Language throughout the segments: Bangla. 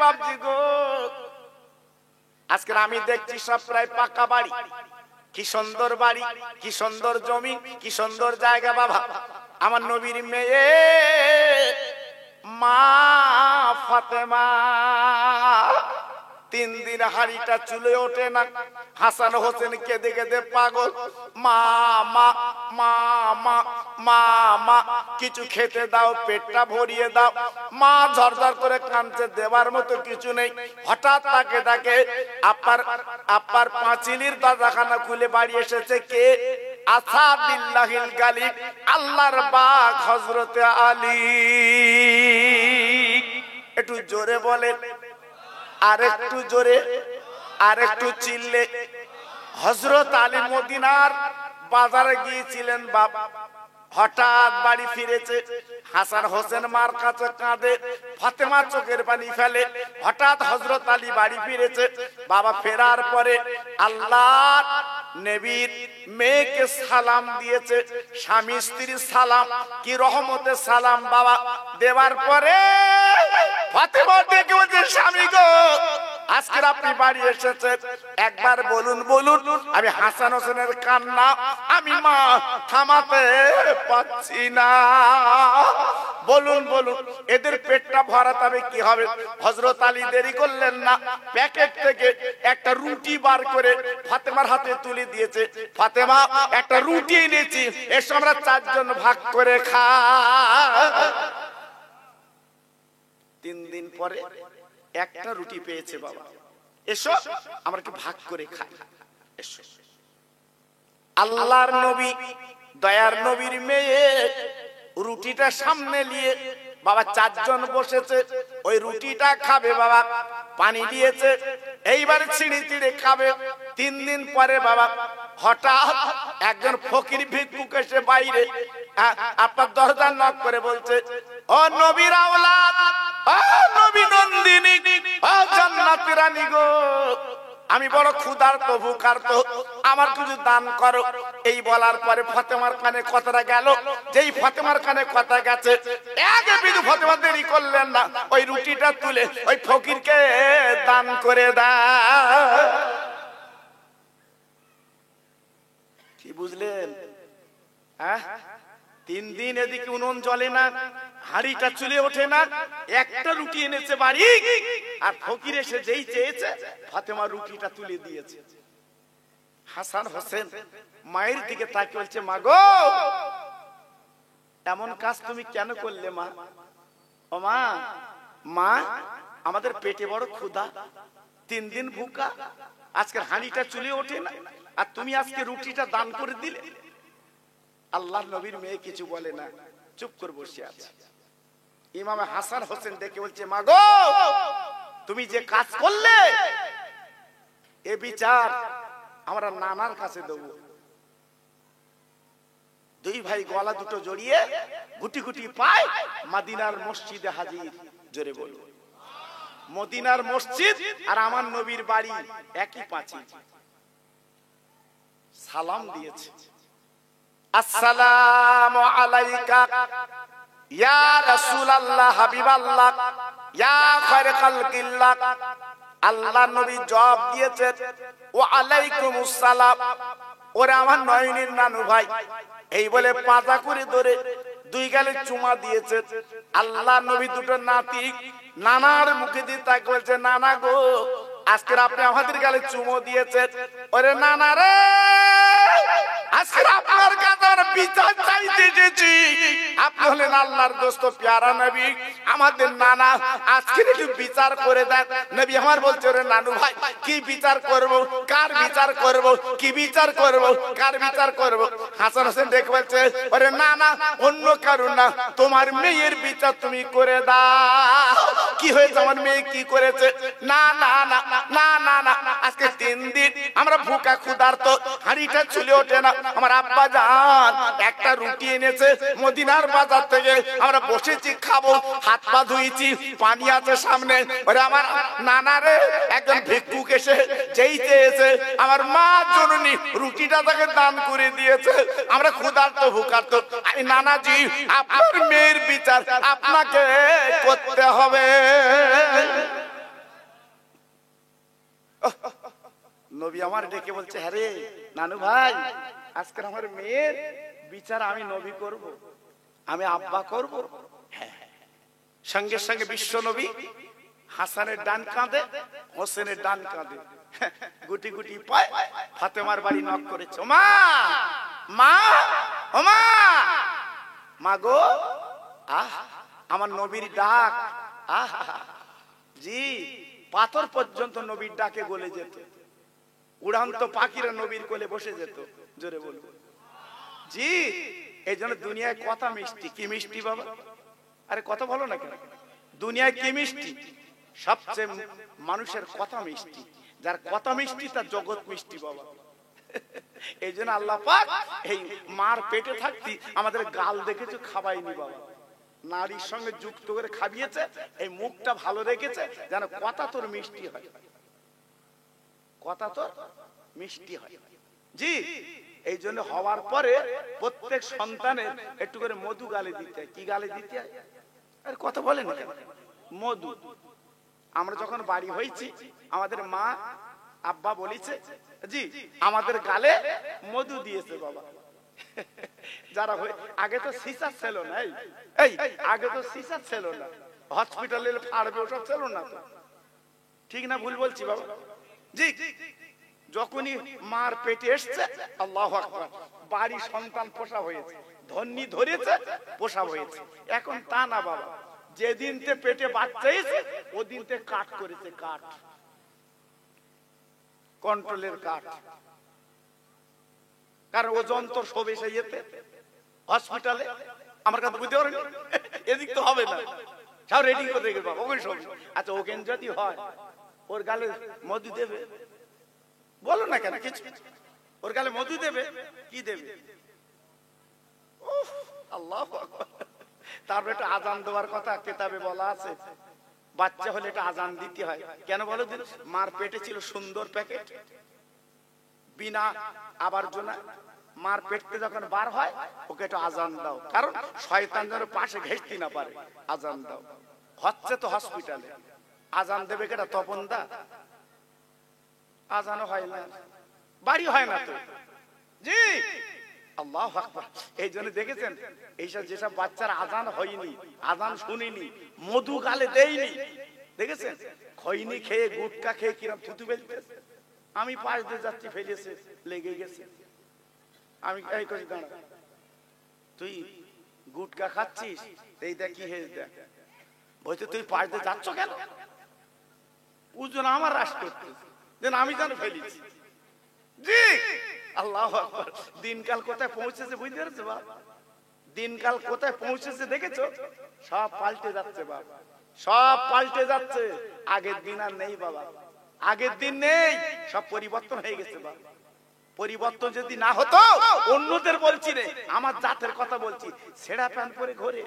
বাপজি গো, আজকে আমি দেখছি সব প্রায় পাকা বাড়ি। কি সুন্দর বাড়ি, কি সুন্দর জমি, কি সুন্দর জায়গা। বাবা আমার নবীর মেয়ে মা ফাতেমা 3 দিন হাড়িটা চুলে ওঠে না। হাসান হোসেন কেঁদে কেঁদে পাগল। মা মা মা মা মা মা কিছু খেতে দাও, পেটটা ভরিয়ে দাও। মা ঝরঝর করে কাঁদছে, দেওয়ার মতো কিছু নেই। হঠাৎ তাকে তাকে আপার পাঁচিলির দরজাখানা খুলে বাড়ি এসেছে কে? আসাদুল্লাহিল গালিব, আল্লাহর বাগ হযরতে আলী। একটু জোরে বলেন, আর একটু জোরে, আর একটু চিল্লে। হযরত আলী মদিনার বাজারে গিয়েছিলেন বাপ, হঠাৎ বাড়ি ফিরেছে। হাসান হোসেন মার কাছে কাঁদে, ফাতেমা চোখের পানি ফেলে। হঠাৎ হযরত আলী বাড়ি ফিরেছে। বাবা ফেরার পরে আল্লাহর নবীর মেয়েকে সালাম দিয়েছে। স্বামী স্ত্রীর সালাম, কি রহমতের সালাম। বাবা দেওয়ার পরে ফাতেমা ডেকে বলছে, স্বামী গো আজকে আপনি বাড়ি এসেছেন, একবার বলুন বলুন। আমি হাসান হোসেনের কান্না আমি মা থামাতে পাচ্ছি না, বলুন বলুন। এদের পেটটা ভরাতে হবে, কি হবে? হযরত আলী দেরি করলেন না, প্যাকেট থেকে একটা রুটি বার করে ফাতেমার হাতে তুলে দিয়েছে। ফাতেমা একটা রুটি এনেছি, এসো আমরা 4 জন ভাগ করে খাই। 3 দিন পরে একটা রুটি পেয়েছে। বাবা এসো আমরা কি ভাগ করে খাই, এসো। আল্লাহর নবী দয়ার নবীর মেয়ে রুটিটা সামনে নিয়ে বাবা 4 জন বসেছে, ওই রুটিটা খাবে। বাবা পানি দিয়েছে, এইবার ছিঁড়ে ছিঁড়ে খাবে। 3 দিন পরে বাবা হঠাৎ একজন ফকির ভিক্ষুক এসে বাইরে আপনার দরজা নক করে বলছে, ও নবীর আওলাদ, ও নবী নন্দিনী, ও জান্নাতের রানী গো, আমি বড় ক্ষুধার্ত ভুখার্ত, আমার কিছু দান করো। এই বলার পরে ফাতেমার কানে কথাটা গেল। যেই ফাতেমার কানে কথা গেছে, আগে বিধু ফাতেমা দেরি করলেন না, ওই রুটিটা তুলে ওই ফকিরকে দান করে দাও। কি বুঝলেন? হ্যাঁ, 3 দিন এদিকে উনুন জ্বলে না, হাড়িটা চুলে ওঠে না, একটা রুটি এনেছে বাড়ি, আর ফকির এসে যেই চেয়েছে ফাতেমা রুটিটা তুলে দিয়েছে। হাসান হোসেন মায়ের দিকে তাকিয়ে বলছে, মা গো এমন কাজ তুমি কেন করলে মা? ও মা, মা আমাদের পেটে বড় ক্ষুধা, 3 দিন ভুকা, আজকের হাঁড়িটা চুলে ওঠে না, আর তুমি আজকে রুটিটা দান করে দিলে। আল্লাহর নবীর মেয়ে কিছু বলে না, চুপ করে বসে আছে। ইমাম হাসান হোসেন দেখে বলছে, মা গো তুমি যে কাজ করলে এ বিচার আমরা নানার কাছে দেব। 2 ভাই গলা দুটো জড়িয়ে গুটি গুটি পায় মদিনার মসজিদে হাজির। জোরে বলো, মদিনার মসজিদ আর আমার নবীর বাড়ি একই পাঁচিল। সালাম দিয়েছে, আসসালামু আলাইকা ইয়া রাসূলুল্লাহ হাবিবাল্লাহ ইয়া খায়রে খালকিল্লাহ। আল্লাহ নবী জবাব দিয়েছেন, ওয়া আলাইকুমুস সালাম। ওরে আমার নয়নের নানু ভাই, এই বলে পাতা করে ধরে 2 গালে চুমা দিয়েছে। আল্লাহ নবী দুটো নাতি নানার মুখে দিয়ে তাকে বলছে, নানা গো আজকে আপনি আমাদের গালে চুমো দিয়েছেন। ওরে নানা রে, আজকে আপনার কাছে বিচার চাইতে এসেছি। আপনি হলেন আল্লাহর দোস্ত প্যারা নবী, আমাদের নানা, আজকে একটু বিচার করে দেন। নবী আমার বলছে, ওরে নানু ভাই কি বিচার করব, কার বিচার করব, কি বিচার করব, কার বিচার করব? হাসান হোসেন দেখে বলছে, ওরে নানা অন্য কারণ না, তোমার মেয়ের বিচার তুমি করে দাও। কি হয়েছে, আমার মেয়ে কি করেছে? না না না না না না, আজকে 3 দিন আমরা ভুকা ক্ষুধার্ত, হাঁড়িটা চুলে ওঠে না। আমার আব্বা জান একটা রুটি এনেছে মদিনার বাজার থেকে, আমরা বসেছি খাবো, হাত পা ধুইছি, পানি আছে সামনে। ওরে আমার নানা রে, একজন ভিক্ষুক এসে যেই চেয়েছে আমার মা জননী রুটিটা তাকে দান করে দিয়েছে, আমরা ক্ষুধার্ত ভুকার্ত। আমি নানাজি আপনার মেয়ের বিচার আপনাকে করতে হবে। নবী আমার ডেকে বলছে, হ্যাঁ রে নানু ভাই, আজকে আমার মেয়ের বিচার আমি নবী করব, আমি আব্বা করব। হ্যাঁ, সঙ্গে সঙ্গে বিশ্ব নবী হাসানের ডান কাঁধে, হোসেনের ডান কাঁধে গুটি গুটি পায় ফাতেমার বাড়ি নক করেছে। মা, মা, ও মা, মা গো, আহ আমার নবীর ডাক, আহ জি, পাথর পর্যন্ত নবীর ডাকে গলে যেত, উড়ান্ত পাখিরা নবীর কোলে বসে যেত। জোরে বলবো জি। এই জন্য দুনিয়ায় কথা মিষ্টি। কি মিষ্টি বাবা? আরে কথা বলো না কেন? দুনিয়ায় কি মিষ্টি? সবচেয়ে মানুষের কথা মিষ্টি। যার কথা মিষ্টি তার জগৎ মিষ্টি বাবা। এই জন্য আল্লাহ পাক এই মার পেটে থাকতি আমাদের গাল দেখেছো খাওয়াইনি বাবা, নারীর সঙ্গে যুক্ত করে খাবিয়েছে, এই মুখটা ভালো রেখেছে যেন কথা তোর মিষ্টি হয়, কথা তোর মিষ্টি হয় জি। এই জন্য হওয়ার পরে প্রত্যেক সন্তানের একটু করে মধু গালে দিতে হয়। কি গালে দিতে হয়? আর কথা বলেন মধু। আমরা যখন বাড়ি হয়েছি আমাদের মা আব্বা বলেছে জি আমাদের গালে মধু দিয়েছে বাবা। যারা আগে তো সিসার ছিল না, এই আগে তো সিসার ছিল না, হসপিটালে ফাড়বে ওসব ছিল না তো, ঠিক না ভুল বলছি বাবা? জি, যখনই মার পেটে এসছে আল্লাহু আকবার, বাড়ি সন্তান পোষা হয়েছে, ধন্যি ধরেছে, পোষা হয়েছে। এখন তা না বাবা, যেদিনতে পেটে বাচ্চা এসে ওদিনতে কাট করেছে, কাট, কন্ট্রোলের কাট। কারণ ও যন্ত্র সব এসে যেতে হসপিটালে, আমার কাছে বুঝতে পারেন এদিক তো হবে না, সব রেডি করে রেখে বাবা ওই সব। আচ্ছা ওখানে যদি হয় ওর গালে মধু দেবে? বলো না কেন কিছু, ওর গালে মধু দেবে? কি দেবে? আল্লাহু আকবার। তারপরে একটা আজান দেওয়ার কথা কিতাবে বলা আছে, বাচ্চা হলে এটা আজান দিতে হয়। কেন বলো দিন? মার পেটে ছিল সুন্দর প্যাকেট, বিনা আবর্জনা, মার পেটতে যখন বার হয় ওকে একটু আজান দাও, কারণ শয়তান যেন পাশে ঘেঁষতে না পারে, আজান দাও। হচ্ছে তো হসপিটালে, আজান দেবে কেটা? তপন দা। আজানও হয় না, বাড়ি হয় না তো জি। আল্লাহু আকবার। এই জন্য দেখেছেন এইসব যেসব বাচ্চার আজান হয়নি, আজান শুনিনি, মধু গালে দেয়নি, দেখেছেন খৈনি খেয়ে গুটকা খেয়ে কিরম থুতু ফেলতেছে। আমি পাশ দিয়ে যাচ্ছি, ফেলেছে, লেগে গেছে। আমি এই করি, দাঁড়া, তুই গুটকা খাচ্ছিস, এই দেখ কি হয়েছে দেখ। বলছে তুই পাশ দিয়ে যাচ্ছ কেন? ওজন আমার রাস করতেছে, যেন আমি যেন ফেলেছি জি। আল্লাহু আকবার। দিনকাল কোথায় পৌঁছেছে বুঝতে পারছো বাপ? দিনকাল কোথায় পৌঁছেছে দেখেছো? সব পাল্টে যাচ্ছে বাপ, সব পাল্টে যাচ্ছে। আগের দিন আর নেই বাবা, আগের দিন নেই, সব পরিবর্তন হয়ে গেছে বাপ। পরিবর্তন যদি না হতো, অন্যদের বলছি রে, আমার জাতের কথা বলছি, ছেঁড়া প্যান্ট পরে ঘোরে,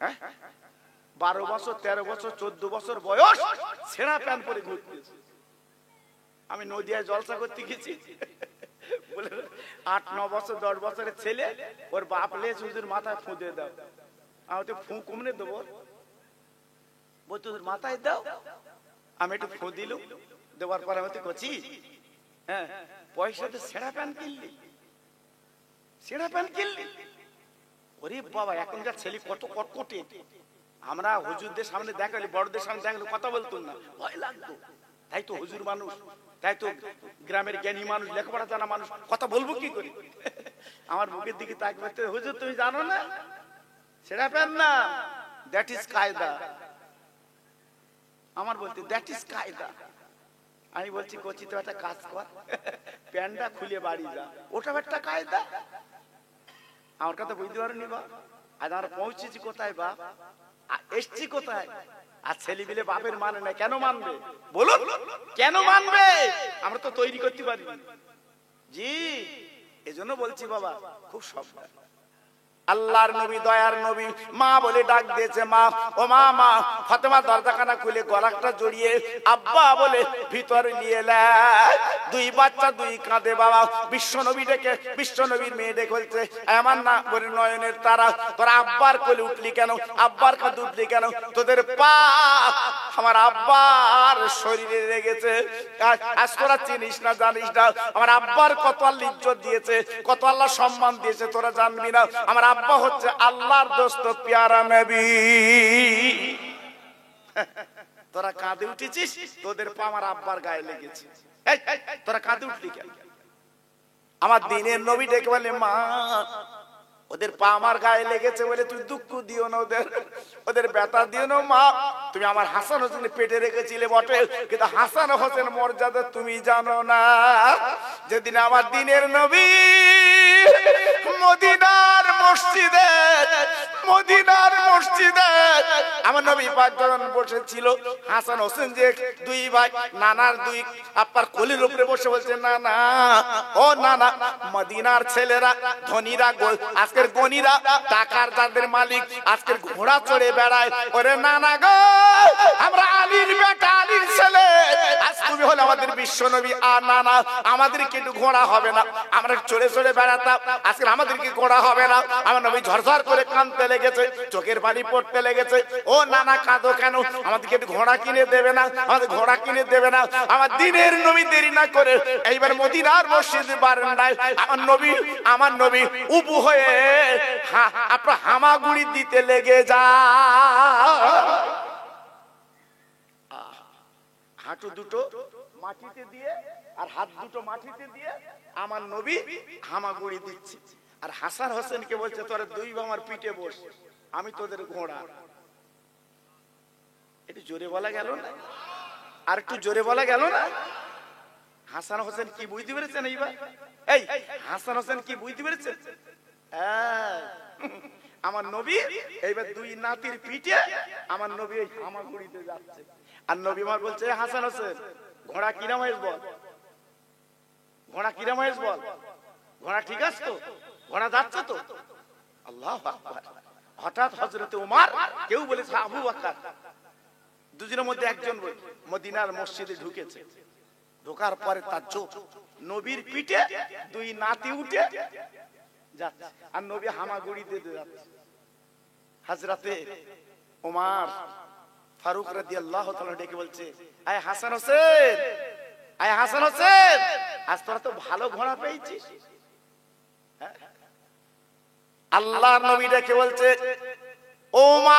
হ্যাঁ 12 বছর 13 বছর 14 বছর বয়স ছেঁড়া প্যান্ট পরে ঘুরতেছে। আমি নদিয়ায় জলসা করতে গেছি, বলে 8-9 বছর 10 বছরের ছেলে, ওর বাপ লেজ হুজুর মাথায় ফু দিয়ে দাও। আমি তো ফু কমনে দেবো, বলতো মাথায় দাও। আমি একটু ফু দিলুম, দেওয়ার পর আমি তো করছি, হ্যাঁ পয়সাতে ছেঁড়া প্যান্ট কিনলি, ছেঁড়া প্যান্ট কিনলি। ওরে বাবা, এখনকার ছেলে কত কটকটে। আমরা হুজুরদের সামনে দেখালি, বড়দের সামনে দেখালে কথা বলতো না, ভয় লাগতো। তাই তো হুজুর মানুষ, তাই তো গ্রামের জ্ঞানী মানুষ, লেখাপড়া জানা মানুষ, কথা বলবো কি করে? আমার মুখের দিকে তাকবে, হুজুর তুমি জানো না ছেঁড়া প্যান্ট না, দ্যাট ইজ কায়দা। আমার বলতে দ্যাট ইজ কায়দা। আমি বলছি কচি তো একটা কাজ কর, প্যান্টটা খুলে বাড়ি যা, ওটা একটা কায়দা। আমার কথা বুঝতে পারেনি বা? আজ আমরা পৌঁছেছি কোথায় বা? এসছি কোথায়? আর ছেলে মিলে বাপের মানে না, কেন মানবে বলুন? কেন মানবে? আমরা তো তৈরি করতে পারি জি। এজন্য বলছি বাবা খুব সাবধান। আল্লাহর নবী দয়ার নবী মা বলে ডাক দিয়েছে, মা ও মা। মা ফাতেমা দরজাখানা খুলে গলাটা জড়িয়ে আব্বা বলে ভিতরে নিয়ে এলেন। দুই বাচ্চা দুই কাঁদে বাবা। বিশ্ব নবী ডেকে, বিশ্ব নবীর মেয়ে ডেকে বলছে, আমার না বলে নয়নের তারা, তোরা আব্বার কোলে উঠলি কেন, আব্বার কাঁধে উঠলি কেন? তোদের পা আমার আব্বার শরীরে লেগেছে। আজ তোরা চিনিস না, জানিস না আমার আব্বার কত আল্লাহ ইজ্জত দিয়েছে, কত আল্লাহ সম্মান দিয়েছে, তোরা জানবি না। আমার আব্বা হচ্ছে আল্লাহর দোস্ত প্যারা নবী। তোরা কাঁদে উঠেছিস, তোদের পা আমার আব্বার গায়ে লেগেছে। তোরা কাঁদে উঠলি কেন? আমার দিনের নবী ডেকে বলে, মা ওদের পা আমার গায়ে লেগেছে বলে তুই দুঃখ দিও না, ওদের ব্যথা দিও না মা। তুমি আমার হাসান হোসেন পেটে রেখেছিলে বটে, কিন্তু হাসান হোসেন মর্যাদা তুমি জানো না। যেদিন আমার দিনের নবী মদিনার মসজিদে আমার নবী পাক যখন বসেছিল, হাসান হোসেন যে দুই ভাই নানার দুই আব্বার কোলের উপরে বসে বলছে, না না ও না না, মদিনার ছেলেরা ধনীরা আজকের গণীরা টাকার যাদের মালিক আজকের ঘোড়া চড়ে বেড়ায়। ওরে না না গো, আমরা আলীর বেটা আলীর ছেলে, আজ তুমি হলো আমাদের বিশ্ব নবী। আর না না, আমাদেরকে একটু ঘোড়া হবে না, আমরা চড়ে চড়ে বেড়াতাম, আজকে আমাদেরকে ঘোড়া হবে না। আমার নবী ঝরঝর করে কাঁদতে লেগেছে, চোখের পানি পড়তে লেগেছে। ও নানা কাঁদো কেন, আমাদেরকে একটু ঘোড়া কিনে দেবে না, আমাদের ঘোড়া কিনে দেবে না? আমার দিনের নবী দেরি না করে এইবার মদিনার মসজিদের বারান্দায় আমার নবী উবু হয়ে আপনার হামাগুড়ি দিতে লেগে যা। হাঁটু দুটো মাটিতে দিয়ে আর হাত দুটো মাটিতে দিয়ে আমার নবী হামাগুড়ি দিচ্ছে। আর হাসান হোসেনকে বলছে, তোরা দুই আমার পিঠে বস, আমি তোদের ঘোড়া। একটু জোরে বলা গেল না? আর একটু জোরে বলা গেল না? হাসান হোসেন কি বুঝতে পেরেছেন? এইবার এই হাসান হোসেন কি বুঝতে পেরেছেন? আমার নবী এইবার দুই নাতির পিঠে আমার নবী ওই হামাগুড়িতে যাচ্ছে। আর নবী আমার বলছে, হাসান হোসেন ঘোড়া কিরাম হয়েছ বল, ঘোড়া কিরাম হয়েছ বল, ঘোড়া ঠিক আছে তো, ঘোড়া যাচ্ছে তো? আল্লাহু আকবার। হঠাৎ হযরতে ওমর, কেউ বলেছে আবু বকর, দুজনের মধ্যে একজন মদিনার মসজিদে ঢুকেছে। ঢোকার পরে তার চোখ নবীর পিঠে দুই নাতি উঠে যাচ্ছে, আর নবী হামাগুড়ি দিতে যাচ্ছে। হযরতে ওমর ফারুক রাদিয়াল্লাহু তাআলা ডেকে বলছে, আয় হাসান হোসেন, আয় হাসান হোসেন, আজ তোরা তো ভালো ঘোড়া পেয়েছিস। আল্লাহর নবী ডেকে বলছে, ওমর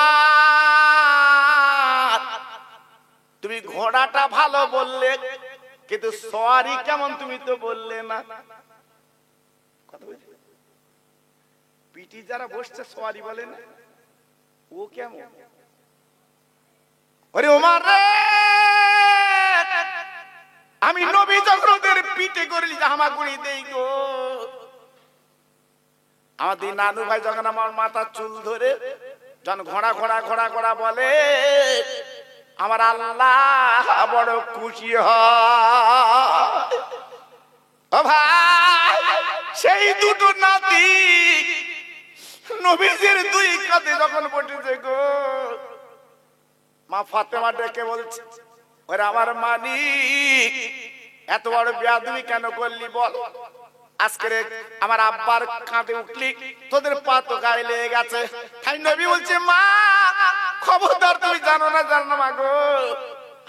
তুমি ঘোড়াটা ভালো বললে, কিন্তু সওয়ারি কেমন তুমি তো বললে না। পিটি যারা বসছে সওয়ারি বলে না, ও কেমন? ওরে ওমর রে, আমি নবী যখন ওদের পিঠে করলি হামাগুড়ি দেই গো। আমাদের নানু ভাই যখন আমার মাথার চুল ধরে যখন ঘোড়া ঘোড়া ঘোড়া ঘোড়া বলে, আমার আল্লাহ বড় খুশি হয়। ও ভাই, সেই দুটো নাতি নবীজির দুই কাঁধে যখন বসেছে গো, মা ফাতেমা ডেকে বলছে, ওরে আমার মালিক এত বড় বেয়াদবি কেন করলি বল? আজকে আমার আব্বার কাঁধে উঠলি, তোদের পা তো গায়ে লেগে গেছে। তাই নবী বলছে, মা খবরদার, তুমি জানো না মা গো,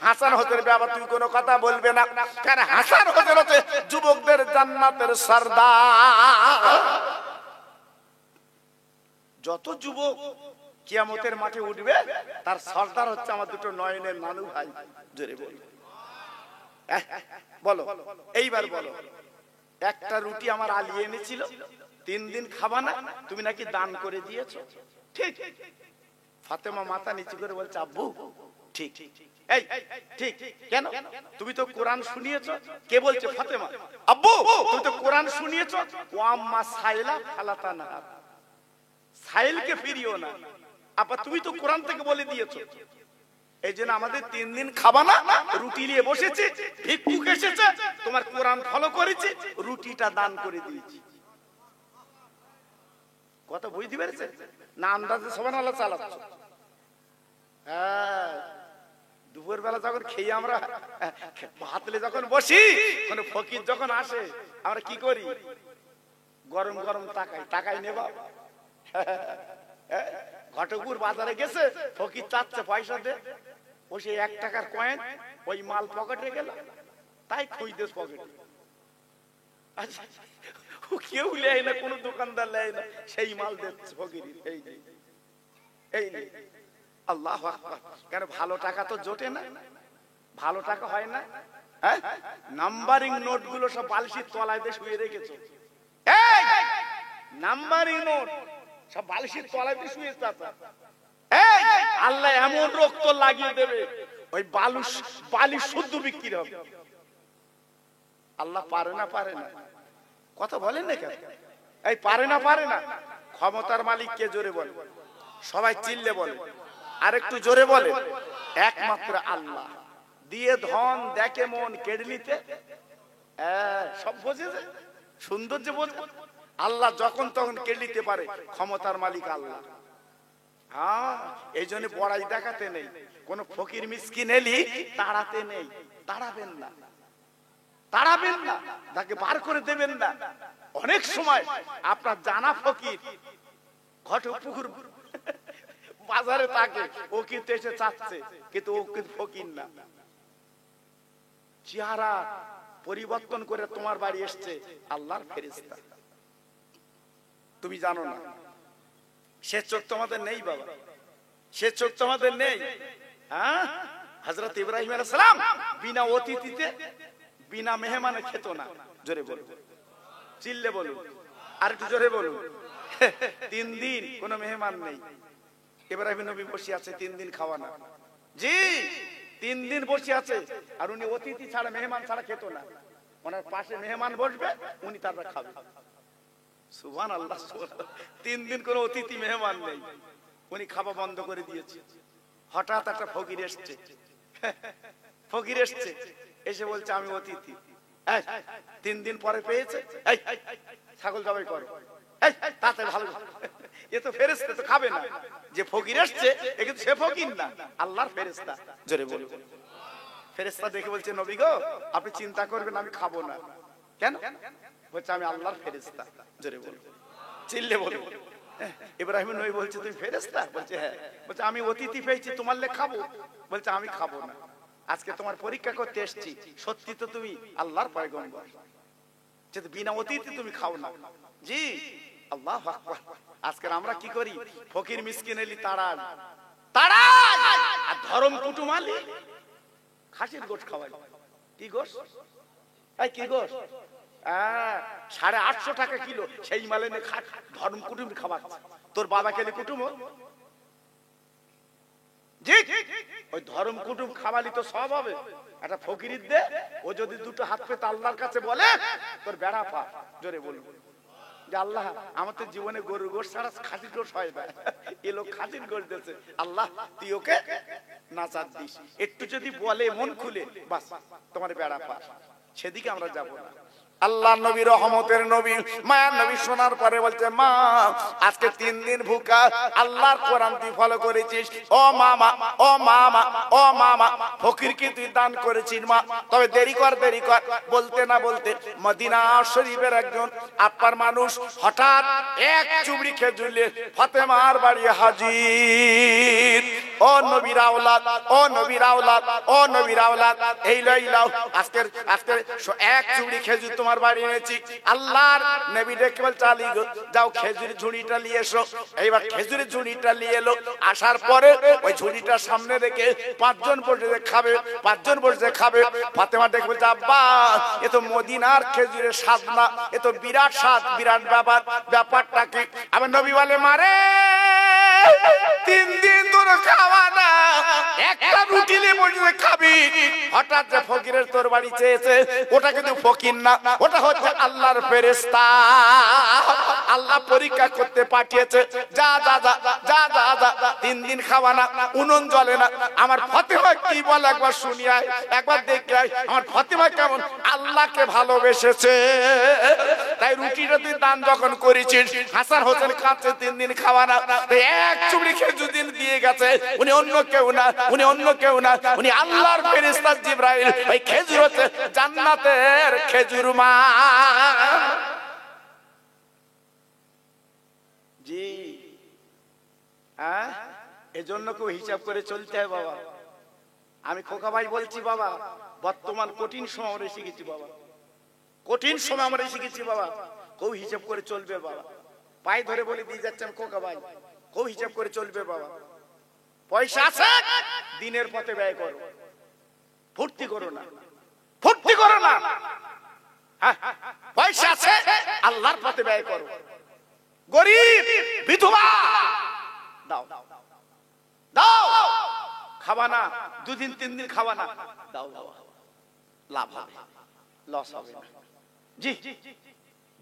হাসান হোসেন ব্যাপার তুমি কোনো কথা বলবে না, কারণ হাসান হোসেন হচ্ছে যুবকদের জান্নাতের সরদার। যত যুবক কিয়ামতের মাঠে উঠবে তার সরদার হচ্ছে আমার দুটো নয়নের নানু ভাই। জোরে বলো, এইবার বলো। একটা রুটি আমার আলী এনেছিল, 3 দিন খাবা না, তুমি নাকি দান করে দিয়েছো। ঠিক? ফাতেমা মাথা নিচু করে বলছে, আব্বু ঠিক। এই ঠিক কেন? তুমি তো কোরআন শুনিয়েছো। কে বলছে? ফাতেমা। আব্বু তুমি তো কোরআন শুনিয়েছো, ও আম্মা সাইলা ফালাতানা, সাইলকে ফিরিও না। আপা তুমি তো কোরআন থেকে বলে দিয়েছো, এই জন্য আমাদের 3 দিন খাবা না, রুটি নিয়ে বসেছি, ভিক্ষুক এসেছে, তোমার কোরআন ফলো করেছি, রুটিটা দান করে দিয়েছি। কথা বুঝতে পেরেছে না? আন্দাজে সুবহানাল্লাহ চালাচ্ছ। হ্যাঁ, দুপুর বেলা যখন খেয়ে আমরা ভাতলে যখন বসি, কোন ফকির যখন আসে আমরা কি করি? গরম গরম টাকাই নেবা। ঘটকপুর বাজারে গেছে, ফকির চাচ্ছে পয়সা দে, ও সেই 1 টাকার কয়েন ওই মাল পকেটে গেল, তাই খুঁজতে পকেটে। আচ্ছা, ও কেউ নেয় না, কোন দোকানদার নেয় না, সেই মাল দিচ্ছে ফকির। এই আল্লাহু আকবার। কেন? ভালো টাকা তো জোটে না, ভালো টাকা হয় না। হ্যাঁ, নাম্বারিং নোট গুলো সব বালিশের তলায় দিয়ে শুয়ে রেখেছো। এই নাম্বারিং নোট সব বালিশের তলায় দিয়ে শুয়ে আছে। এই আল্লাহ এমন রোগ তো লাগিয়ে দেবে, ওই বালিশ শুদ্ধ বিক্রি হবে। আল্লাহ পারে না কথা বলেন না কেন? এই পারে না। ক্ষমতার মালিক কে? জোরে বলে, সবাই চিল্লে বলে, আর একটু জোরে বলে, একমাত্র আল্লাহ। দিয়ে ধন দেখে মন কেড়ে নিতে সব বোঝেছে, সৌন্দর্য বোঝে। আল্লাহ যখন তখন কেড়ে নিতে পারে, ক্ষমতার মালিক আল্লাহ। হ্যাঁ, এই জন্য বড়াই দেখাতে নেই, কোন ফকির মিসকিন এলি তাড়াতে নেই, তাড়াবেন না, তাকে বার করে দেবেন না। অনেক সময় আপনার জানা ফকির ঘটকপুকুর বাজারে থাকে, ও কিন্তু এসে চাচ্ছে, কিন্তু ও কিন্তু ফকির না, চেহারা পরিবর্তন করে তোমার বাড়ি এসছে আল্লাহর ফেরেশতা। তুমি জানো না, সে চোখ তোমাদের নেই বাবা, সে চোখ তোমাদের নেই। হ্যাঁ, হযরত ইব্রাহিম আলাইহিস সালাম বিনা অতিথিতে বিনা মেহমানে খেত না। জোরে বলুন, চিল্লে বলুন, আর একটু জোরে বলুন। 3 দিন কোনো মেহমান নেই, ইব্রাহিম নবী বসে আছে 3 দিন খাওয়া না। জি, 3 দিন বসে আছে, আর উনি অতিথি ছাড়া মেহমান ছাড়া খেত না। ওনার পাশে মেহমান বসবে, উনি তারপর খাবে। সুবহানাল্লাহ। 3 দিন কোনো অতিথি মেহমান নেই, উনি খাওয়া বন্ধ করে দিয়েছে। হঠাৎ একটা ফকির এসছে, এসে বলছে আমি অতিথি। 3 দিন পরে পেয়েছে, ছাগল জবাই করো, তাতে ভালো। এ তো ফেরেশতা, তো খাবে না। যে ফকির এসছে এ কিন্তু সে ফকির না, আল্লাহর ফেরেশতা। জোরে বলুন। ফেরেশতা দেখে বলছে নবী গো, আপনি চিন্তা করবেন আমি খাবো না। কেন? বলছে আমি আল্লাহর ফেরেশতা। জোরে বলুন, চিল্লে বলুন। ইব্রাহিম নবী বলছে তুমি ফেরেশতা? বলছে হ্যাঁ। বলছে আমি অতিথি পেয়েছি, তোমার লে খাবো? বলছে আমি খাবো না, আজকে তোমার পরীক্ষা করতে এসেছি, সত্যি তো তুমি আল্লাহর পয়গম্বর, যে বিনা অতিথি তুমি খাও না। জি, আল্লাহু আকবার। আজকে আমরা কি করি? ফকির মিসকিন এলি তাড়ান, আর ধর্ম কুটুমালি খাসির গোশত খাওয়াই। কি গোশত? কি গোশত? 850 টাকা কিলো, সেই মালে ধর্ম কুটুম খাওয়াচ্ছে। তোর বাবা কেলি কুটুম? জি, ওই ধর্ম কুটুম খাওয়ালি তো সব হবে। একটা ফকির দে, ও যদি 2 হাত পেতে আল্লাহর কাছে বলে তোর বেড়া পা। জোরে বলবো যে আল্লাহ আমাদের জীবনে গরুর গোশত ছাড়া খাসির গোশত হয় না, এ লোক খাসির গোশত দিয়েছে, আল্লাহ তুই ওকে নাজাত দিস। একটু যদি বলে মন খুলে, বাস তোমার বেড়া পা। সেদিকে আমরা যাব না। আল্লাহ নবী রহমতের নবী, মায়ার নবী শোনার পরে বলছে মা আজকে 3 দিন ভুকা, আল্লাহর কোরআন তুই ফলো করেছিস, ও মামা ফকিরকে তুই দান করেছিস মা। তবে দেরি কর বলতে না বলতে মদিনা শরীফের একজন আপনার মানুষ হঠাৎ এক চুবড়ি খেজুর নিয়ে ফাতেমার বাড়ি হাজির। ও নবীর আওলাদ, এই লাও আজকের এক চুবড়ি খেজুর তোমার বাড়ি এনেছি। আল্লাহর নবী দেখে বলছে আলী যাও খেজুরের ঝুড়িটা নিয়ে এসো। এইবার খেজুরের ঝুড়িটা নিয়ে এলো, আসার পরে ওই ঝুড়িটার সামনে রেখে 5 জন বসে খাবে। ফাতেমা দেখে বলছে আব্বা এ তো মদিনার খেজুরের স্বাদ না, এ তো বিরাট স্বাদ, বিরাট ব্যাপারটা কি? আমার নবী বলে মারে 3 দিন ধরে খাওয়া না, একটা রুটি নিয়ে বসে খাবি। হঠাৎ যে ফকিরের তোর বাড়ি চেয়েছে, ওটা কিন্তু ফকির না, ওটা হচ্ছে আল্লাহর ফেরেশতা। আল্লাহ পরীক্ষা করতে পাঠিয়েছে, যা 3 দিন খাওয়া না, উনুন জ্বলে না। আমার ফাতেমা কি বলে একবার শুনি আয়, একবার দেখে আয় আমার ফাতেমা কেমন আল্লাহকে ভালোবেসেছে। তাই রুটিটা তুই দান যখন করেছিস, হাসান হোসেন কাঁদছে 3 দিন খাওয়া না, এক চুমড়ি খেজুর দিন দিয়ে গেছে। উনি অন্য কেউ না, উনি অন্য কেউ না, উনি আল্লাহর ফেরেশতা জিবরাইল। ওই খেজুর হচ্ছে জান্নাতের খেজুর মা। জি হ্যাঁ, এজন্য কেউ হিসাব করে চলতে হয় বাবা। আমি খোকা ভাই বলছি বাবা, বর্তমান কঠিন সময় আমরা এসে গেছি বাবা, কঠিন সময় আমরা এসে গেছি বাবা। কেউ হিসাব করে চলবে বাবা, পায়ে ধরে বলে দিয়ে যাচ্ছেন খোকা ভাই, কেউ হিসাব করে চলবে বাবা। পয়সা আছে দিনের পথে ব্যয় করো, ফুর্তি করো না, ফুর্তি করো না। হ্যাঁ, পয়সা আছে আল্লাহর পথে ব্যয় করো। গরিব বিধবা দাও, দাও, খাবা না 2 দিন 3 দিন খাবা না, দাও বাবা, লাভ হবে, লস হবে না। জি,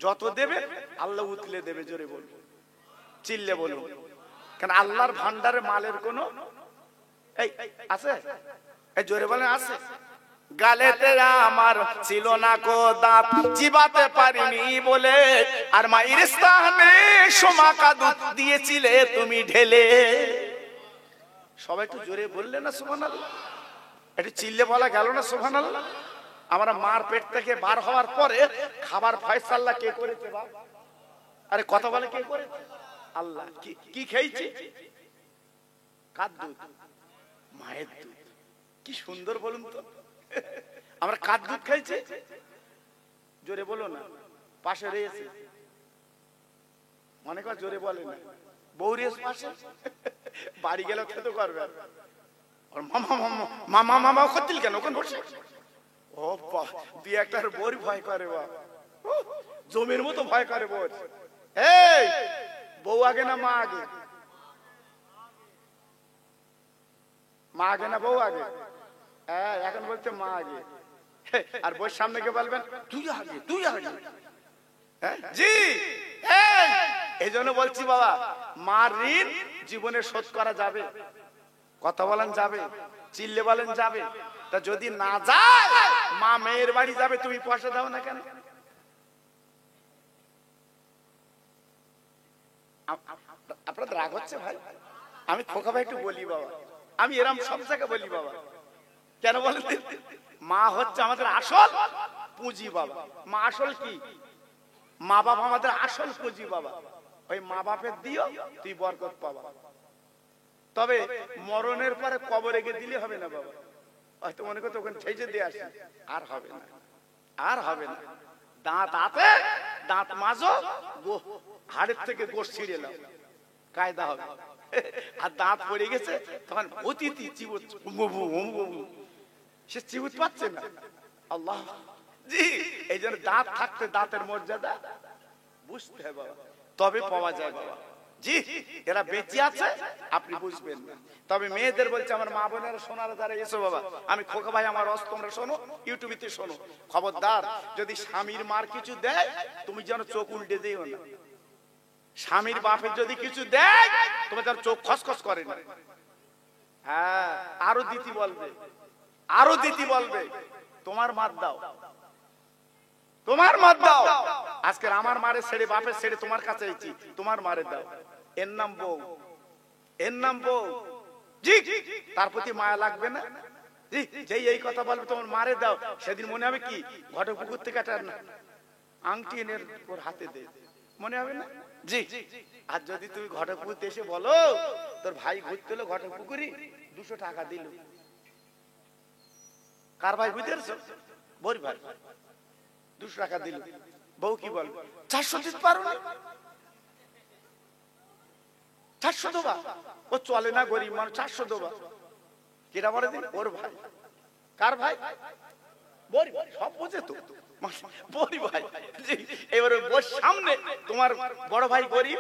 যত দেবে আল্লাহ উতলে দেবে। জোরে বলবো, চিল্লে বলবো, কারণ আল্লাহর ভান্ডারে মালের কোনো এই আছে, এই জোরে বলেন আছে। গালেতে আমার ছিল না কো দাঁত, চিবাতে পারিনি বলে, আর মায়ের স্থানে সোমা কাদু দিয়েছিলে তুমি ঢেলে। সবাই একটু জোরে বললে না সুবহানাল্লাহ? একটু চিল্লে বলা গেল না সুবহানাল্লাহ? আমরা মার পেট থেকে বার হওয়ার পরে খাবার ফয়সালা কে করেছে বাপ? আরে কথা বলে কে করেছে? আল্লাহ। কি খেয়েছি? কার দুধ? মায়ের দুধ। কি সুন্দর বলুন তো, আমরা কার দুধ খাইছি? জোরে বলো না, পাশে রয়েছে মনে কর, জোরে বলে না, বউ রয়েছে পাশে, বাড়ি গেলে খেতে করবে, মামা মামা মামা মামা করছিল কেন ওখানে বসে? ও বাহ, দুই একটার বড় ভয় করে বাবা, জমির মতো ভয় করে বল। এই বউ আগে না মা আগে? মা আগে না বউ আগে? হ্যাঁ, এখন বলছে মা আগে, আর বউর সামনে কে বলবেন তুই আগে, তুই আগে। জি, এই জন্য বলছি বাবা, মার ঋণ জীবনে শোধ করা যাবে। কথা বলেন যাবে, চিল্লে বলেন যাবে। তা যদি না যায়, মা মেয়ের বাড়ি যাবে, তুমি পয়সা দাও না কেন? আপনাদের রাগ হচ্ছে ভাই? আমি খোকা ভাই একটু বলি বাবা, আমি এরম সব জায়গায় বলি বাবা। কেন বলেন? মা হচ্ছে আমাদের আসল পুঁজি বাবা। মা আসল কি? মা বাপ আমাদের আসল পুঁজি বাবা। ওই মা বাপের দিও তুই বরকত পাবা। তবে মরণের পরে কবরে গিয়ে দিলে হবে না বাবা। হয়তো মনে করতে ওখানে ছেজে দিয়ে আসি, আর হবে না, আর হবে না। দাঁত আছে, দাঁত মাজো, হাড়ের থেকে গোশ ছিঁড়ে নাও, কায়দা হবে। আর দাঁত পড়ে গেছে তখন অতিথি চিবুত, সে চিবুত পাচ্ছে না। আল্লাহ, জি, এই জন্য দাঁত থাকতে দাঁতের মর্যাদা বুঝতে হবে বাবা, তবে পাওয়া যায় বাবা। জি, এরা বেঁচে আছে, আপনি বুঝবেন না। তবে মেয়েদের বলছে, আমার মা বোনেরা শোনার দ্বারা এসো বাবা, আমি খোকা ভাই আমার রস তোমরা শোনো, ইউটিউবে শোনো। খবরদার, যদি স্বামীর মার কিছু দেয় তুমি যেন চোখ উল্টে দিও না। স্বামীর বাপের যদি কিছু দেয় তোমার যেন চোখ খসখস করে না। হ্যাঁ, আরো দিতি বলবে, আরো দিতি বলবে, তোমার মার দাও, তোমার মার দাও। আজকে আমার মারে ছেড়ে, বাপের ছেড়ে তোমার কাছে এসেছি, তোমার মারে দাও। এর নাম বউ, এর নাম বউ। জি, তার প্রতি মায়া লাগবে না? জি, যেই এই কথা বলবে তোমার মারে দাও, সেদিন মনে হবে কি ঘটক পুকুর থেকে একটা আংটি এনে ওর হাতে দে, মনে হবে না? জি, আর যদি তুমি ঘটক পুকুরতে এসে বলো তোর ভাই ঘুরতে এলো ঘটক পুকুরি, 200 টাকা দিল। কার ভাই বুঝতে পারছো? বড় ভাই 200 টাকা দিল। বউ কি বল? 400 দিতে পারো না? 400 দেবা? ও চলে না, গরিব মানুষ, 400 দেবা। কেটা বলে দিন? ওর ভাই। কার ভাই? বড় ভাই, সব বোঝে তো বড় ভাই। জি, এবারে ওর সামনে তোমার বড় ভাই গরিব,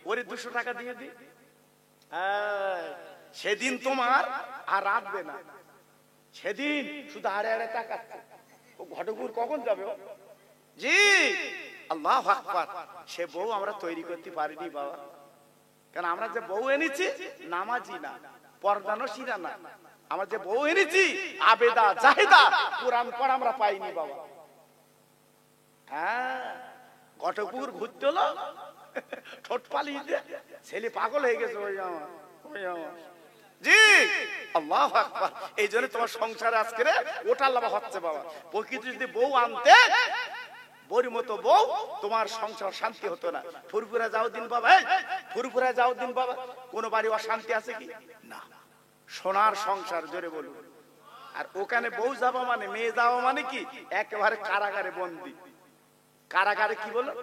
ওরে 200 টাকা দিয়ে দি। সেদিন তোমার আর রাখবে না, সেদিন শুধু আড়ে আড়ে টাকাচ্ছে। ও ঘটকুর কখন যাবে? জি, আল্লাহু আকবার। সে বউ আমরা তৈরি করতে পারিনি বাবা, কারণ আমরা যে বউ এনেছি নামাজি না, পর্দানশীলা না। আমরা যে বউ এনেছি আবেদা জাহিদা, কোরআন পড়া আমরা পাইনি বাবা। হ্যাঁ, কটকপুকুর ঘুরতে হলো, ঠোঁট পালিয়ে দিয়ে ছেলে পাগল হয়ে গেছে। ওই আমার, ওই আমার জি, আল্লাহু আকবার। এই জন্য তোমার সংসারে আজকে ওটা লাভা হচ্ছে বাবা। প্রকৃতি যদি বউ আনতে, বউর মতো বউ, তোমার সংসার শান্তি হতো না। ফুরফুরা যাও দিন বাবা, ফুরফুরা যাও দিন বাবা। কোন বাড়ি অশান্তি আছে কি না? সোনার সংসার, জোরে বলুন। আর ওখানে বউ যাওয়া মানে, মেয়ে যাওয়া মানে কি? একেবারে কারাগারে বন্দি। কারাগারে কি বলো?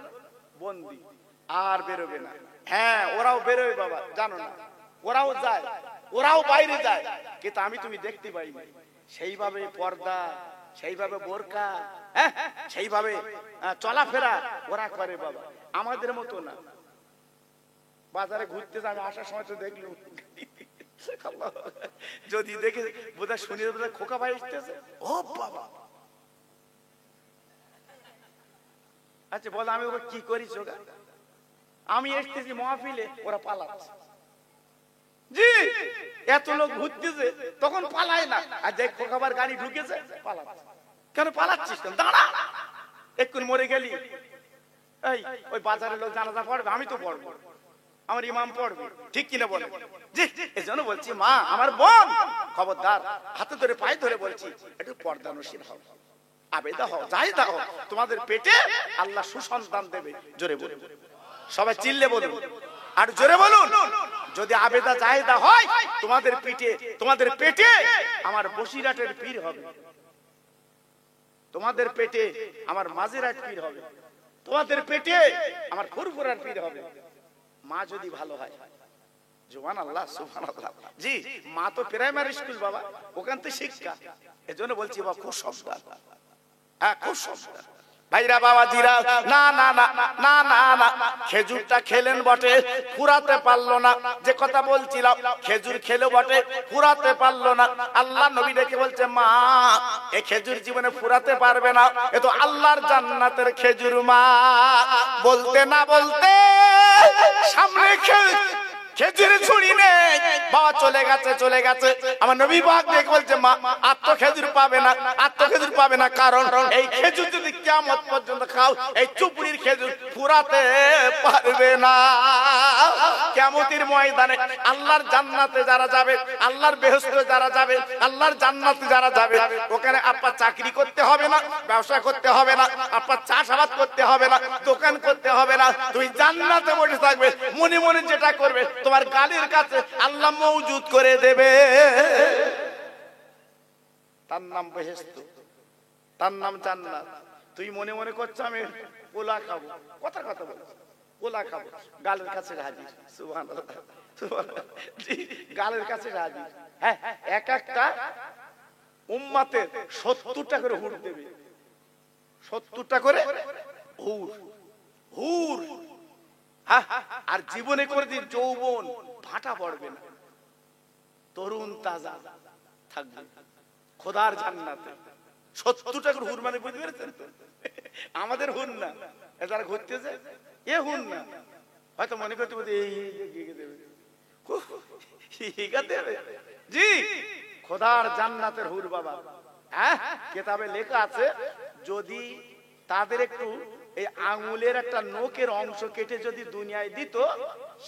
বন্দি, আর বেরোবে না। হ্যাঁ, ওরাও বেরোবে বাবা, জানো না? ওরাও যায়, ওরাও বাইরে যায়, কিন্তু আমি তুমি দেখতে পাই না। সেইভাবে পর্দা, সেইভাবে বোরকা, হ্যাঁ, সেইভাবে চলাফেরা ওরা করে বাবা, আমাদের মতো না। বাজারে ঘুরতে যাবে, আসার সময় তো দেখলুম, যদি দেখে বোধহয় শুনি বোধহয় খোকা ভাই এসতেছে। ও বাবা, আচ্ছা বল, আমি ওকে কি করি? চোখা আমি এসতেছি মহাফিলে, ওরা পালাচ্ছে। জি, এত লোক ঘুরতেছে, তখন পালায় না। আর যে খোকাবার গাড়ি ঢুকেছে, পালাচ্ছে। কেন পালাচ্ছিস? কেন? দাঁড়া, এক্ষুন মরে গেলি। এই ওই বাজারের লোক জানাজা পড়বে, আমি তো পড়বো, আমার ইমাম পড়বে, ঠিক কিনা বলে? জি, এজন্য বলছি মা, আমার বোন, খবরদার, হাতে ধরে পায়ে ধরে বলছি, একটু পর্দানশীল হও, আবেদা হও, জাহিদা হও। তোমাদের পেটে আল্লাহ সুসন্তান দেবে। জোরে বলুন, সবাই চিল্লে বলুন, আর জোরে বলুন। যদি আবেদা জাহিদা হয়, তোমাদের পিঠে, তোমাদের পেটে আমার বসিরাটের পীর হবে, তোমাদের পেটে আমার মাঝিরাট পীর হবে, তোমাদের পেটে আমার ফুরফুরার পীর হবে। মা যদি ভালো হয়, সুবহানাল্লাহ, সুবহানাল্লাহ। জি, মা তো প্রাইমারি স্কুল বাবা, ওখান থেকে শিক্ষা। এজন্য বলছি বাবা, খুব সাবধান, হ্যাঁ খুব সাবধান। ভাইরা বাবাজিরা, না না না না না না, খেজুরটা খেলেন বটে, ফুরাতে পারলো না। যে কথা বলছিলাম, খেজুর খেলো বটে, ফুরাতে পারলো না। আল্লাহ নবী ডেকে বলছে, মা এই খেজুর জীবনে ফুরাতে পারবে না, এ তো আল্লাহর জান্নাতের খেজুর। মা বলতে না বলতে সামনে খেজুরের ছুরি নেই, বাবা চলে গেছে, চলে গেছে। আমার নবী পাক দেখে বলছে, মা আর তো খেজুর পাবে না, আর তো খেজুর পাবে না, কারণ এই খেজুর যদি কিয়ামত পর্যন্ত খাও, এই চুপুরির খেজুর ফুরাতে পারবে না। কিয়ামতের ময়দানে আল্লাহর জান্নাতে যারা যাবে, আল্লাহর বেহেশতে যারা যাবে, আল্লাহর জান্নাতে যারা যাবে, ওখানে আপনার চাকরি করতে হবে না, ব্যবসা করতে হবে না, আপনার চাষাবাদ করতে হবে না, দোকান করতে হবে না। তুমি জান্নাতে বসে থাকবে, মনে মনে যেটা করবে তোমার গালির কাছে আল্লাহ মওজুদ করে দেবে। তার নাম বেহেশত, তার নাম জান্নাত। তুই মনে মনে করছ আমি পোলা খাবো, কথা কথা বলছ, পোলা খাবো, গালের কাছে হাজির। সুবহানাল্লাহ, সুবহানাল্লাহ। গালের কাছে হাজির। হ্যাঁ, এক একটা উম্মতের 70টা করে হুর দেবে, 70টা করে হুর, হুর। আর জীবনে কোনদিন যৌবন ভাটা পড়বে না, তরুণ তাজা থাকবে খোদার জান্নাতে। 70টা করে হুর মানে বুঝতে পেরেছেন তো? আমাদের হুর না, যারা ঘুরতেছে এ হুর না। হয়তো মনে করতে দেবে, জি, খোদার জান্নাতের হুর বাবা। হ্যাঁ, কেতাবে লেখা আছে, যদি তাদের একটু এই আঙুলের একটা নখের অংশ কেটে যদি দুনিয়ায় দিত,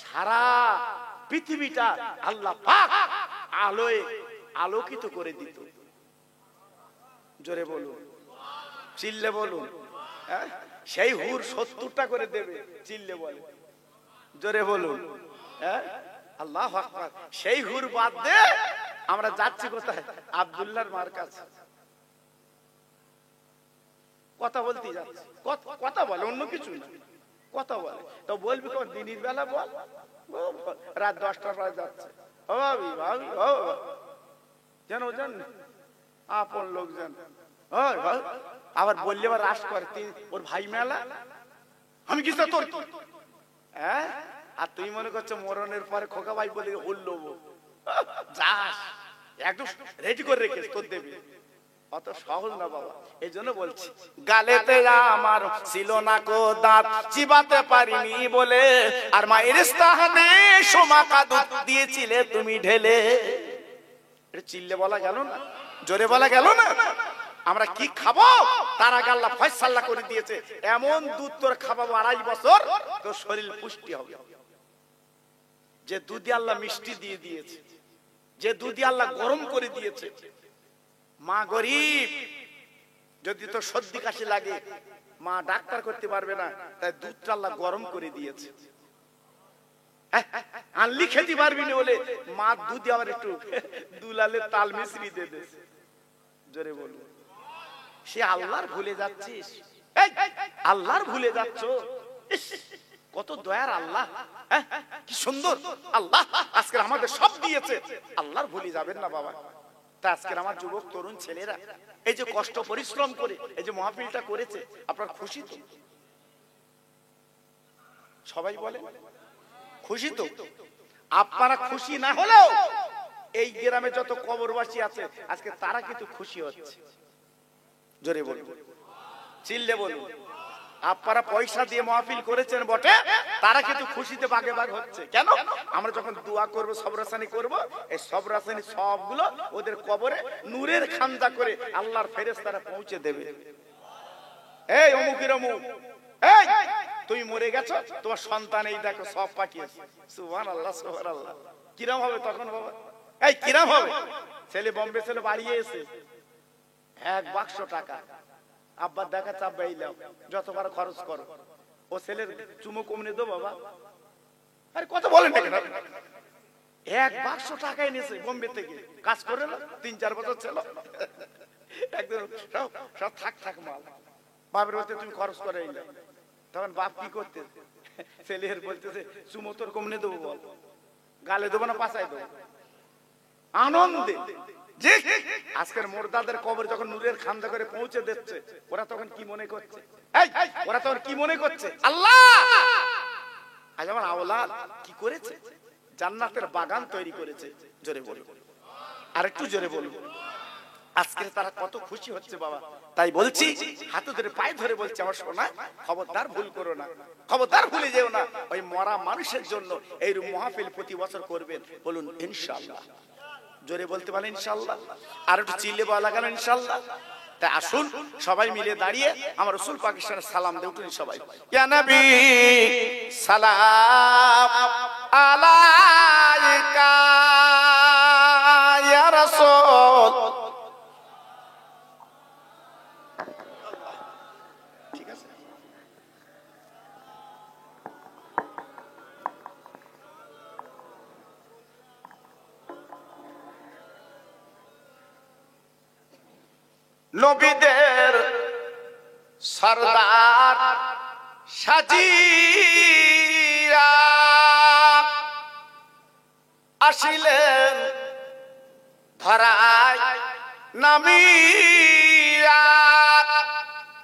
সারা পৃথিবীটা আল্লাহ পাক আলোয় আলোকিত করে দিত। জোরে বলুন, চিল্লে বলুন। সেই হুর 70টা করে দেবে, চিল্লে বলে, জোরে বলুন। আল্লাহু আকবার। সেই হুর বাদ দে আমরা যাচ্ছি কোথায়? আব্দুল্লাহর মার কাছে কথা বলতে যাচ্ছে। কথা বলে, অন্য কিছু না, কথা বলে। তো বলবি কোন দিনের বেলা বল, রাত 10টার পরে যাচ্ছে, ও ভাবি ভাবি, ও যেন জান আপন লোকজন। আবার বললে আবার রাস করে, ওর ভাই মেলা, আমি কিছু তোর। হ্যাঁ, আর তুই মনে করছো মরণের পরে খোকা ভাই বলে উঠলো, যাস একদম রেডি করে রেখেছ, তোর দেবে। অত সহজ না বাবা। এই জন্য বলছি, গালেতে আমার ছিল না কো দাঁত, চিবাতে পারিনি বলে, আর মায়ের স্থানে সোমাকা দুধ দিয়েছিলে তুমি ঢেলে। এটা চিল্লে বলা গেল না, জোরে বলা গেল না। আমরা কি খাবো তার আগে আল্লাহ ফয়সালা করে দিয়েছে, এমন দুধ তোর খাওয়াবো 2.5 বছর তোর শরীর পুষ্টি হবে। যে দুধে আল্লাহ মিষ্টি দিয়ে দিয়েছে, যে দুধে আল্লাহ গরম করে দিয়েছে। মা গরিব, যদি তোর সর্দি কাশি লাগে মা ডাক্তার করতে পারবে না, তাই দুধটা আল্লাহ গরম করে দিয়েছে। আনলি খেতে পারবি না বলে মা দুধে আবার একটু দুলালে তাল মিশ্রি দিয়ে দিয়েছে। জোরে বলবো, সে আল্লাহর ভুলে যাচ্ছিস, আল্লাহর ভুলে যাচ্ছ। কত দয়ার আল্লাহ, কি সুন্দর আল্লাহ আজকে আমাদের সব দিয়েছে, আল্লাহর ভুলে যাবেন না বাবা। তা আজকে আমার যুবক তরুণ ছেলেরা এই যে কষ্ট পরিশ্রম করে এই যে মাহফিলটা করেছে, আপনার খুশি তো? সবাই বলে খুশি তো? আপনারা খুশি না হলেও এই গ্রামে যত কবরবাসী আছে আজকে তারা কিন্তু খুশি হচ্ছে। জোরে বলুন, চিল্লে বলুন। আপনারা পয়সা দিয়ে মাহফিল করেছেন বটে, তারা কিন্তু খুশিতে বাগে বাগ হচ্ছে। কেন? আমরা যখন দোয়া করব, সবরাসানি করব, এই সবরাসানি সবগুলো ওদের কবরে নূরের খান্দা করে আল্লাহর ফেরেশতারা পৌঁছে দেবে। এই অমুকের অমুক, এই তুমি মরে গেছো, তোমার সন্তান এই দেখো সব পাঠিয়েছে। সুবহানাল্লাহ, সুবহানাল্লাহ। কিরাম হবে তখন বাবা? এই কিরাম হবে? ছেলে বোম্বে ছেলে বাড়িয়ে এসে 1 বাক্স টাকা আব্বা দেখা চাপ এইলাম, যতবার খরচ করো। ও ছেলের চুমো কমনে দো বাবা। আরে কত বলেন না কেন? 1 বাক্স টাকা এনেছে বোম্বে থেকে, কাজ করে না 3-4 বছর ছিল, একদম সব থাক থাক মাল। বাপের বলতে তুমি খরচ করে এইলাম। তখন বাপ কি করতে? ছেলের বলতেছে চুমো তোর কমনে দেবো, বল গালে দেবো না পাছায় দেবো? আনন্দে যে আজকের মুর্দাদের কবর যখন নূরের খান্দা করে পৌঁছে দিচ্ছে, ওরা তখন কি মনে করছে? ওরা তখন কি মনে করছে? আল্লাহ আজ আমার আওলাদ কি করেছে? জান্নাতের বাগান তৈরি করেছে। জোরে বলুন, আরেকটু জোরে বলুন। আজকে তারা কত খুশি হচ্ছে বাবা। তাই বলছি, হাতে ধরে পায়ে ধরে বলছি, আমার সোনা খবরদার ভুল করো না, খবরদার ভুলে যেও না। ওই মরা মানুষের জন্য এই মাহফিল প্রতি বছর করবেন। বলুন ইনশাআল্লাহ। জোরে বলতে পারেন ইনশাআল্লাহ। আর একটু চিল্লে বলা গেল ইনশাআল্লাহ। তাই আসুন সবাই মিলে দাঁড়িয়ে আমার রাসূল পাকিস্তানের সালাম দেই। উঠুন সবাই। ইয়া নবী সালাম আলাইকা ইয়া রাসূল। ঠিক আছে, নবীদের সরদার সাজিয়া আসিলেন ধরায় নামিয়া,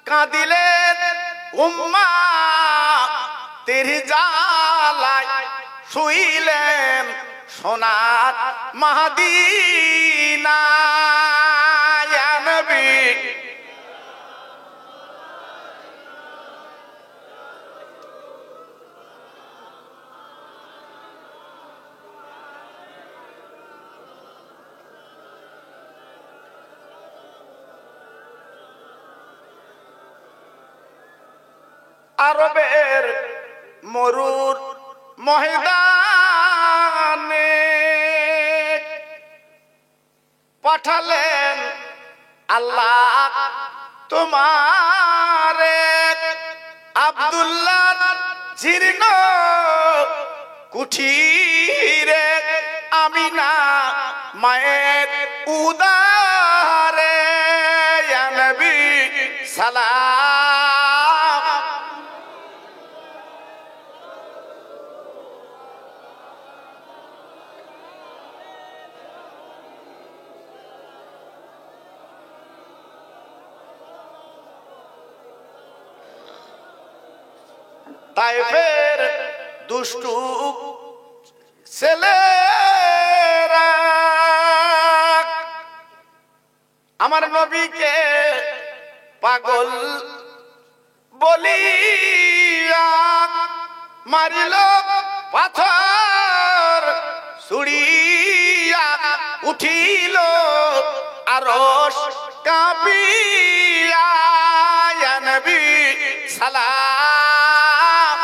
কাঁদিলেন উম্মতের জালায়, শুইলেন সোনার মদিনা। ইয়া নবী আরবের মরুর ময়দানে পাঠালেন আল্লাহ তোমারে, আব্দুল্লাহ জীর্ণ কুঠিরে আমিনা মায়ের উদারে। ইয়া নবী সালাম। তায়েফের দুষ্টু ছেলেরা আমার নবীকে পাগল বলিয়া মারিল পাথর ছুড়িয়া, উঠিল আরশ কাবিয়া ইয়া নবী সালাম।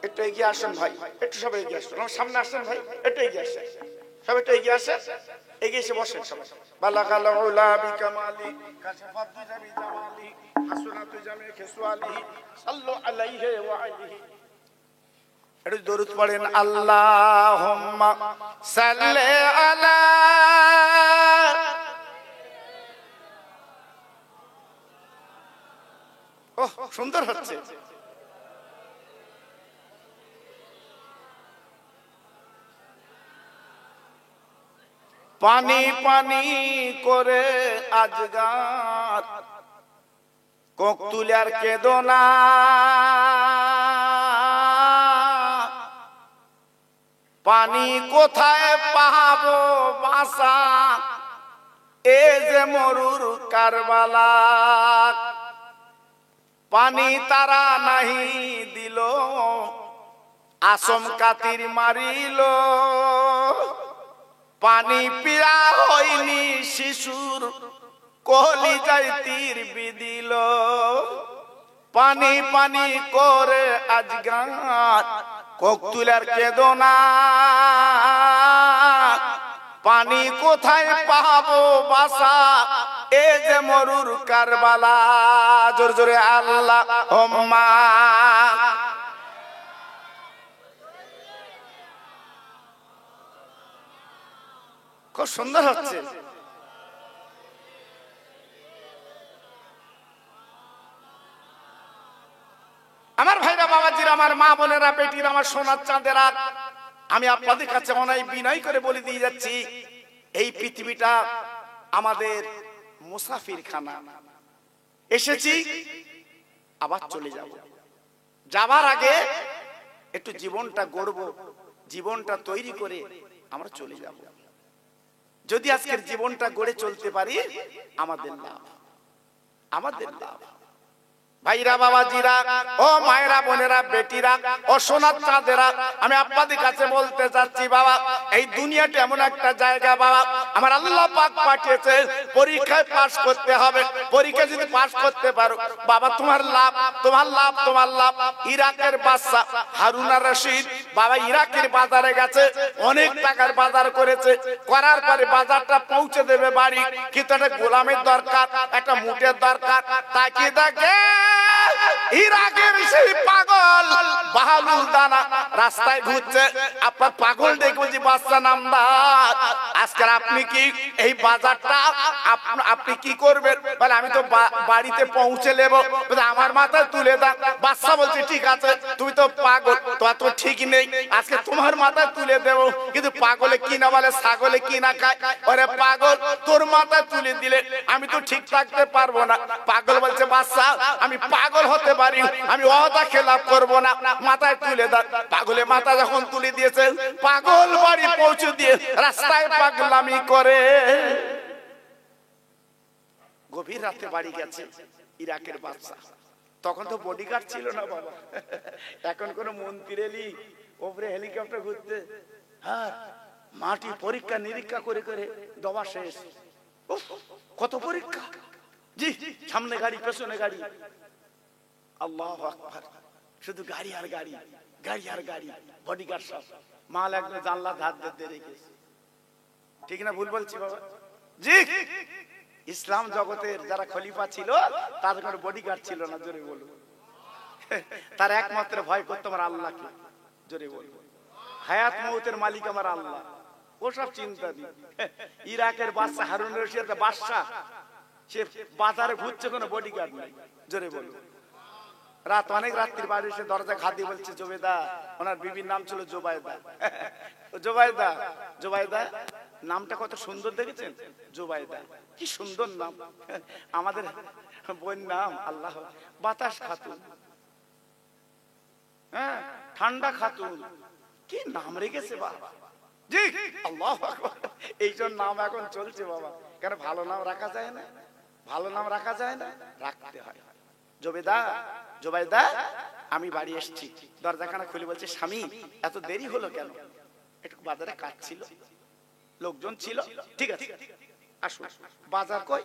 একটু এগিয়ে আসেন ভাই, একটু সবাই এগিয়ে আসুন, আমার সামনে আসেন ভাই, একটু এগিয়ে আসেন, সবাই একটু এগিয়ে আসেন, এগিয়ে এসে বসেন সবাই। বালাগাল উলা বিকামালি কাশাফাত বিজামি জামালি হাসনাতু জামি খিসওয়ালি সাল্লু আলাইহি ওয়া আলিহি। একটু দরুদ পড়েন, আল্লাহুম্মা সাল্লি আলা। ওহ সুন্দর হচ্ছে। পানি পানি করে আজগার কোক তুলার কেদনা, পানি কোথায় পাবো বাসা এ যে মরুর কারবালা। পানি তারা নাহি দিল আসম কাতির মারিল, পানি পিয়া হয়নি শিশুর কলিজায় তীর বিদিল। পানি পানি করে আজগার কোক তুলার কেদনা, পানি কোথায় পাবো বাসা এ যে মরুর কারবালা। জোর জোরে আল্লাহুম্মা। খুব সুন্দর হচ্ছে। আমার ভাইরা, বাবাজিরা, আমার মা বোনেরা, বেটিরা, আমার সোনার চাঁদেরা, আমি আপনাদের কাছে অনেক বিনয় করে বলে দিয়ে যাচ্ছি, এই পৃথিবীটা আমাদের মুসাফির খানা। এসেছি আবার চলে যাব, যাবার আগে একটু জীবনটা গড়ব, জীবনটা তৈরি করে আমরা চলে যাব। যদি আজকের জীবনটা গড়ে চলতে পারি আমাদের লাভ, আমাদের লাভ। ভাইরা, বাবাজিরা, ও মায়েরা, বোনেরা, বেটিরা, ও সোনার চাঁদেরা, আমি আপনাদের কাছে বলতে চাচ্ছি, বাবা এই দুনিয়াটা এমন একটা জায়গা, বাবা আমার আল্লাহ পাক পাঠিয়েছে পরীক্ষায় পাস করতে হবে। পরীক্ষা যদি পাস করতে পারো বাবা তোমার লাভ, তোমার লাভ, তোমার লাভ। ইরাকের বাদশা হারুন আর রশিদ বাবা ইরাকের বাজারে গেছে, অনেক টাকার বাজার করেছে, করার পরে বাজারটা পৌঁছে দেবে বাড়ি, কিন্তু একটা গোলামের দরকার, একটা মুটের দরকার। তাকে দেখে ইরাকের সেই পাগল বাহালুল দানা রাস্তায় ঘুরছে। আপনার পাগল দেখবো যে বাচ্চা নামদার, আজকে আপনি কি এই বাজারটা আপনি কি করবেন? বলে আমি তো বাড়িতে পৌঁছে নেবো, আমার মাথায় তুলে দাও। বাচ্চা বলছে ঠিক আছে, তুমি তো পাগল, তোমার তো ঠিক নেই, আজকে তোমার মাথায় তুলে দেবো। কিন্তু পাগলে কি না বলে, ছাগলে কি না খায়। ওরে পাগল, তোর মাথায় তুলে দিলে আমি তো ঠিক থাকতে পারবো না। পাগল বলছে বাচ্চা আমি পাগল হতে পারি, আমি ওয়াদা খেলাফ করবো না, মাথায় তুলে দাও। পাগলে মাথা যখন তুলে দিয়েছে, পাগল বাড়ি পৌঁছে দিয়ে রাস্তায় পাগলামি করে। গভীর রাতে বাড়ি গেছে ইরাকের বাদশা। তখন তো বডিগার্ড ছিল না বাবা, এখন কোন মন্ত্রী এলি ওপরে হেলিকপ্টার ঘুরতে, হ্যাঁ মাটি পরীক্ষা নিরীক্ষা করে করে দবা শেষ। কত পরীক্ষা, জি সামনে গাড়ি পেছনে গাড়ি, আল্লাহু আকবার, শুধু গাড়ি আর গাড়ি, গাড়ি আর গাড়ি, বডিগার্ড সব। মাল একদম জানলা ধার ধরতে রেখেছে। ঠিক না ভুল বলছি বাবা? জি, ইসলাম জগতের যারা খলিফা ছিল তাদের কোনো বডিগার্ড ছিল না, জোরে বলবো। তার একমাত্র ভয় করতো আমার আল্লাহকে, জোরে বলবো। হায়াত মৌতের মালিক আমার আল্লাহ, ওসব চিন্তা নেই। ইরাকের বাদশা হারুন রশিদ বাদশা, সে বাজারে ঘুরছে, কোনো বডিগার্ড নেই, জোরে বলবো। রাত অনেক রাত্রির বাড়ি এসে দরজা খাদি বলছে জোবেদা, ওনার বিবির নাম ছিল জোবাইদা। জোবাইদা, জোবাইদা নামটা কত সুন্দর দেখেছেন, জোবাইদা, কি সুন্দর নাম। আমাদের বোন নাম আল্লাহ বাতাস খাতুন, হ্যাঁ ঠান্ডা খাতুন, কি নাম রেখেছে বাবা। জি আল্লাহু আকবার, এইসব নাম এখন চলছে বাবা। কেন ভালো নাম রাখা যায় না? ভালো নাম রাখা যায় না? রাখতে হয়। জোবেদা, জোবাইদা, আমি বাড়ি এসেছি। দরজাখানা খুলে বলছে, স্বামী এত দেরি হলো কেন? একটু বাজারে কাজ ছিল, লোকজন ছিল। ঠিক আছে আসুন। বাজার কই?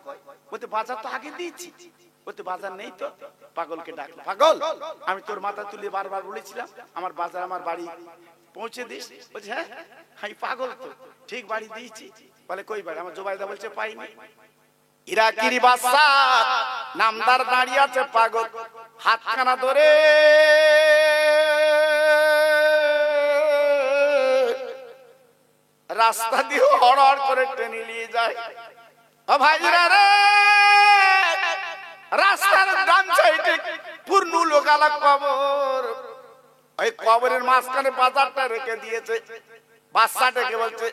বলতে বাজার তো আগে দিয়েছি। বলতে বাজার নেই তো। পাগলকে ডাকলো, পাগল আমি তোর মাথা তুলে বারবার বলেছিলাম আমার বাজার আমার বাড়ি পৌঁছে দিস। বলছে হ্যাঁ আমি পাগল তো, ঠিক বাড়ি দিয়েছি। বলে কই বাড়ি? আমার জোবাইদা বলছে পাইনি। ইরাকির বাদশা নামদার দাঁড়িয়ে আছে, পাগল হাতখানা ধরে রাস্তা দিয়ে হড় হড় করে টেনে নিয়ে যায়। ও ভাইরা রে, রাস্তার ডান সাইডে পূর্ণ লোকালা কবর, ওই কবরের মাঝখানে বাজারটা রেখে দিয়েছে। বাদশা ডেকে বলছে,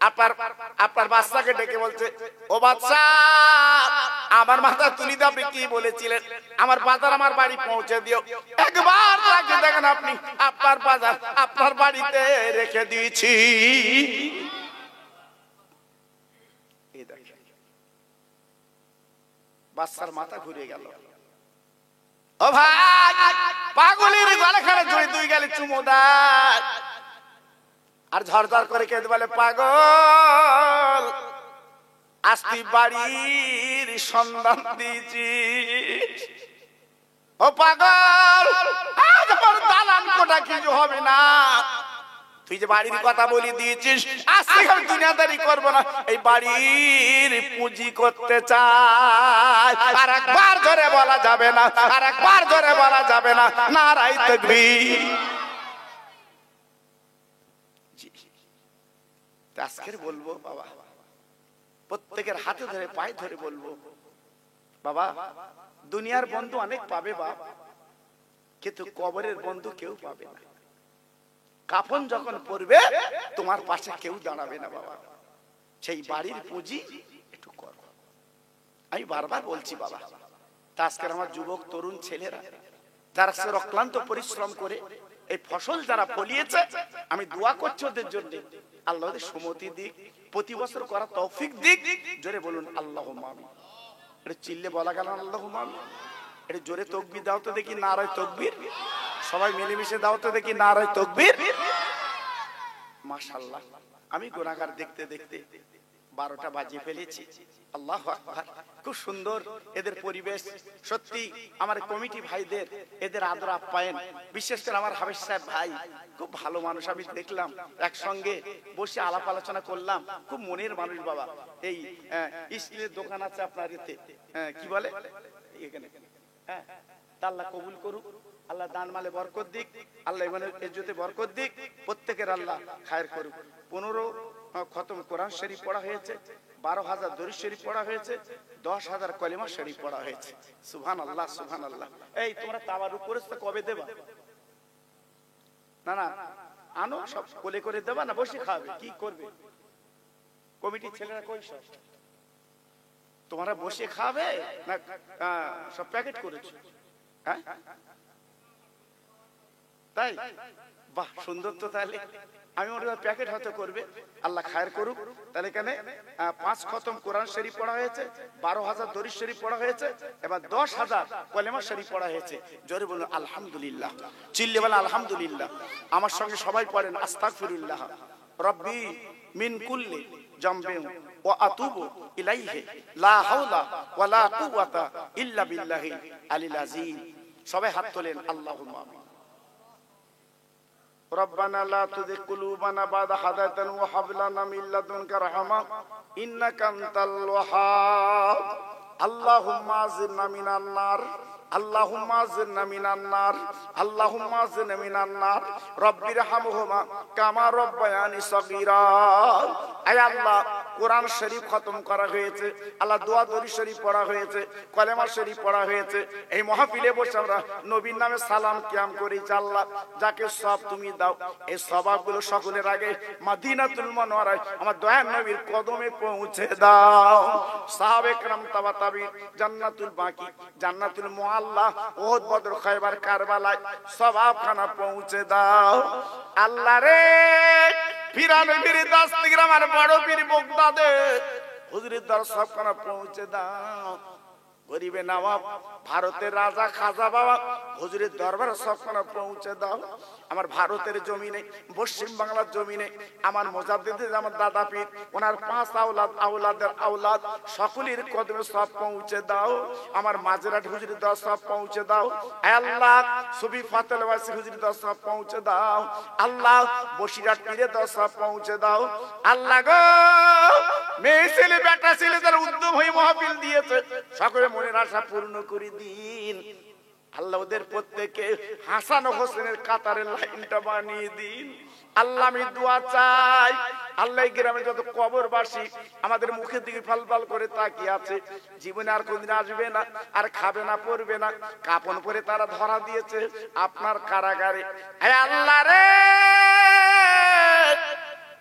আপনার বাদশাকে ডেকে বলছে, ও বাদশা আমার মাথা তুলি দিয়ে আপনি কি বলেছিলেন? আমার বাজার আমার বাড়ি পৌঁছে দিও। একবার তাকে দেখেন আপনি, আপনার বাজার আপনার বাড়িতে রেখে দিয়েছি। এই দেখেন বাদশার মাথা ঘুরে গেল। ও ভাই, পাগলের গলাখানে জড়ি দুই গেলে চুমো দেয় আর ঝরঝর করে কেঁদে বলে, পাগল আজ তুই বাড়ির সন্ধান দিয়েছি। ও পাগল, আজ আমার দালান কোটা কিছু হবে না। তুই যে বাড়ির কথা বলে দিয়েছিস, আজ থেকে আমি দুনিয়াদারি করবো না, এই বাড়ির পুঁজি করতে চাই। আর একবার ধরে বলা যাবে না, আর একবার ধরে বলা যাবে না, নারায়ে তাকবীর। আজকের বলবো বাবা, প্রত্যেকের হাতে ধরে পায়ে ধরে বলবো, বাবা দুনিয়ার বন্ধু অনেক পাবে বাপ, কিন্তু কবরের বন্ধু কেউ পাবে না। কাফন যখন পড়বে তোমার পাশে কেউ দাঁড়াবে না বাবা। সেই বাড়ির পুঁজি একটু কর। আমি বারবার বলছি বাবা, আজকের আমার যুবক তরুণ ছেলেরা যারা সে অক্লান্ত পরিশ্রম করে এই ফসল যারা ফলিয়েছে, আমি দোয়া করছি ওদের জন্য, আল্লাহ ওদের সুমতি দিক, প্রতি বছর করা তৌফিক দিক। জোরে বলুন আল্লাহুম্মা আমিন। এটা চিল্লে বলা গেল আল্লাহুম্মা আমিন। এটা জোরে তাকবীর দাও তো দেখি, নারায়ে তাকবীর। সবাই মিলেমিশে দাও তো দেখি, নারায়ে তাকবীর। মাশাআল্লাহ, আমি গুনাহগার দেখতে দেখতে 12টা বাজিয়ে ফেলেছি। আল্লাহু আকবার, খুব সুন্দর এদের পরিবেশ। সত্যি আমার কমিটি ভাইদের এদের আদর আপ্যায়ন, বিশেষ করে আমার হাফেজ সাহেব ভাই খুব ভালো মানুষ। আমি দেখলাম একসঙ্গে বসে আলাপ আলোচনা করলাম, খুব মনের মানুষ বাবা। এই স্টিলের দোকান আছে আপনার এতে, কি বলে এখানে, হ্যাঁ আল্লাহ কবুল করুক, আল্লাহ দান মালে বরকত দিক, আল্লাহ ইমানের ইজ্জতে বরকত দিক, প্রত্যেকের আল্লাহ খায়ের করুক। 15 খতম কোরআন শরীফ পড়া হয়েছে, 12,000 দরুদ শরীফ পড়া হয়েছে, 10,000 কলিমা শরীফ পড়া হয়েছে। সুবহানাল্লাহ সুবহানাল্লাহ। এই তোমরা তাওয়ার উপরে কবে দেবা? না না আনো, সব কোলে করে দেবা না বসে খাবে? কি করবে কমিটির ছেলেরা? কই সব তোমরা বসে খাবে না সব প্যাকেট করেছো? হ্যাঁ তাই, বাহ সুন্দর তো। তাহলে আমি মনে করি প্যাকেট হয়তো করবে, আল্লাহ খায়ের করুক। তাহলে এখানে 5 খতম কোরআন শরীফ পড়া হয়েছে, 12,000 দরুদ শরীফ পড়া হয়েছে, এবার 10,000 কলেমা শরীফ পড়া হয়েছে। জোরে বলুন আলহামদুলিল্লাহ, চিল্লে বলেন আলহামদুলিল্লাহ। আমার সঙ্গে সবাই পড়েন আস্তাগফিরুল্লাহ রব্বি মিন কুল্লি জামবিন ওয়া আতুবু ইলাইহি লা হাওলা ওয়া লা কুওয়াতা ইল্লা বিল্লাহিল আলিল আযীম। সবাই হাত তোলেন আল্লাহুম্মা আমিন। ربنا لا تزغ قلوبنا بعد إذ هديتنا وهب لنا من لدنك رحمة إنك أنت الوهاب اللهم أجرنا من النار اللهم أجرنا من النار اللهم أجرنا من النار رب ارحمهما كما ربياني صغيرا। আয় আল্লাহ, কোরআন শরীফ খতম করা হয়েছে, আল্লাহ দোয়া দরুদ শরীফ পড়া হয়েছে, কলেমা শরীফ পড়া হয়েছে। এই মাহফিলে বসে আমরা নবীর নামে সালাম কিয়াম করি। আল্লাহ যাকে সব তুমি দাও, এই সওয়াবগুলো সকলের আগে মদিনাতুল মুনাওয়ারায় আমার দয়ার নবীর কদমে পৌঁছে দাও। সাহাবে کرام তাবা তাবিঈন, জান্নাতুল বাকি, জান্নাতুল মুআল্লা, উহুদ, বদর, খায়বার, কারবালায় সওয়াবখানা পৌঁছে দাও। আল্লাহ রে, পীরানবীর দাস্তিগির আমার বড় পীর বগদাদে হুজুরের দরবার সবখানে পৌঁছে দাও। গরিবে নবাব ভারতের রাজা খাজা বাবা হুজুরের দরবারে সবখানে পৌঁছে দাও। আমার ভারতের জমিনে পশ্চিম বাংলার জমিনে আমার মুজাদ্দিদ আমার দাদা পীর ওনার 5 আওলাদের আওলাদ সকলের কদমে সব পৌঁছে দাও। আমার মাঝরাট হুজুরের দরবার সব পৌঁছে দাও। আল্লাহ সুফি ফাতেল ওয়াসি হুজুরের দরবার সব পৌঁছে দাও। আল্লাহ বসিরহাট পীরের দরবার সব পৌঁছে দাও। আল্লাহ গো মেয়ে ছেলে বেটা ছেলে তার উদ্যম হয়ে মাহফিল দিয়েছে, সকলে মনের আশা পূর্ণ করে দিন। আল্লাহ ওদের প্রত্যেকে হাসান ও হোসেনের কাতারের লাইনটা বানিয়ে দিন। আল্লাহ আমি দোয়া চাই, আল্লাহ গ্রামে যত কবরবাসী আমাদের মুখের দিকে ফালফাল করে তাকিয়ে আছে, জীবনে আর কোনদিন আসবে না, আর খাবে না পরবে না, কাপন পরে তারা ধরা দিয়েছে আপনার কারাগারে। হে আল্লাহ রে,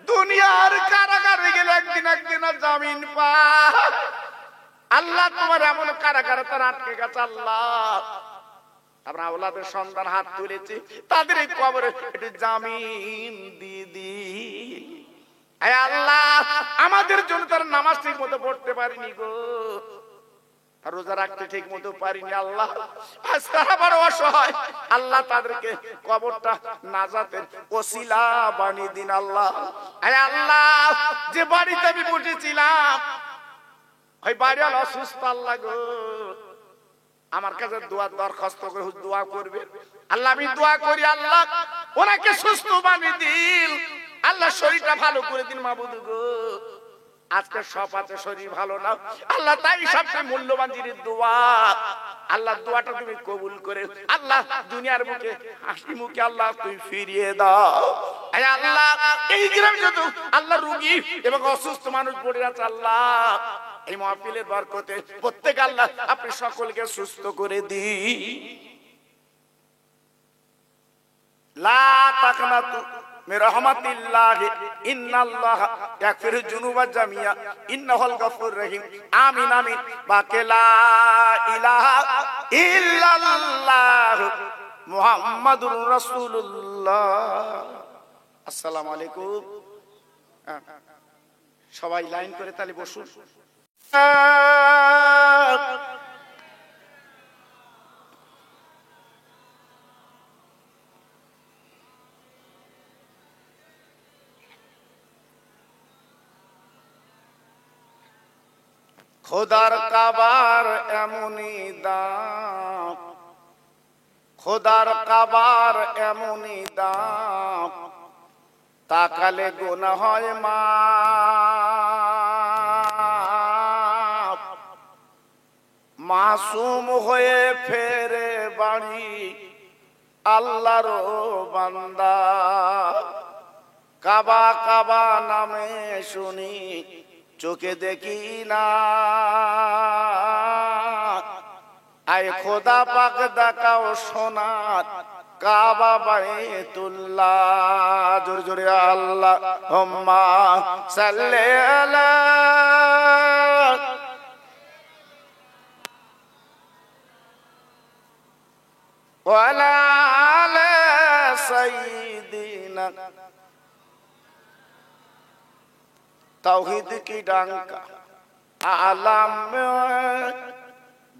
দুনিয়ার কারাগারে গেলে একদিন আর জামিন পা। আল্লাহ তোমার এমন কারাগারে তারা আটকে গেছে। আল্লাহ আমরা আওলাদের সন্তান হাত তুলেছি, তাদের এই কবরে একটু জামিন দিয়ে দিন। হে আল্লাহ আমাদের জন্য তারা নামাজ ঠিক মতো পড়তে পারিনি গো, রোজা রাখতে ঠিক মতো পারিনি। আল্লাহ আজ তারা বড় অসহায়। আল্লাহ তাদেরকে কবরটা নাজাতের ওসিলা বানিয়ে দিন। আল্লাহ হে আল্লাহ যে বাড়িতে আমি বসেছিলাম ওই বাড়িওয়ালা অসুস্থ, আল্লাহ গো আমার কাছে দোয়ার দরখাস্ত করে দোয়া করবে। আল্লাহ আমি দোয়া করি আল্লাহ ওনাকে সুস্থ বানিয়ে দিন। আল্লাহ শরীরটা ভালো করে দিন মাবুদ গো। আজকে সব আছে, শরীর ভালো না আল্লাহ, তাই সবচেয়ে মূল্যবান জিনিস দোয়া। আল্লাহ দোয়াটা তুমি কবুল করে আল্লাহ দুনিয়ার মুখে হাসি মুখে আল্লাহ তুমি ফিরিয়ে দাও। আল্লাহ এই গ্রামে যত আল্লাহ রোগী এবং অসুস্থ মানুষ পড়ে আছে, আল্লাহ এই মাহফিলের বরকতে প্রত্যেক আল্লাহ আপনি সকলকে সুস্থ করে দিন। লা তাকনাতু মির রাহমাতিল্লাহি ইন্নাল্লাহা ইয়াগফিরু যুনুবা জামিয়া ইন্নাহুল গফুরুর রহিম। আমিন আমিন। বাকে লা ইলাহা ইল্লাল্লাহ মুহাম্মাদুর রাসূলুল্লাহ। আসসালামু আলাইকুম। সবাই লাইন করে তালি বসুন। খোদার কাবার এমনই দাম, খোদার কাবার এমনই দাম, তাকালে গুনাহ হয় মাফ। মাসুম হয়ে ফেরে বাড়ি আল্লাহর বান্দা। কাবা কাবা নামে শুনি চোখে দেখি না, আয় খোদা পাক দেখাও সোনার কাবা বাইতুল্লাহ। জোরে জোরে আল্লাহুম্মা সাল্লি আলা ওয়া আলা আলি সাইয়্যিদিনা। तौहीद की डंका आलम में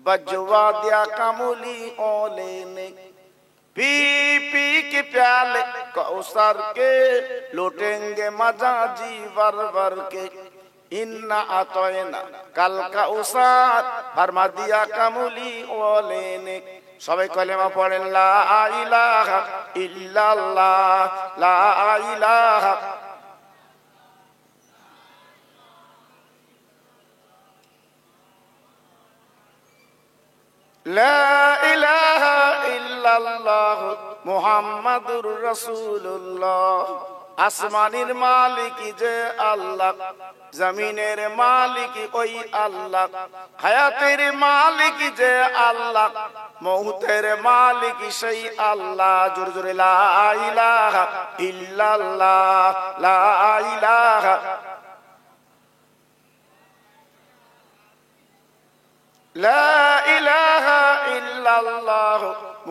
बजवा दिया कमली ओले ने। पी पी के प्याले कौसर के लुटेंगे मजा जी वर वर के। इन्ना अतोयना कल का उसार फरमा दिया कमली ओले ने। सबाई कलेमा पढ़ें ला इलाहा इल्लल्लाह, ला इलाहा লা ইলাহা ইল্লাল্লাহ মুহাম্মাদুর রাসূলুল্লাহ। আসমানের মালিক যে আল্লাহ, জমিনের মালিক ওই আল্লাহ, হায়াতের মালিক যে আল্লাহ, মৌতের মালিক সেই আল্লাহ। জোরে জোরে লা ইলাহা ইল্লাল্লাহ, লা ইলাহা লা ইলাহা ইল্লাল্লাহ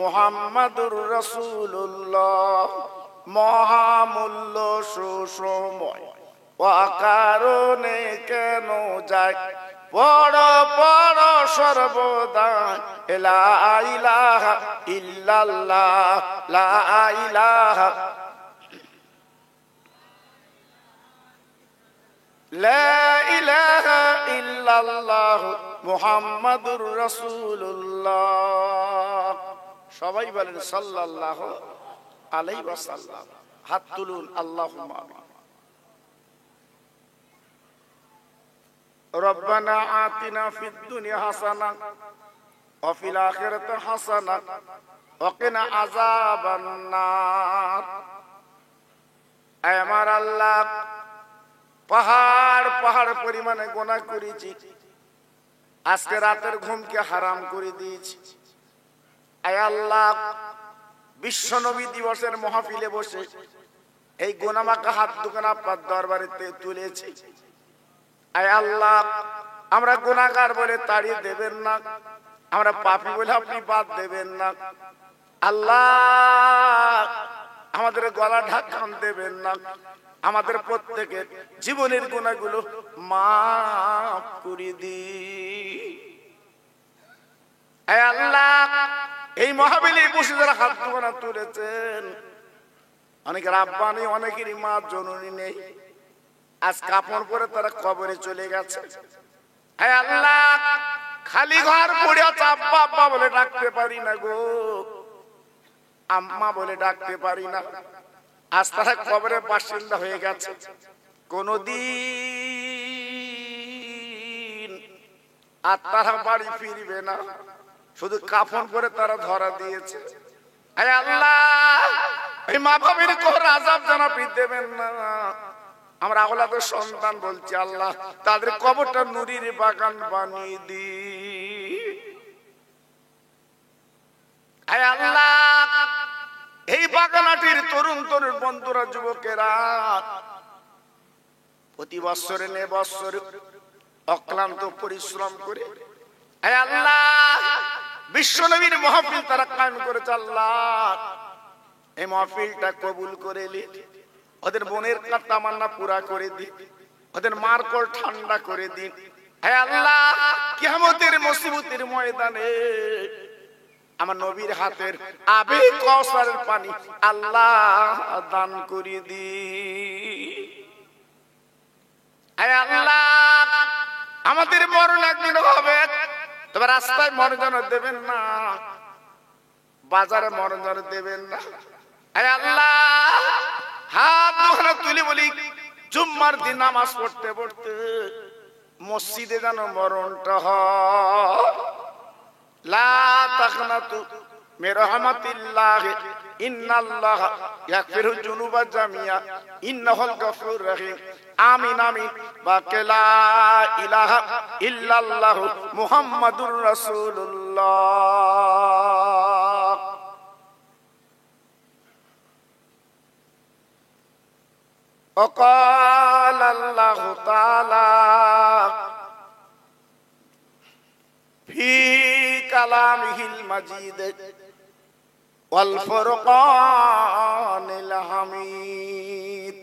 মুহাম্মাদুর রাসূলুল্লাহ। মহামূল্য সুসময় অকারণে কেন যায় পড় পড় সর্বদা লা ইলাহা ইল্লাল্লাহ লা ইলাহা লা ইলাহা ইল্লাল্লাহ মুহাম্মাদুর রাসূলুল্লাহ। সবাই বলেন সাল্লাল্লাহু আলাইহি ওয়াসাল্লাম। হাত তুলুন, আল্লাহুম্মা আমিন। রব্বানা আতিনা ফিদ দুনিয়া হাসানাহ ওয়া ফিল আখিরাতি হাসানাহ ওয়া কিনা আযাবান নার। আয় আমার আল্লাহ, পাহাড় পাহাড় পরিমাণে গুনাহ করেছি, আজকে রাতের ঘুমকে হারাম করে দিয়েছি। আয় আল্লাহ, বিশ্ব নবী দিবসের মাহফিলে বসে এই গুনাহমাখা হাত দুখানা আপনার দরবারেতে তুলেছি। আয় আল্লাহ, আমরা গুনাহগার বলে তাড়িয়ে দেবেন না, আমরা পাপী বলে আপনি বাদ দেবেন না। আল্লাহ, আমাদের গলা ঢাকান দেবেন না, আমাদের প্রত্যেকের জীবনের গুনাহগুলো মাফ করে দিন। আয় আল্লাহ, এই মাহফিলে বসে যারা হাত দুখানা তুলেছেন, অনেকের আব্বা নেই, অনেকেরই মা জননী নেই, আজ কাপড় পরে তারা কবরে চলে গেছে। আয় আল্লাহ, খালি ঘর পড়ে আছে, আব্বা আব্বা বলে ডাকতে পারি না গো, আম্মা বলে ডাকতে পারি না। আজ তারা কবরে বাসিন্দা হয়ে গেছে, কোনদিন আর তারা বাড়ি ফিরবে না, শুধু কাফন করে তারা ধরা দিয়েছে। আয় আল্লাহ, এই মা বাবার কোন আযাব যেন আপনি দেবেন না। আমরা আওলাদের সন্তান বলছি, আল্লাহ তাদের কবরটা নুরির বাগান বানিয়ে দিন। আয় আল্লাহ, এই বাগানাটির তরুণ তরুণ বন্ধুরা, যুবকেরা প্রতি বছরে নে বছর অক্লান্ত পরিশ্রম করে আয় আল্লাহ বিশ্ব নবীর মাহফিল তারা কায়েম করেছে। আল্লাহ, এই মাহফিলটা কবুল করে নিন, ওদের মনের তামান্না পুরা করে দিন, ওদের মারকল ঠান্ডা করে দিন। হে আল্লাহ, কিয়ামতের মুসিবতের ময়দানে আমার নবীর হাতের আবে কাউসারের পানি আল্লাহ দান করে দিন। হে আল্লাহ, আমাদের মরণ একদিন হবে, তবে রাস্তায় মরণ দেবেন না, বাজারে মরণ দেবেন না। হে আল্লাহ, হাত দুখানা তুলে বলি, জুম্মার দিন নামাজ পড়তে পড়তে মসজিদে যেন মরণটা হয়। লা তাকনাতু মির রাহমাতিল্লাহ, ইন্নাল্লাহ ইয়াগফিরুয যুনুবা জামিয়া, ইন্নাহুল গফুরুর রহিম। আমিন আমিন। বাকে লা ইলাহা ইল্লাল্লাহ মুহাম্মাদুর রাসূলুল্লাহ। وقال الله تعالى في كلامه المجيد والفرقان الحميد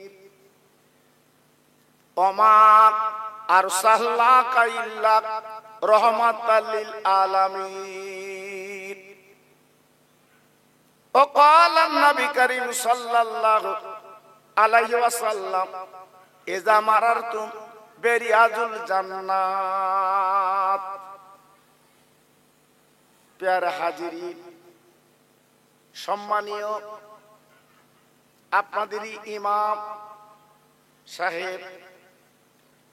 وما أرسلناك إلا رحمة للعالمين. وقال النبي الكريم صلى الله আলাইহি ওয়াসাল্লাম, ইযা মারারতুম বিরিয়াজুল জান্নাত। প্যারা হাজিরিন, সম্মানীয় আপনাদেরই ইমাম সাহেব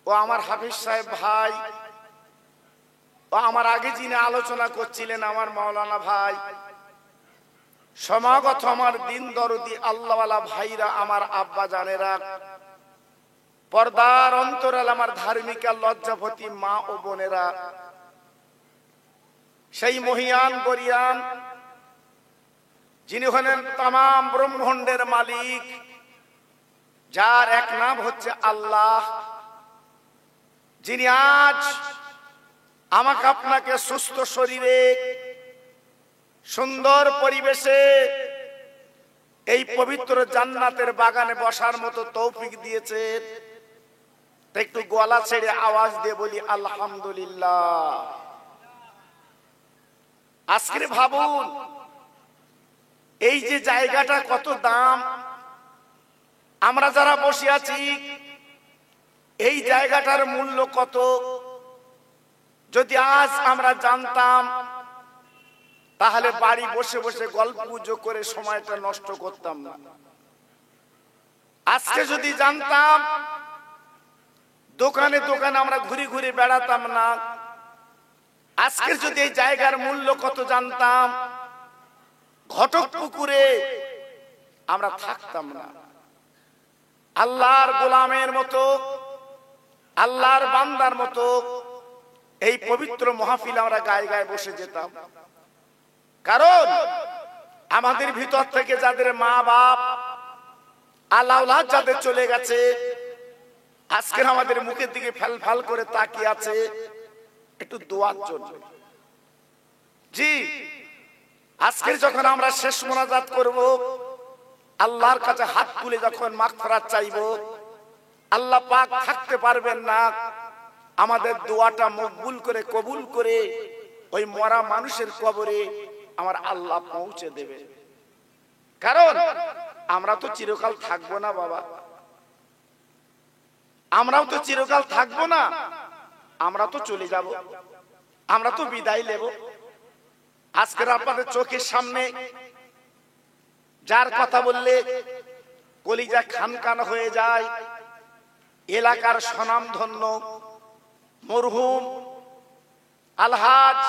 ও আমার হাফিজ সাহেব ভাই ও আমার আগে যিনি আলোচনা করছিলেন আমার মাওলানা ভাই, সমাগত আমার দিন দরদি আল্লাহওয়ালা ভাইরা, আমার আব্বা জানেরা, পর্দার অন্তরাল আমার ধার্মিকা লজ্জাপতি মা ও বোনেরা, সেই মহিয়ান গরিয়ান যিনি হলেন তামাম ব্রহ্মাণ্ডের মালিক, যার এক নাম হচ্ছে আল্লাহ, যিনি আজ আমাকে আপনাকে সুস্থ শরীরে সুন্দর পরিবেশে এই পবিত্র জান্নাতের বাগানে বসার মতো তৌফিক দিয়েছেন। একটু গলা ছেড়ে আওয়াজ দিয়ে বলি আলহামদুলিল্লাহ। আজকে ভাবুন এই যে জায়গাটা কত দাম, আমরা যারা বসে আছি এই জায়গাটার মূল্য কত। যদি আজ আমরা জানতাম তাহলে বাড়ি বসে বসে গল্প গুজব করে সময়টা নষ্ট করতাম না। আজকে যদি জানতাম দোকানে দোকানে আমরা ঘুরে ঘুরে বেড়াতাম না। আজকে যদি এই জায়গার মূল্য কত জানতাম, ঘটক পুকুরে আমরা থাকতাম না। আল্লাহর গোলামের মতো, আল্লাহর বান্দার মতো এই পবিত্র মাহফিলে আমরা গায়ে গায়ে বসে যেতাম। কারণ আমাদের ভিতর থেকে যাদের মা বাপ আল্লাহ যাদের চলে গেছে, আজকে আমাদের মুখের দিকে ফাল ফাল করে তাকিয়ে আছে একটু দোয়ার জন্য। জি, আজকে যখন আমরা শেষ মোনাজাত করব, আল্লাহর কাছে হাত তুলে যখন মাগফিরাত চাইব, আল্লাহ পাক থাকতে পারবেন না, আমাদের দোয়াটা মকবুল করে কবুল করে ওই মরা মানুষের কবরে আমার আল্লাহ পৌঁছে দেবে। কারণ আমরা তো চিরকাল থাকবো না বাবা, আমরাও তো চিরকাল থাকবো না, আমরা তো চলে যাব, আমরা তো বিদায় নেব। আজকের আপনাদের চোখের সামনে যার কথা বললে কলিজা খান খান হয়ে যায়, এলাকার স্বনামধন্য মরহুম আলহাজ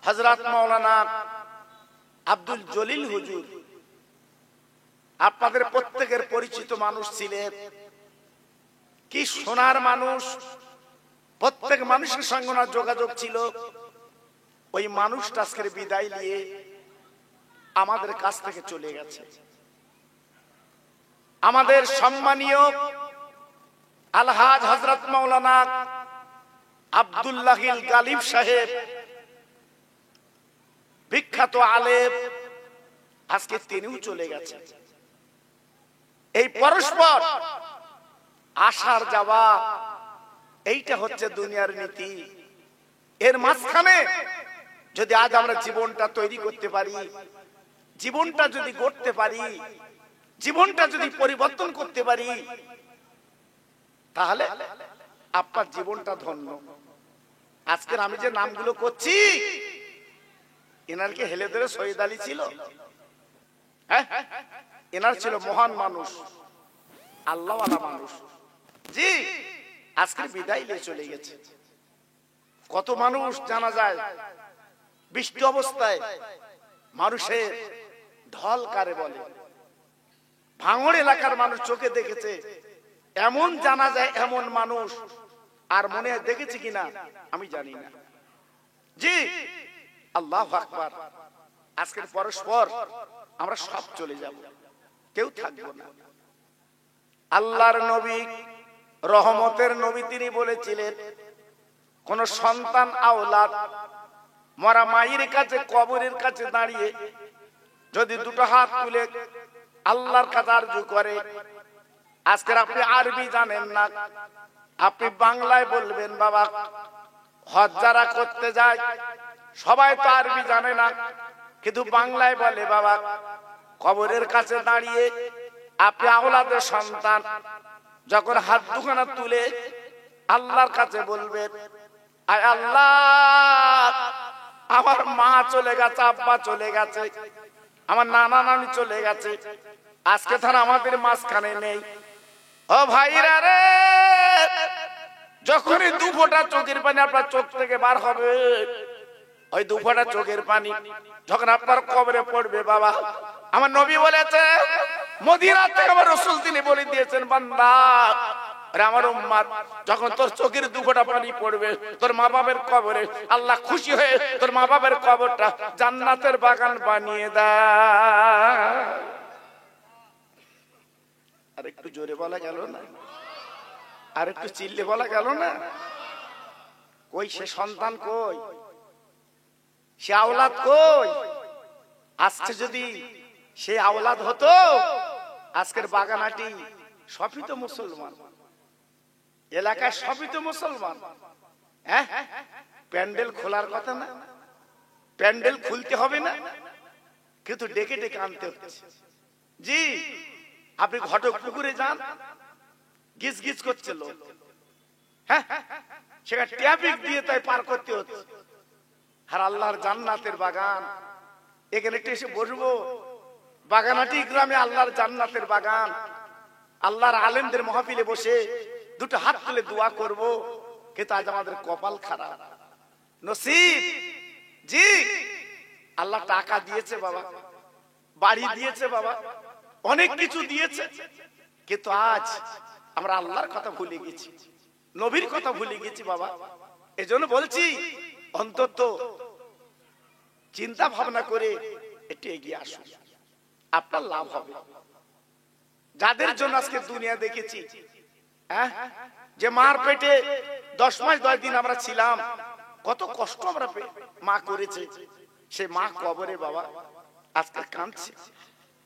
হযরত মাওলানা আব্দুল জলিল হুজুর, আপনাদের প্রত্যেকের পরিচিত মানুষ ছিলেন। কি সোনার মানুষ, প্রত্যেক মানুষের সঙ্গে ওনার যোগাযোগ ছিল। ওই মানুষটা আজকের বিদায় নিয়ে আমাদের কাছ থেকে চলে গেছে। আমাদের সম্মানীয় আলহাজ হযরত মাওলানা আব্দুল্লাহিল গালিব সাহেব, বিখ্যাত আলেম, আজকে তিনিও চলে গেছে। এই পরস্পর আসার যাওয়া, এইটা হচ্ছে দুনিয়ার নীতি। এর মাঝখানে যদি আজ আমরা জীবনটা তৈরি করতে পারি, জীবনটা যদি গড়তে পারি, জীবনটা যদি পরিবর্তন করতে পারি, তাহলে আপনার জীবনটা ধন্য। আজকের আমি যে নামগুলো করছি, এনার কি হেলে ধরে শহীদ আলী ছিল? হ্যাঁ, এনার ছিল মহান মানুষ, আল্লাহওয়ালা মানুষ। জি, আজকের বিদায় নিয়ে চলে গেছে। কত মানুষ জানা যায় বৃষ্টি অবস্থায় মানুষের ঢল কারে বলে, ভাঙড় এলাকার মানুষ চোখে দেখেছে, এমন জানা যায় এমন মানুষ, আর মনে দেখেছি কিনা আমি জানি না। জি, আল্লাহু আকবার। আজকের পরস্পর আমরা সব চলে যাব, কেউ থাকবো না। আল্লাহর নবী, রহমতের নবী, তিনি বলেছিলেন কোন সন্তান আওলাদ মরা মায়ের কাছে কবরের কাছে দাঁড়িয়ে যদি দুটো হাত তুলে আল্লাহর কাছে আরজু করে, আজকের আপনি আরবি জানেন না, আপনি বাংলায় বলবেন বাবা। হজ যারা করতে যায় সবাই তো আরবি জানে না, কিন্তু বাংলায় বলে বাবা। কবরের কাছে দাঁড়িয়ে আপনি আওলাদের সন্তান যখন হাত দুখানা তুলে আল্লাহর কাছে বলবেন, আয় আল্লাহ, আমার মা চলে গেছে, আব্বা চলে গেছে, আমার নানা নানি চলে গেছে, আজকে তারা আমাদের মাঝখানে নেই। ও ভাইরা রে, যখনই দু ফোঁটা চোখের পানি আপনার চোখ থেকে বার হবে, ওই দু ফোঁটা চোখের পানি যখন আপনার কবরে পড়বে বাবা, আমার নবী বলেছে, মদিনা থেকে আমার রাসূল তিনি বলে দিয়েছেন, বান্দা আরে আমার উম্মত, যখন তোর চোখের দু ফোঁটা পানি পড়বে তোর মা বাবার কবরে, আল্লাহ খুশি হয়ে তোর মা বাবার কবরটা জান্নাতের বাগান বানিয়ে দেয়। আর একটু জোরে বলা গেল না? আর একটু চিল্লে বলা গেল না? কই সে সন্তান, কই সে আওলাদ, কই? আজকে যদি সে আওলাদ হতো, আজকের বাগানাটি সবই তো মুসলমান। এলাকায় সবই তো মুসলমান। হ্যাঁ, প্যান্ডেল খোলার কথা না, প্যান্ডেল খুলতে হবে না, কিন্তু ডেকে ডেকে আনতে হচ্ছে। জি, আপনি ঘটক পুকুরে যান, গিজ গিজ করছে লোক, হ্যাঁ, সেখানে ট্রাফিক দিয়ে তাই পার করতে হচ্ছে। আর আল্লাহর জান্নাতের বাগান, এখানে একটু এসে বসবো। বাগানাটি গ্রামে আল্লাহর জান্নাতের বাগান, আল্লাহর আলেমদের মাহফিলে বসে দুটো হাত তুলে দোয়া করব, কিন্তু আজ আমাদের কপাল খারাপ, নসিব। জি, আল্লাহ টাকা দিয়েছে বাবা, বাড়ি দিয়েছে বাবা, অনেক কিছু দিয়েছে, কিন্তু আজ আমরা আল্লাহর কথা ভুলে গেছি, নবীর কথা ভুলে গেছি বাবা। এজন্য বলছি, অন্তত চিন্তা ভাবনা করে একটু এগিয়ে আসুন, আপনার লাভ হবে। যাদের জন্য আজকে দুনিয়া দেখেছি, হ্যাঁ, যে মার পেটে 10 মাস 10 দিন আমরা ছিলাম, কত কষ্ট আমরা মা করেছে, সে মা কবরে বাবা আজকে কাঁদছে।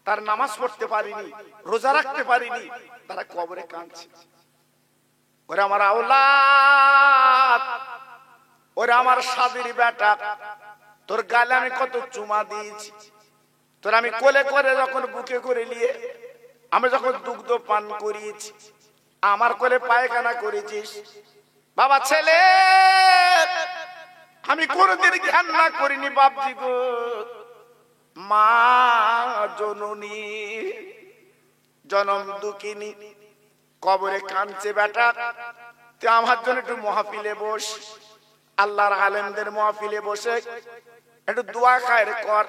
তার নামাজ পড়তে পারিনি, রোজা রাখতে পারিনি, তারা কবরে কাঁদছে। ওরে আমার আওলাদ, ওরে আমার সাদির বেটা, তোর গালে আমি কত চুমা দিয়েছি, তোর আমি কোলে করে যখন বুকে করে নিয়ে আমি যখন দুগ্ধ পান করিয়েছি, আমার কোলে পায়খানা করেছিস বাবা। ছেলে আমি কোনদিন জ্ঞান না করিনি বাপজি গো, মা জননী জনম দুঃখিনী কবরে কাঁদছে বেটা। তুই আমার জন্য একটু মাহফিলে বস, আল্লাহর আলেমদের মাহফিলে বসে একটু দোয়া খায়ের কর।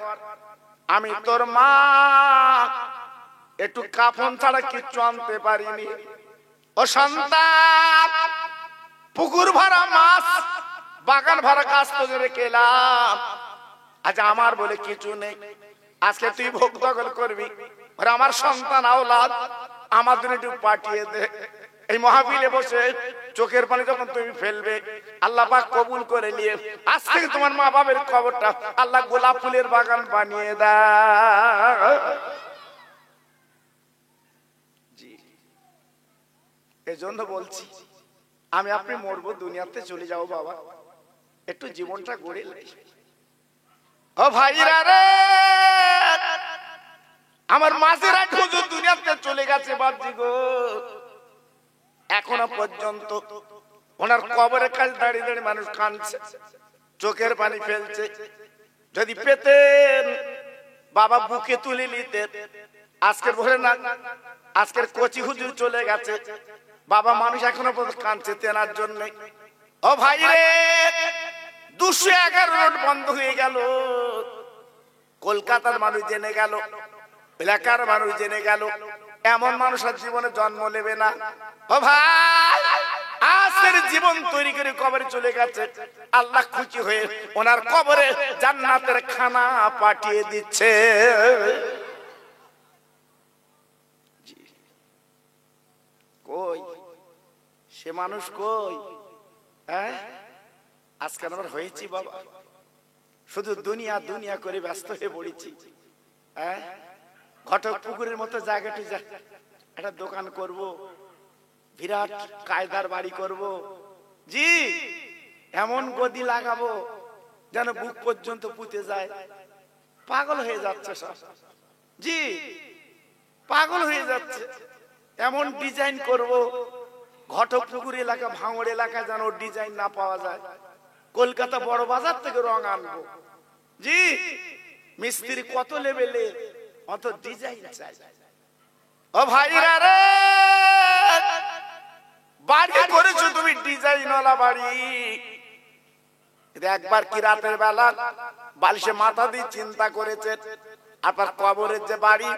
আমি তোর মা একটু কাফন ছাড়া কিচ্ছু আনতে পারিনি। ও সন্তান, পুকুর ভরা মাছ, বাগান ভরা গাছ তো রেখে এলাম, আজ আমার বলে কিছু নেই, আজকে তুই ভোগ দখল করবি। ওরে আমার সন্তান আওলাদ, আমার জন্য একটু পাঠিয়ে দে। এই মাহফিলে বসে চোখের পানি যখন তুমি ফেলবে, আল্লাহ পাক কবুল করে নিয়ে আজ থেকে তোমার মা বাবার কবরটা আল্লাহ গোলাপ ফুলের বাগান বানিয়ে দেয়। জি, এজন্য বলছি, আমি আপনি মরবো, দুনিয়াতে চলে যাও বাবা, একটু জীবনটা গড়ে লাই। ও ভাইরা রে, আমার মাঝেরা হুজুর দুনিয়াতে চলে গেছে বাপজি গো, এখনো পর্যন্ত ওনার কবরের কাছে দাঁড়িয়ে দাঁড়িয়ে মানুষ কাঁদছে, চোখের পানি ফেলছে। যদি পেতেন বাবা বুকে তুলে নিতেন। আজকের ভোরে না, আজকের কচি হুজুর চলে গেছে বাবা, মানুষ এখনো পর্যন্ত কাঁদছে তেনার জন্য। ও ভাই রে, 211 রোড বন্ধ হয়ে গেল, কলকাতার মানুষ জেনে গেল, এলাকার মানুষ জেনে গেল, এমন মানুষের জীবনে জন্ম নেবে না। ও ভাই, আজকের জীবন তৈরি করে কবরে চলে গেছে, আল্লাহ খুশি হয়ে ওনার কবরে জান্নাতের খানা পাঠিয়ে দিচ্ছে। কই সে মানুষ, কই? হ্যাঁ, আজকে আমরা হয়েছি বাবা, শুধু দুনিয়া দুনিয়া করে ব্যস্ত হয়ে পড়েছি। হ্যাঁ, ঘটক পুকুরের মতো জায়গাটি একটা দোকান করব, বিরাট কায়দার বাড়ি করব। জি, এমন গদি লাগাবো যেন বুক পর্যন্ত পুঁতে যায়। পাগল হয়ে যাচ্ছে সব। জি, পাগল হয়ে যাচ্ছে। এমন ডিজাইন করব, ঘটক পুকুর এলাকা, ভাঙড় এলাকা যেন ডিজাইন না পাওয়া যায়। কলকাতা বড় বাজার থেকে রং আনবো। জি, মিস্ত্রি কত লেভেলে, অত ডিজাইন চাই। ও ভাইরা রে, বাড়ি করেছো তুমি ডিজাইনওয়ালা বাড়ি, একবার কি রাতের বেলা বালিশে মাথা দিয়ে চিন্তা করেছে আপনার কবরের যে বাড়ি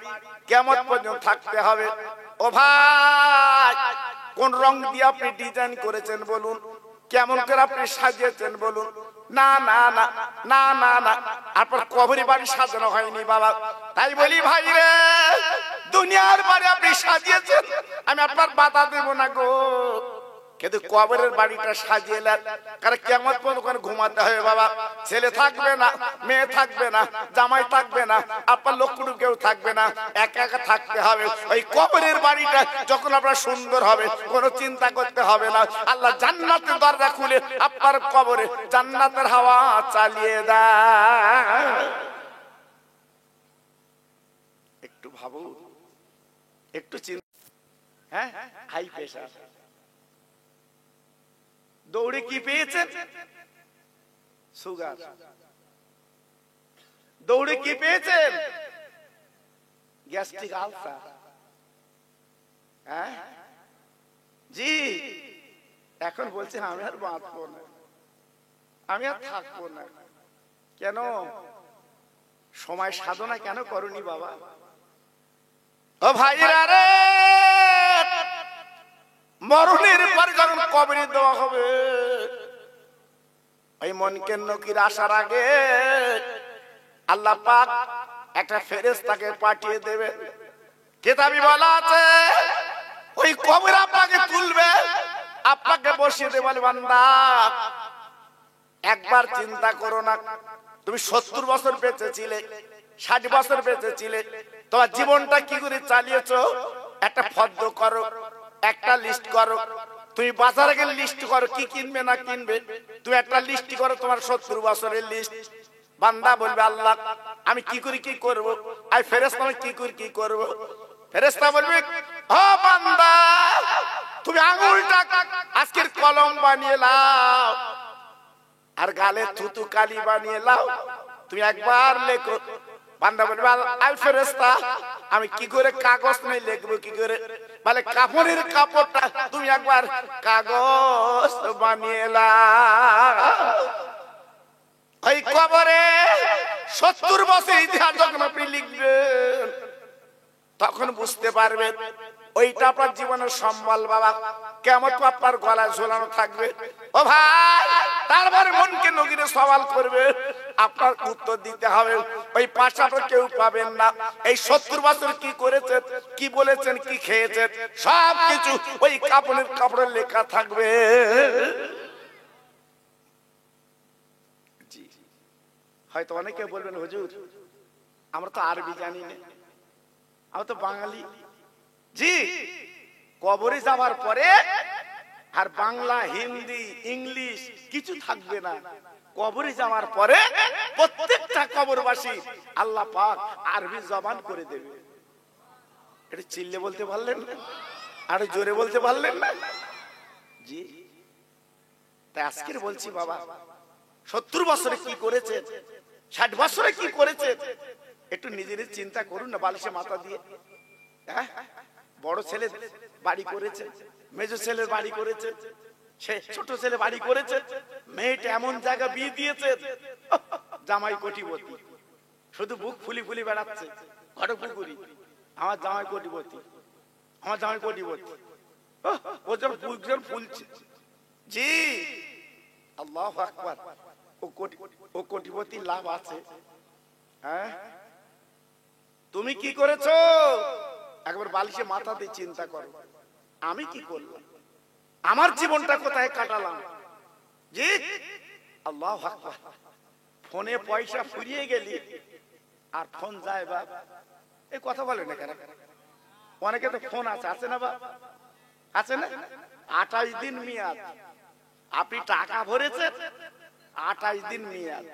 কেমন পর্যন্ত থাকতে হবে? ও ভাই, কোন রং দিয়ে আপনি ডিজাইন করেছেন বলুন, কেমন করে আপনি সাজিয়েছেন বলুন? না না না না না না, আপনার কবরের বাড়ি সাজানো হয়নি বাবা। তাই বলি ভাই রে, দুনিয়ার বাড়ি আপনি সাজিয়েছেন, আমি আপনার বাধা দেব না গো। কিন্তু কবরের বাড়িটা সাজিয়ে নেন, কারণ কিয়ামত পর্যন্ত ওখানে ঘুমাতে হবে বাবা। ছেলে থাকবে না, মেয়ে থাকবে না, জামাই থাকবে না, আপনার লোককুটুম কেউ থাকবে না, একা একা থাকতে হবে। ওই কবরের বাড়িটা যখন আপনার সুন্দর হবে, কোনো চিন্তা করতে হবে না। আল্লাহ জান্নাতের দরজা খুলে আপনার কবরে জান্নাতের হাওয়া চালিয়ে দেয়। একটু ভাবুন, একটু চিন্তা। হ্যাঁ, হাই প্রেশার, দৌড়ে কি পেয়েছেন? সুগার। দৌড়ে কি পেয়েছেন? Gastric ulcer. হ্যাঁ জি, এখন বলছেন আমি আর বাঁচবো না, আমি আর থাকবো না। কেন? সময় সাধনা কেন করনি বাবা? ও ভাইরা রে, মরণের পর যখন কবরে দেওয়া হবে, ওই মুনকার নকির আসার আগে আল্লাহ পাক একটা ফেরেশতাকে পাঠিয়ে দেবে। কিতাবে বলা আছে ওই কবর আপনাকে তুলবে, আপনাকে বসিয়ে দেবে, বলে বান্দা একবার চিন্তা করো না, তুমি 70 বছর বেঁচেছিলে, 60 বছর বেঁচেছিলে, তোমার জীবনটা কি করে চালিয়েছো একটা ফর্দ করো, একটা লিস্ট করো। তুমি বাজারে গিয়ে লিস্ট করো কি কিনবে না কিনবে, তুমি একটা লিস্ট করো তোমার 70 বছরের লিস্ট। বান্দা বলবে আল্লাহ আমি কি করে কি করব, আর ফেরেশতা আমি কি করে কি করব। ফেরেশতা বলবে ও বান্দা তুমি আঙুলটা আজকের কলম বানিয়ে নাও, আর গালে থুতু কালি বানিয়ে নাও, তুমি একবার লেখো। বান্দা বলবে আই ফেরেশতা আমি কি করে কাগজ নিয়ে লিখবো কি করে, বলে কাপড়ের কাপড়টা তুমি একবার কাগজ বানিয়ে নাও। ওই কবরে 70 বছর ইতিহাস যখন আপনি লিখবেন, তখন বুঝতে পারবেন ওইটা আপনার জীবনের সম্বল বাবা। কেমন তো আপনার গলায় ঝোলানো থাকবে। ও ভাই, তারপরে মনকে নগিরে সওয়াল করবে, আপনার উত্তর দিতে হবে। ওই পাশে আপনার কেউ পাবেন না। এই 70 বছর কি করেছেন, কি বলেছেন, কি খেয়েছেন, সব কিছু ওই কাপড়ে লেখা থাকবে। জি, হয়তো অনেকে বলবেন হুজুর আমরা তো আরবি জানি না, আমরা তো বাঙালি। জি, কবরে যাওয়ার পরে আর বাংলা, হিন্দি, ইংলিশ কিছু থাকবে না। কবরে যাওয়ার পরে প্রত্যেকটা কবরবাসী আল্লাহ পাক আরবি জবান করে দেবে। এটা চিল্লে বলতে পারলেন না, আর জোরে বলতে পারলেন না? জি, তাই আজকের বলছি বাবা 70 বছরে কি করেছে, 60 বছরে কি করেছে, একটু নিজের চিন্তা করুন না। বালিশে মাথা দিয়ে, হ্যাঁ, বড় ছেলে বাড়ি করেছে, মেজো ছেলের বাড়ি করেছে, সে ছোট ছেলে বাড়ি করেছে, মেয়েটা এমন জায়গা বিয়ে দিয়েছে, জামাই কোটিপতি, শুধু বুক ফুলি ফুলি বেড়াচ্ছে ঘটপুকুরি, আমার জামাই কোটিপতি, আমার জামাই কোটিপতি, ওজন বুকজন ফুলছে। জি, আল্লাহু আকবার, ও কোটিপতি লাভ আছে। হ্যাঁ, তুমি কি করেছো একবার বালিশে মাথা দিয়ে চিন্তা করো, আমি কি করলাম, আমার জীবনটা কোথায় কাটালাম। জি, আল্লাহু আকবার। ফোনে পয়সা ফুরিয়ে গেলি আর ফোন যায় বা এই কথা বলে না কেন? অনেকে তো ফোন আছে না বা আছে না? 28 দিন মেয়াদ, আপনি টাকা ভরেছেন 28 দিন মেয়াদ,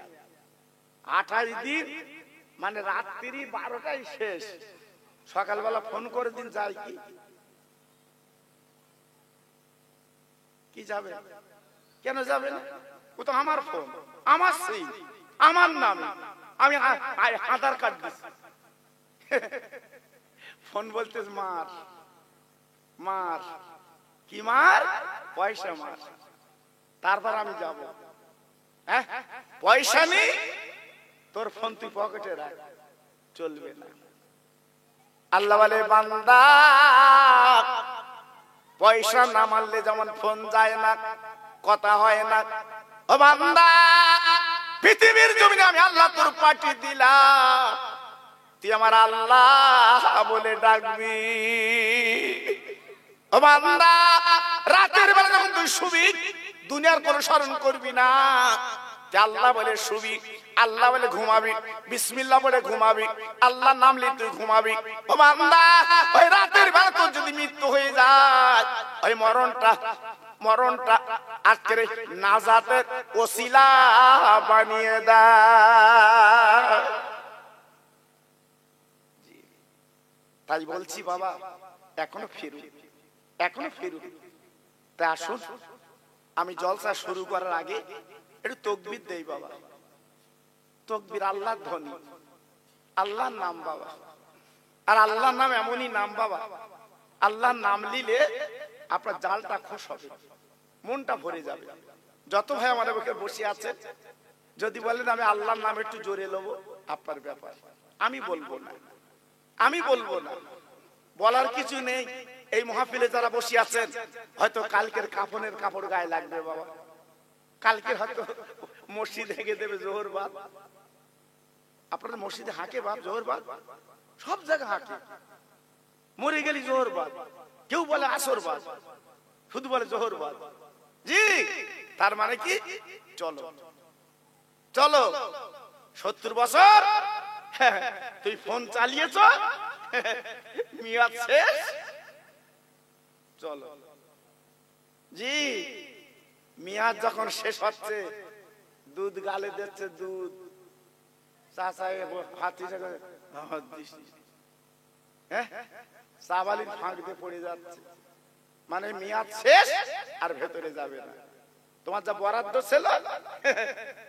28 দিন মানে রাত্রি 12টাই শেষ, সকালবেলা ফোন করে দিন যায় কি যাবে? কেন যাবে না? ও তো আমার ফোন, আমার সিম, আমার নামে, আমি আধার কার্ড দিচ্ছি। ফোন বলতে মার মার, কি মার? পয়সা মার, তারপর আমি যাব। হ্যাঁ, পয়সা নেই, তোর ফোন তুই পকেটে রাখ, চলবে না। আল্লাহ বলে বান্দা পয়সা না মারলে যেমন ফোন যায় না, কথা হয় না, ও বান্দা পৃথিবীর জমিনে আমি আল্লাহ তোর পাঠিয়ে দিলাম, তুই আমার আল্লাহ বলে ডাকবি। ও বান্দা রাতের বেলা যখন তুই তুই শুবি, দুনিয়ার কোনো স্মরণ করবি না। আল্লাহ বলে শুবি, আল্লাহ বলে ঘুমাবি, বিসমিল্লাহ বলে ঘুমাবি, আল্লাহ নাম নিয়ে তুই ঘুমাবি। ও বান্দা, ওই রাতের বেলা তোর যদি মৃত্যু হয়ে যায়, ওই মরণটা আজকের নাজাতের ওসিলা বানিয়ে দেয়। তাই বলছি বাবা, এখনো ফিরুন। তা আসুন, আমি জলসা শুরু করার আগে একটু তাকবীর দেই বাবা। তাকবীর আল্লাহর ধ্বনি, আল্লাহর নাম বাবা। আর আল্লাহর নাম এমনই নাম বাবা, আল্লাহর নাম নিলে আপনার জালটা খুশ হবে, মনটা ভরে যাবে। যত ভাই আমাদের বুকে বসে আছে, যদি বলেন আমি আল্লাহর নাম একটু জোরে নেবো, আপনার ব্যাপার, আমি বলবো না, বলার কিছু নেই। এই মাহফিলে যারা বসে আছেন, হয়তো কালকের কাফনের কাপড় গায়ে লাগবে বাবা, কালকে হয়তো মসজিদ হেগে দেবে জোহর বাদ। আপনাদের মসজিদে হাঁকে বাপ জোহর বাদ, সব জায়গায় হাঁকে। মরে গেলি জোহর বাদ, কেউ বলে আসর বাদ, শুধু বলে জোহর বাদ। জি, তার মানে কি, চলো 70 বছর তুই ফোন চালিয়েছ, মিয়াদ শেষ, চলো। জি, মিয়াদ যখন শেষ হচ্ছে, দুধ গালে দিচ্ছে, দুধ চাবালির ফাঁক দিয়ে পড়ে যাচ্ছে, মানে মিয়াদ শেষ, আর ভেতরে যাবে না। তোমার যা বরাদ্দ ছিল,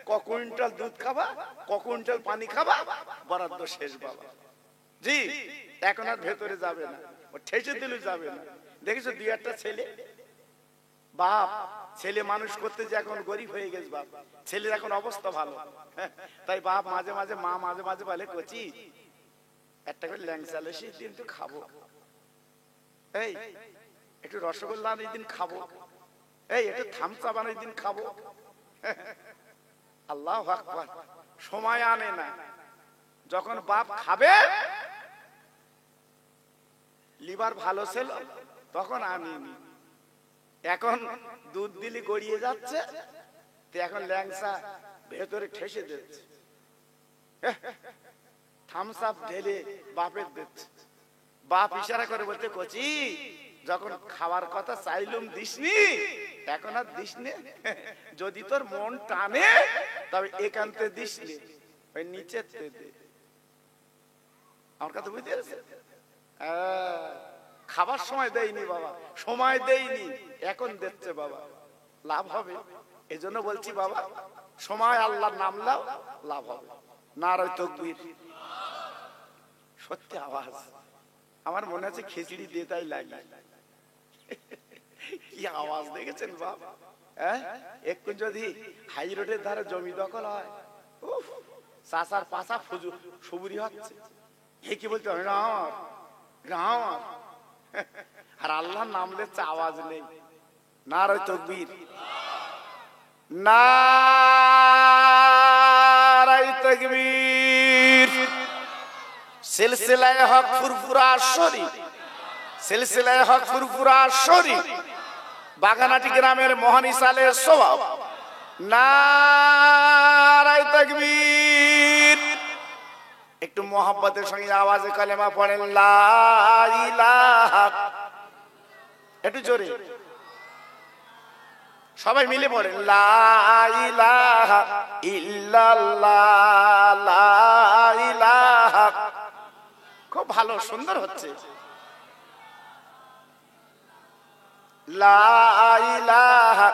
ক কুইন্টাল দুধ খাবা, ক কুইন্টাল পানি খাবা, বরাদ্দ শেষ বাবা। জি, এখন আর ভেতরে যাবে না, ও ঠেসে দিলে যাবে না। দেখেছো 2-1টা ছেলে, বাপ ছেলে মানুষ করতে যে এখন গরিব হয়ে গেছে বাপ, ছেলের এখন অবস্থা ভালো। তাই বাপ মাঝে মাঝে, মা মাঝে মাঝে বলে, কচি একটা করে ল্যাংচা লসি দিন তো খাবো, এই একটু রসগোল্লা এই দিন খাবো, এই একটু থামচা বানাই দিন খাবো। আল্লাহু আকবার। সময় আনে না, যখন বাপ খাবে, লিভার ভালো ছিল তখন আনিনি, এখন দুধ দিলি গড়িয়ে যাচ্ছে, তো এখন ল্যাংচা ভেতরে ঠেসে দিচ্ছে, থামস আপ ঢেলে বাপের দিচ্ছে। বাপ ইশারা করে বলতে, কচি যখন খাওয়ার কথা চাইলুম দিসনি, এখন আর দিসনি, যদি তোর মন টানে তবে একান্তে দিসনি, ওই নিচে দে। আমার কথা বুঝতে পেরেছে? খাবার সময় দেয়নি বাবা, সময় দেয়নি, এখন দিচ্ছে বাবা, লাভ হবে। এই জন্য বলছি বাবা, সময় আল্লাহর নাম লাও, লাভ হবে। নারায়ে তাকবীর। সত্যি আওয়াজ আমার মনে আছে খিচুড়ি দিয়ে তাই লাগে। কি আওয়াজ দেখেছেন বাপ? একটু যদি হাই রোডের ধারে জমি দখল হয়, চাষার পাশা সুবুরি হচ্ছে, এ কি বলতে হয় না, আর আল্লাহর নাম লেচ্ছে আওয়াজ নেই। নারায়ে তাকবীর, নারায়ে তাকবীর। সিলসিলায়ে হক ফুরফুরা শরীফ, সিলসিলায়ে হক ফুরফুরা শরীফ, বাগানাটি গ্রামের মহানিসালের সওয়াব। নারায়ে তাকবীর। একটু মোহাব্বতের সঙ্গে আওয়াজে কালেমা পড়েন, লা ইলাহা, একটু জোরে সবাই মিলে পড়েন, লা ইলাহা ইল্লাল্লাহ, লা ইলাহা। খুব ভালো, সুন্দর হচ্ছে। লা ইলাহা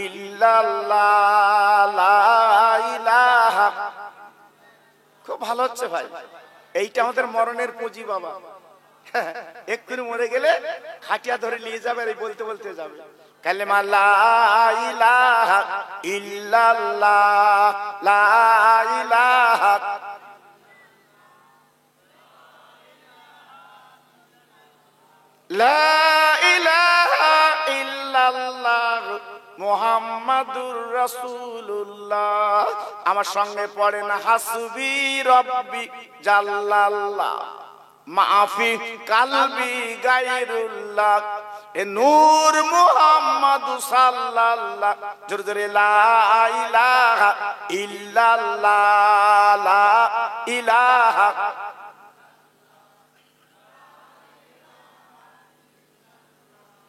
ইল্লাল্লাহ, লা ইলাহা। খুব ভালো হচ্ছে ভাই, এইটা আমাদের মরণের পুঁজি বাবা। এক্ষুনি মরে গেলে খাটিয়া ধরে নিয়ে যাবে, আর বলতে বলতে যাবে কালেমা, লা ইলাহা ইল্লাল্লাহ, লা ইলাহা। লা ইলাহা ইল্লাল্লাহ মুহাম্মাদুর রাসূলুল্লাহ। আমার সঙ্গে পড়েন, হাসবি রব্বি জাল্লাল্লাহ, মাফি কালবি গায়রুল্লাহ, এ নূর মুহাম্মাদুর সাল্লাল্লাহ জোরে জোরে লা ইলাহা ইল্লাল্লাহ লা ইলাহা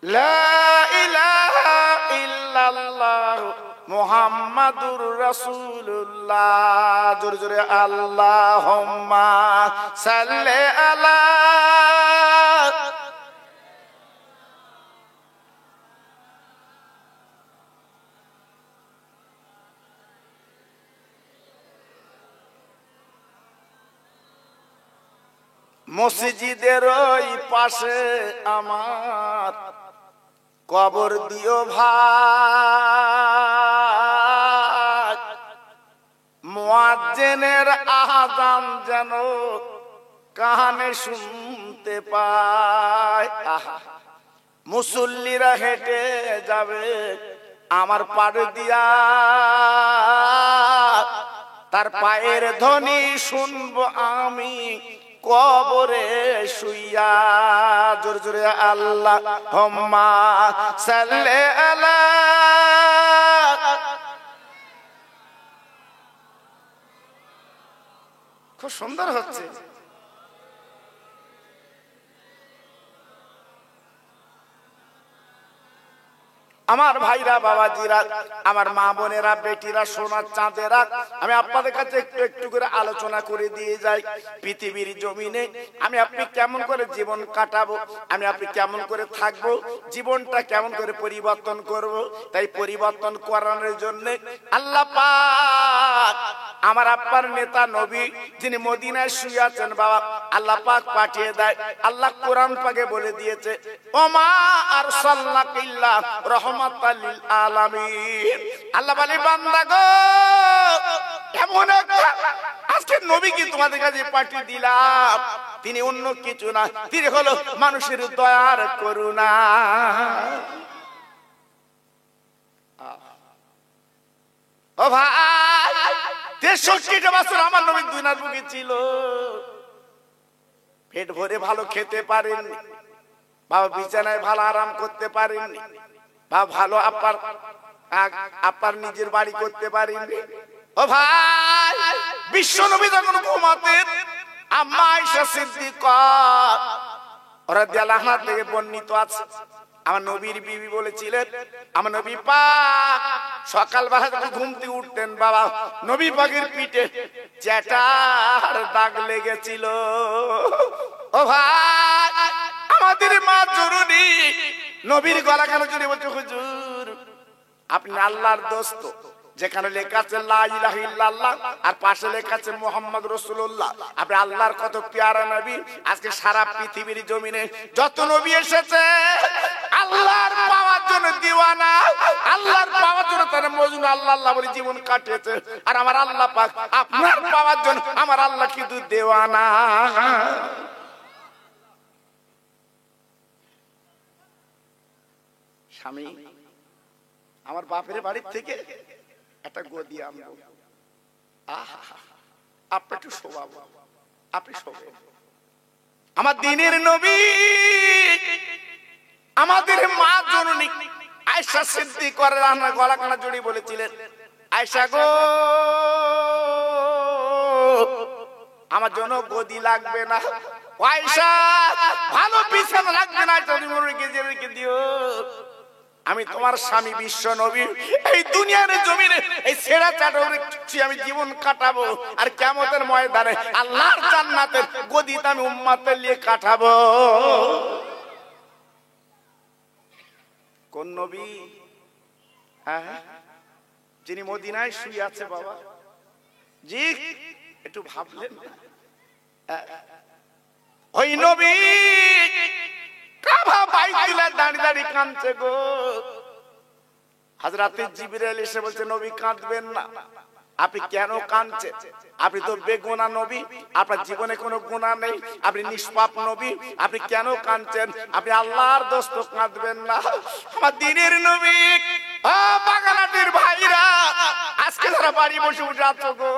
লা ইলাহা ইল্লাল্লাহ মুহাম্মাদুর রাসূলুল্লাহ জোরে জোরে আল্লাহুম্মা সাল্লি আলা মসজিদের ওই পাশে আমার কবর দিও ভাই, মুয়াজ্জিনের আযান যেন কানে শুনতে পায়। মুসল্লিরা হেঁটে যাবে আমার পাড় দিয়া, তার পায়ের ধ্বনি শুনবো আমি কবরে শুইয়া। জোরে জোরে আল্লাহুম্মা সাল্লি আলা। খুব সুন্দর হচ্ছে। আমার ভাইরা, বাবাজিরা, আমার মা বোনেরা, বেটিরা, সোনার চাঁদেরা, আমি আপনাদের কাছে একটু একটু করে আলোচনা করে দিয়ে যাই। পৃথিবীর জমিনে আমি আপনি কেমন করে জীবন কাটাবো, আমি আপনি কেমন করে থাকবো, জীবনটা কেমন করে পরিবর্তন করব। তাই পরিবর্তন করানোর জন্য আল্লাহ পাক আমার আব্বার নেতা নবী যিনি মদিনায় শুয়ে আছেন বাবা, আল্লাহ পাক পাঠিয়ে দেয়। আল্লাহ কোরআন পাকে বলে দিয়েছে, ওমা আরসালনাকা ইল্লা রাহমাতাল লিল আলামিন। আল্লাহ বলে, বান্দা গো, এমন একটা আজকে নবী কি তোমাদের কাছে পাঠিয়ে দিলাম, তিনি অন্য কিছু না, তিনি হলো মানুষের দয়ার করুণা। ও ভাই, 63টা বছর আমার নবী দুনিয়ার বুকে ছিল, পেট ভরে ভালো খেতে পারেননি বাবা, বিছানায় ভালো আরাম করতে পারেননি বা ভালো আপনার নিজের বাড়ি করতে পারেননি। ও ভাই, বিশ্ব নবী যখন ঘুমাতেন, আম্মা আয়েশা সিদ্দিকা রাদিয়াল্লাহু আনহা থেকে বর্ণিত আছে, আমার নবীর বিবি বলেছিলেন, আমার নবী পাক সকালবেলা যখন ঘুম থেকে উঠতেন বাবা, নবী পাকের পিঠে চ্যাটার দাগ লেগেছিল। ও ভাই, আমাদের মা জরুরি নবীর গলা কেন জুড়ে বলছে, হুজুর আপনি আল্লাহর দোস্ত, যেখানে লেখা আছে লা ইলাহা ইল্লাল্লাহ আর পাশে লেখা আছে মুহাম্মদ রাসূলুল্লাহ, আপনি আল্লাহর কত পেয়ারা নবী। আজকে সারা পৃথিবীর জমিনে যত নবী এসেছে আল্লাহর পাওয়ার জন্য দিওয়ানা, আল্লাহর পাওয়ার জন্য তারা মজনু আল্লাহ আল্লাহ বলে জীবন কাটিয়েছে। আর আমার আল্লাহ পাক আপনার পাওয়ার জন্য আমার আল্লাহ কিন্তু দেওয়ানা। স্বামী, আমার বাপের বাড়ির থেকে একটা গদি আনবো, আপনি একটু শোভাবো, আপনি শোবেন। আমার দিনের নবী আমাদের মা জননী আয়েশা সিদ্দিকা রাদিয়াল্লাহু গলা কানা জড়িয়ে বলেছিলেন, আয়েশা গো, আমার জন্য গদি লাগবে না, আয়েশা ভালো বিছানা লাগবে না, তুমি রেখে দিও, আমি তোমার স্বামী বিশ্ব নবী এই দুনিয়ার জমিনে এই ছেঁড়া চাদরে আমি জীবন কাটাবো, আর কিয়ামতের ময়দানে আল্লাহর জান্নাতের গদিতে আমি উম্মতের নিয়ে কাটাবো। কোন নবী? হ্যাঁ, যিনি মদিনায় শুয়ে আছে বাবা। জি, একটু ভাবলেন ওই নবী কাবা বাইতুল্লাহ দাঁড়িয়ে দাঁড়িয়ে কাঁদছে গো। হযরত জিবরাইল এসে বলছে, নবী কাঁদবেন না, আপনি কেন কাঁদছেন? আপনি তো বেগুনাহ নবী, আপনার জীবনে কোনো গুনাহ নেই, আপনি নিষ্পাপ নবী, আপনি কেন কাঁদছেন? আপনি আল্লাহর দোস্ত, কাঁদবেন না। আমার দিনের নবী, ও বাগানাটির ভাইরা, আজকে যারা বাড়ি বসে বসে আছো গো,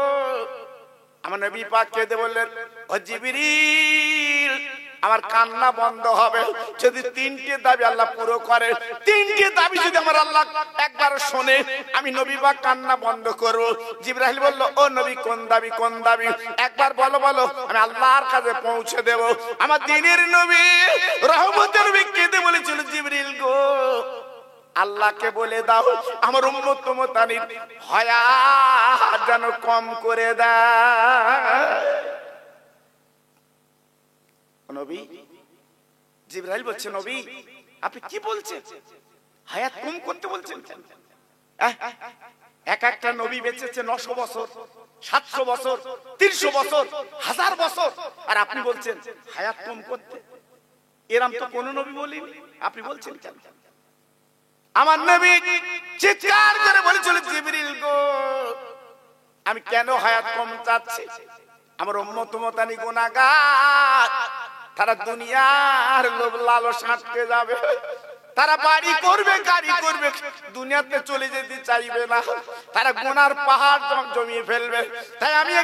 আমার নবী পাক কেঁদে বললেন, ও জিবরিল আমার কান্না বন্ধ হবে যদি তিনটে দাবি আল্লাহ পুরো করে। তিনটে দাবি যদি আমার আল্লাহ একবার শোনে, আমি নবী বা কান্না বন্ধ করব। জিবরাইল বলল, ও নবী কোন দাবি, কোন দাবি একবার বলো বলো, আমি আল্লাহর কাছে পৌঁছে দেব। আমার দিনের নবী রহমতের নবী কেঁদে বলেছিল, জিবরিল গো আল্লাহকে বলে দাও আমার উম্মত উম্মতানির হায়া যেন কম করে দেয়। নবী জিবরাইল বলছে, নবী আপনি কি বলছেন, হায়াত কম করতে বলছেন? এক একটা নবী বেঁচেছে 900 বছর, 700 বছর, 300 বছর, 1000 বছর, আর আপনি বলছেন হায়াত কম করতে? এরকম তো কোন নবী বলেনি, আপনি বলছেন কেন? আমার নবী চিৎকার করে বলেছিল, জিবরিল গো আমি কেন হায়াত কম চাচ্ছি? আমার উম্মত উম্মতানি গুনাহগার, তারা দুনিয়ার লোভ লালসা আটকে যাবে, তারা বাড়ি করবে গাড়ি করবে, দুনিয়াতে চলে যেতে চাইবে না, তারা গুনার পাহাড় জমিয়ে ফেলবে। তাই আমি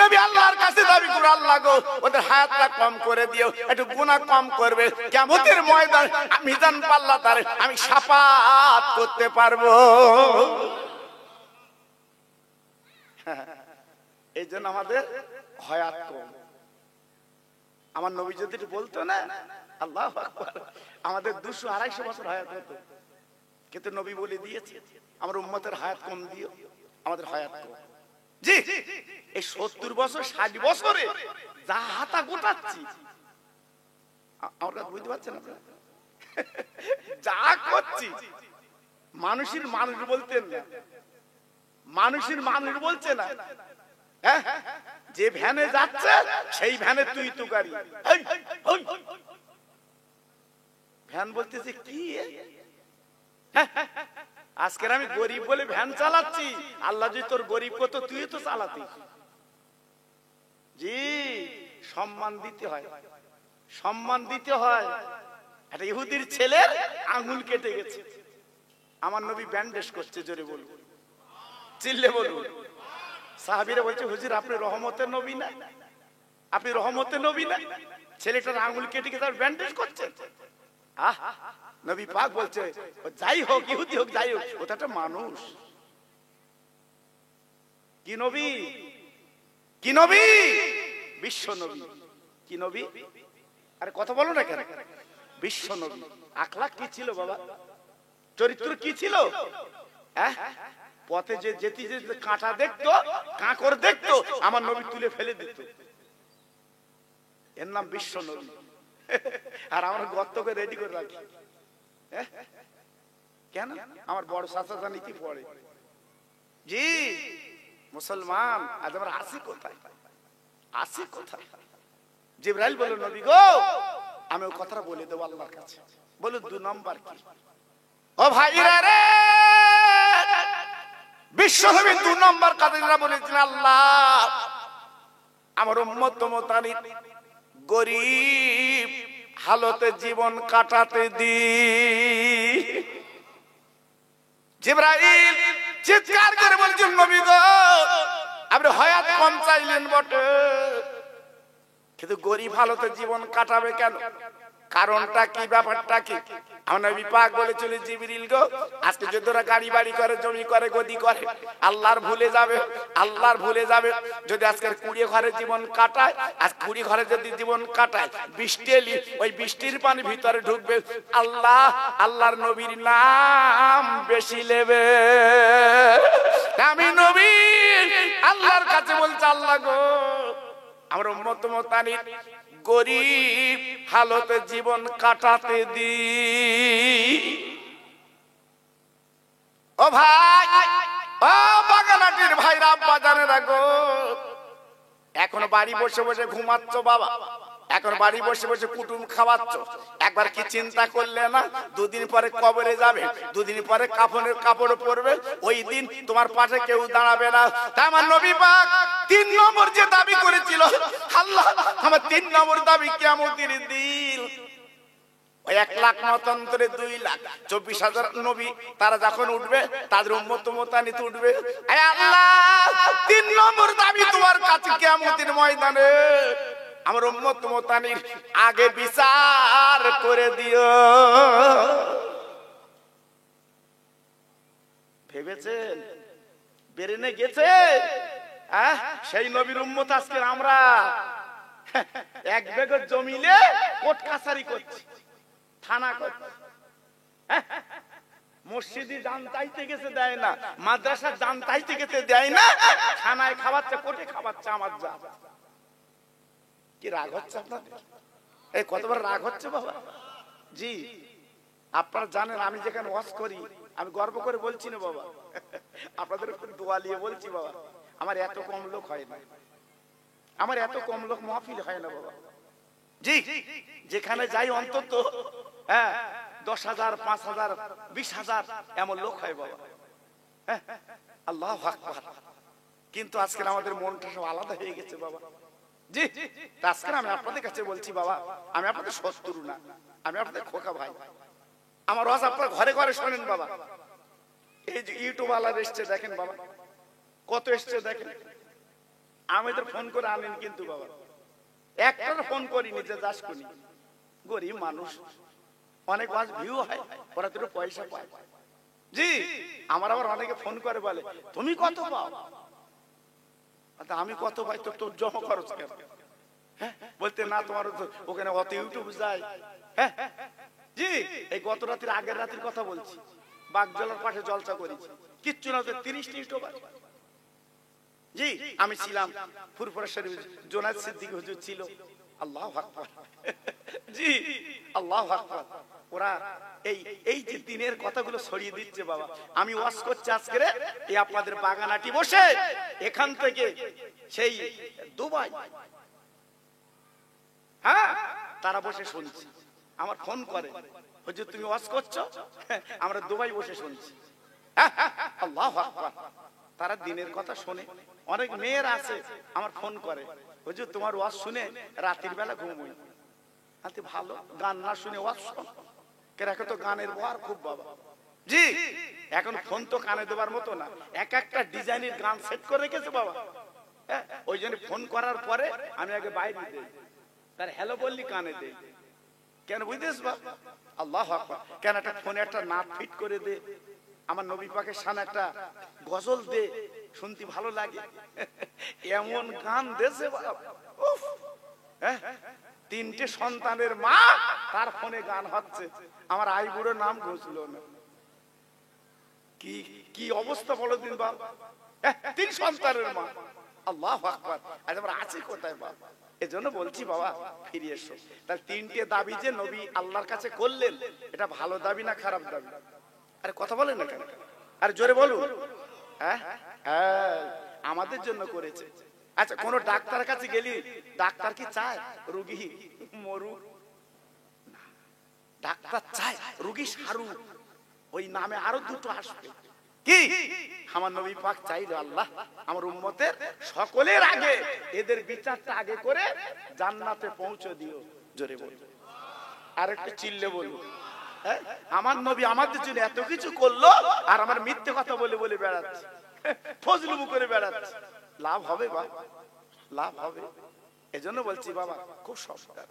নবী আল্লাহর কাছে দাবি করি, আল্লাহ গো ওদের হায়াতটা কম করে দিও, একটু গুনাহ কম করবে, কিয়ামতের ময়দান মিজান পাল্লা তারে আমি শাফাত করতে পারবো। এই জন্য আমাদের হায়াত কম। আমার নবী যদি বলতো না, আল্লাহু আকবার, আমাদের 200-250 বছর হায়াত হতো। কিন্তু নবী বলে দিয়েছে আমার উম্মতের হায়াত কম দিও, আমাদের হায়াত কম। জি এই 70 বছর 60 বছরে যা হাতা গোটাচ্ছি, আমরা বুঝতে পারছেন আপনারা, যা করছি মানুষের মানুষ বলতেন না, মানুষের মানুষ বলছে না। যে ভ্যানে যাচ্ছে সেই ভ্যানে তুই তুকারি, ভ্যান বলতেছে কি আজকের আমি গরিব বলে ভ্যান চালাচ্ছি, আল্লাহ যদি তোর গরিব কত তুই তো চালাতিস। জি সম্মান দিতে হয়, সম্মান দিতে হয়। একটা ইহুদির ছেলের আঙ্গুল কেটে গেছে, আমার নবী ব্যান্ডেজ করছে, জোরে বলুন, চিল্লে বলুন। সাহাবীরা বলছে, হুজুর আপনি রহমতের নবী না, আপনি রহমতের নবী না, ছেলেটার আঙ্গুল কেটে গেছে আর ব্যান্ডেজ করছেন। নবী পাক বলছে, যাই হোক ইহুদি হোক যাই হোক, ওটা একটা মানুষ। কি নবী, কি নবী, বিশ্ব নবী। কি নবী, আরে কথা বলো না কেন? বিশ্ব নবী। আখলাক কি ছিল বাবা, চরিত্র কি ছিল? পথে যে যেতে যেতে কাঁটা দেখতো, কাঁকড় দেখতো, আমার নবী তুলে ফেলে দিত, এর নাম বিশ্ব নবী। আর আমরা গর্ত করে রেডি করে রাখি। কেন? আমার বড় চাচা জানি কি পড়ে। জি মুসলমান, আজ আমরা আসি কোথায়, আসি কোথায়? জিবরাইল বলল, নবী গো আমি ওই কথাটা বলে দেবো আল্লাহর কাছে। বলো 2 নম্বর কি? ও ভাইরা রে, বিশ্ব নবী 2 নম্বর কথা বলেছেন, আল্লাহ আমার উম্মত উম্মতানির গরিব হালতে জীবন কাটাতে দি। জিবরাইল চিৎকার করে বলছেন, নবী গো আপনি হায়াত কম চাইলেন বটে, কিন্তু গরিব হালতে জীবন কাটাবে কেন? কারণটা কি, ব্যাপারটা কি? আমার নবী পাক বলেছিল, জিবরিল গো আজকে যদি ওরা গাড়ি বাড়ি করে, জমি করে, গদি করে, আল্লাহর ভুলে যাবে, আল্লাহর ভুলে যাবে। যদি আজকের 20 ঘরে জীবন কাটায়, আজ 20 ঘরে যদি জীবন কাটায়, বৃষ্টি এলি ওই বৃষ্টির পানি ভিতরে ঢুকবে, আল্লাহ আল্লাহর নবীর নাম বেশি নেবে। আমি নবী আল্লাহর কাছে বলছি, আল্লাহ গো আমার উম্মত উম্মতানির গরিব হালতে জীবন কাটাতে দি। ও ভাই, ও বাগানাটির ভাইরা, বাজানেরা গো, এখন বাড়ি বসে বসে ঘুমাচ্ছ বাবা, এখন বাড়ি বসে বসে কুটুম খাওয়াচ্ছ, একবার কি চিন্তা করলে না 2 দিন পরে কবরে যাবে, 2 দিন পরে কাফনের কাপড় পরবে, ওই দিন তোমার পাশে কেউ দাঁড়াবে না। তাই আমার নবী পাক 3 নম্বর যে দাবি করেছিল, আল্লাহ আমার 3 নম্বর দাবি কিয়ামতের দিন ওই 1 লাখ মতান্তরে 2 লাখ 24,000 নবী তারা যখন উঠবে, তাদের উম্মত উম্মতানিতে উঠবে। আয় আল্লাহ 3 নম্বর দাবি তোমার কাছে কিয়ামতের ময়দানে, আমার উম্মত মোতানির আগে বিচার করে দিও। ভেবেছেন বেরেনে গেছে সেই নবীর উম্মত আজকে আমরা এক বেগর জমিলে কোর্ট কাছারি করছি, থানা করছি। মসজিদে দান চাইতে গেছে দেয় না, মাদ্রাসার দান চাইতে গেছে দেয় না, থানায় খাওয়াচ্ছে, কোর্টে খাওয়াচ্ছে। আমার যা কি রাগ হচ্ছে আপনাদের? এই কতবার রাগ হচ্ছে বাবা? জি আপনারা জানেন আমি যেখানে ওয়াজ করি আমি গর্ব করে বলছি না বাবা, আপনাদের উপর দোয়া নিয়ে বলছি বাবা, আমার এত কম লোক হয় না, আমার এত কম লোক মাহফিল হয় না বাবা। জি যেখানে যাই অন্তত 10,000, 5,000, 20,000 এমন লোক হয় বাবা। আল্লাহু আকবার। কিন্তু আজকে আমাদের মনটা সব আলাদা হয়ে গেছে বাবা। জি আজকে আমি আপনাদের কাছে বলছি বাবা, আমি আপনাদের শত্রু না, আমি আপনাদের খোকা ভাই। আমার ওয়াজ আপনারা ঘরে ঘরে শোনেন বাবা। এই যে ইউটিউব আলার এসছে দেখেন বাবা, কত এসছে দেখেন। আমাদের ফোন করে আনেন কিন্তু বাবা, একটার ফোন করিনি যে যাস করি, গরিব মানুষ, অনেক ওয়াজ ভিউ হয়, ওরা তো পয়সা পায়। জি আমার আবার অনেকে ফোন করে বলে তুমি কত পাও? আমি কত পাই তো তোর জমা খরচ কেন? বলতে না তোমার ওখানে অত ইউটিউব যায়। জি এই গত রাতের আগের রাতের কথা বলছি, বাগজলার পাশে জলসা করেছি, কিচ্ছু না 30টি ইউটিউবার। জি আমি ছিলাম, ফুরফুরা শরীফ জোনায়েদ সিদ্দিক হুজুর ছিল। আল্লাহু আকবার। জি আল্লাহু আকবার। ওরা এই যে দিনের কথাগুলো ছড়িয়ে দিচ্ছে বাবা। আমি ওয়াজ করছি আজকে এই আপনাদের বাগানাটি বসে, এখান থেকে সেই দুবাই তারা বসে শুনছে, আমার ফোন করে হুজুর তুমি ওয়াজ করছো, আমরা দুবাই বসে শুনছি। আল্লাহু আকবার। তারা দিনের কথা শোনে। অনেক মেয়ের আছে আমার ফোন করে হুজুর তোমার ওয়াজ শুনে রাতের বেলা ঘুমোই। আচ্ছা ভালো, গান না শুনে ওয়াজ শোন কেন? এখন তো গানের বহার খুব বাবা। জি এখন ফোন তো কানে দেবার মতো না, এক একটা ডিজাইনের গান সেট করে রেখেছে বাবা। ওই জন্য ফোন করার পরে আমি আগে বাইরে দিই, তার হ্যালো বললি কানে দেই। কেন বুঝতেছ বাবা? আল্লাহু আকবার। কেন একটা ফোনে একটা নাট ফিট করে দে, আমার নবী পাকের শানে একটা গজল দে, শুনতে ভালো লাগে। এমন গান দেশে বাবা। তিনটে সন্তানের মা, তার ফোনে গান হচ্ছে, আমার আই বুড়োর নাম ঘুষলো না। কি কি অবস্থা বলো দিন বাবা। 3 সন্তানের মা। আল্লাহু আকবার। আজ আমরা আছি কোথায় বাবা? এজন্য বলছি বাবা ফিরে এসো। তার 3টে দাবি যে নবী আল্লাহর কাছে করলেন, এটা ভালো দাবি না খারাপ দাবি? আরে কথা বলেন না কেন? আরে জোরে বলুন। আমাদের জন্য করেছে। আচ্ছা কোন ডাক্তারের কাছে গেলি ডাক্তার কি চায় রোগী মরুক? ডাক্তার চায় রোগী সারুক, ওই নামে আরো দুটো আসবে। কি আমার নবী পাক চাইলো আল্লাহ আমার উম্মতের সকলের আগে এদের বিচারটা আগে করে জান্নাতে পৌঁছে দিও। জোরে বল, আর একটু চিল্লে বলবো। আমার নবী আমাদের জন্য এত কিছু করলো, আর আমার মিথ্যে কথা বলে বলে বেড়াচ্ছে, ফজলুমু করে বেড়াচ্ছে। লাভ হবে বা লাভ হবে? এজন্য বলছি বাবা খুব সস্তা।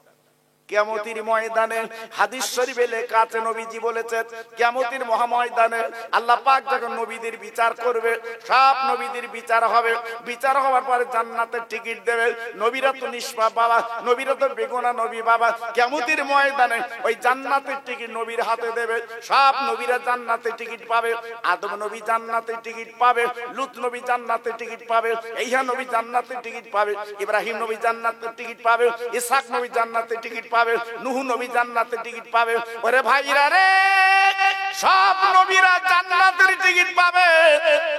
কিয়ামতের ময়দানে হাদিস শরীফে লেখা আছে, নবীজি বলেছেন কিয়ামতের মহাময়দানে আল্লাহ পাক যখন নবীদের বিচার করবে, সব নবীদের বিচার হবে। বিচার হওয়ার পরে জান্নাতের টিকিট দেবে। নবীরা তো নিষ্পাপ বাবা, নবীরা তো বেগুনা নবী বাবা। কিয়ামতের ময়দানে ওই জান্নাতের টিকিট নবীর হাতে দেবে। সব নবীরা জান্নাতের টিকিট পাবে। আদম নবী জান্নাতের টিকিট পাবে, লূত নবী জান্নাতের টিকিট পাবে, ঈসা নবী জান্নাতের টিকিট পাবে, ইব্রাহিম নবী জান্নাতের টিকিট পাবে, ইসহাক নবী জান্নাতের টিকিট পাবে, নূহ নবী জান্নাতের টিকিট পাবে। ওরে ভাইরা রে, সব নবীরা জান্নাতের টিকিট পাবে।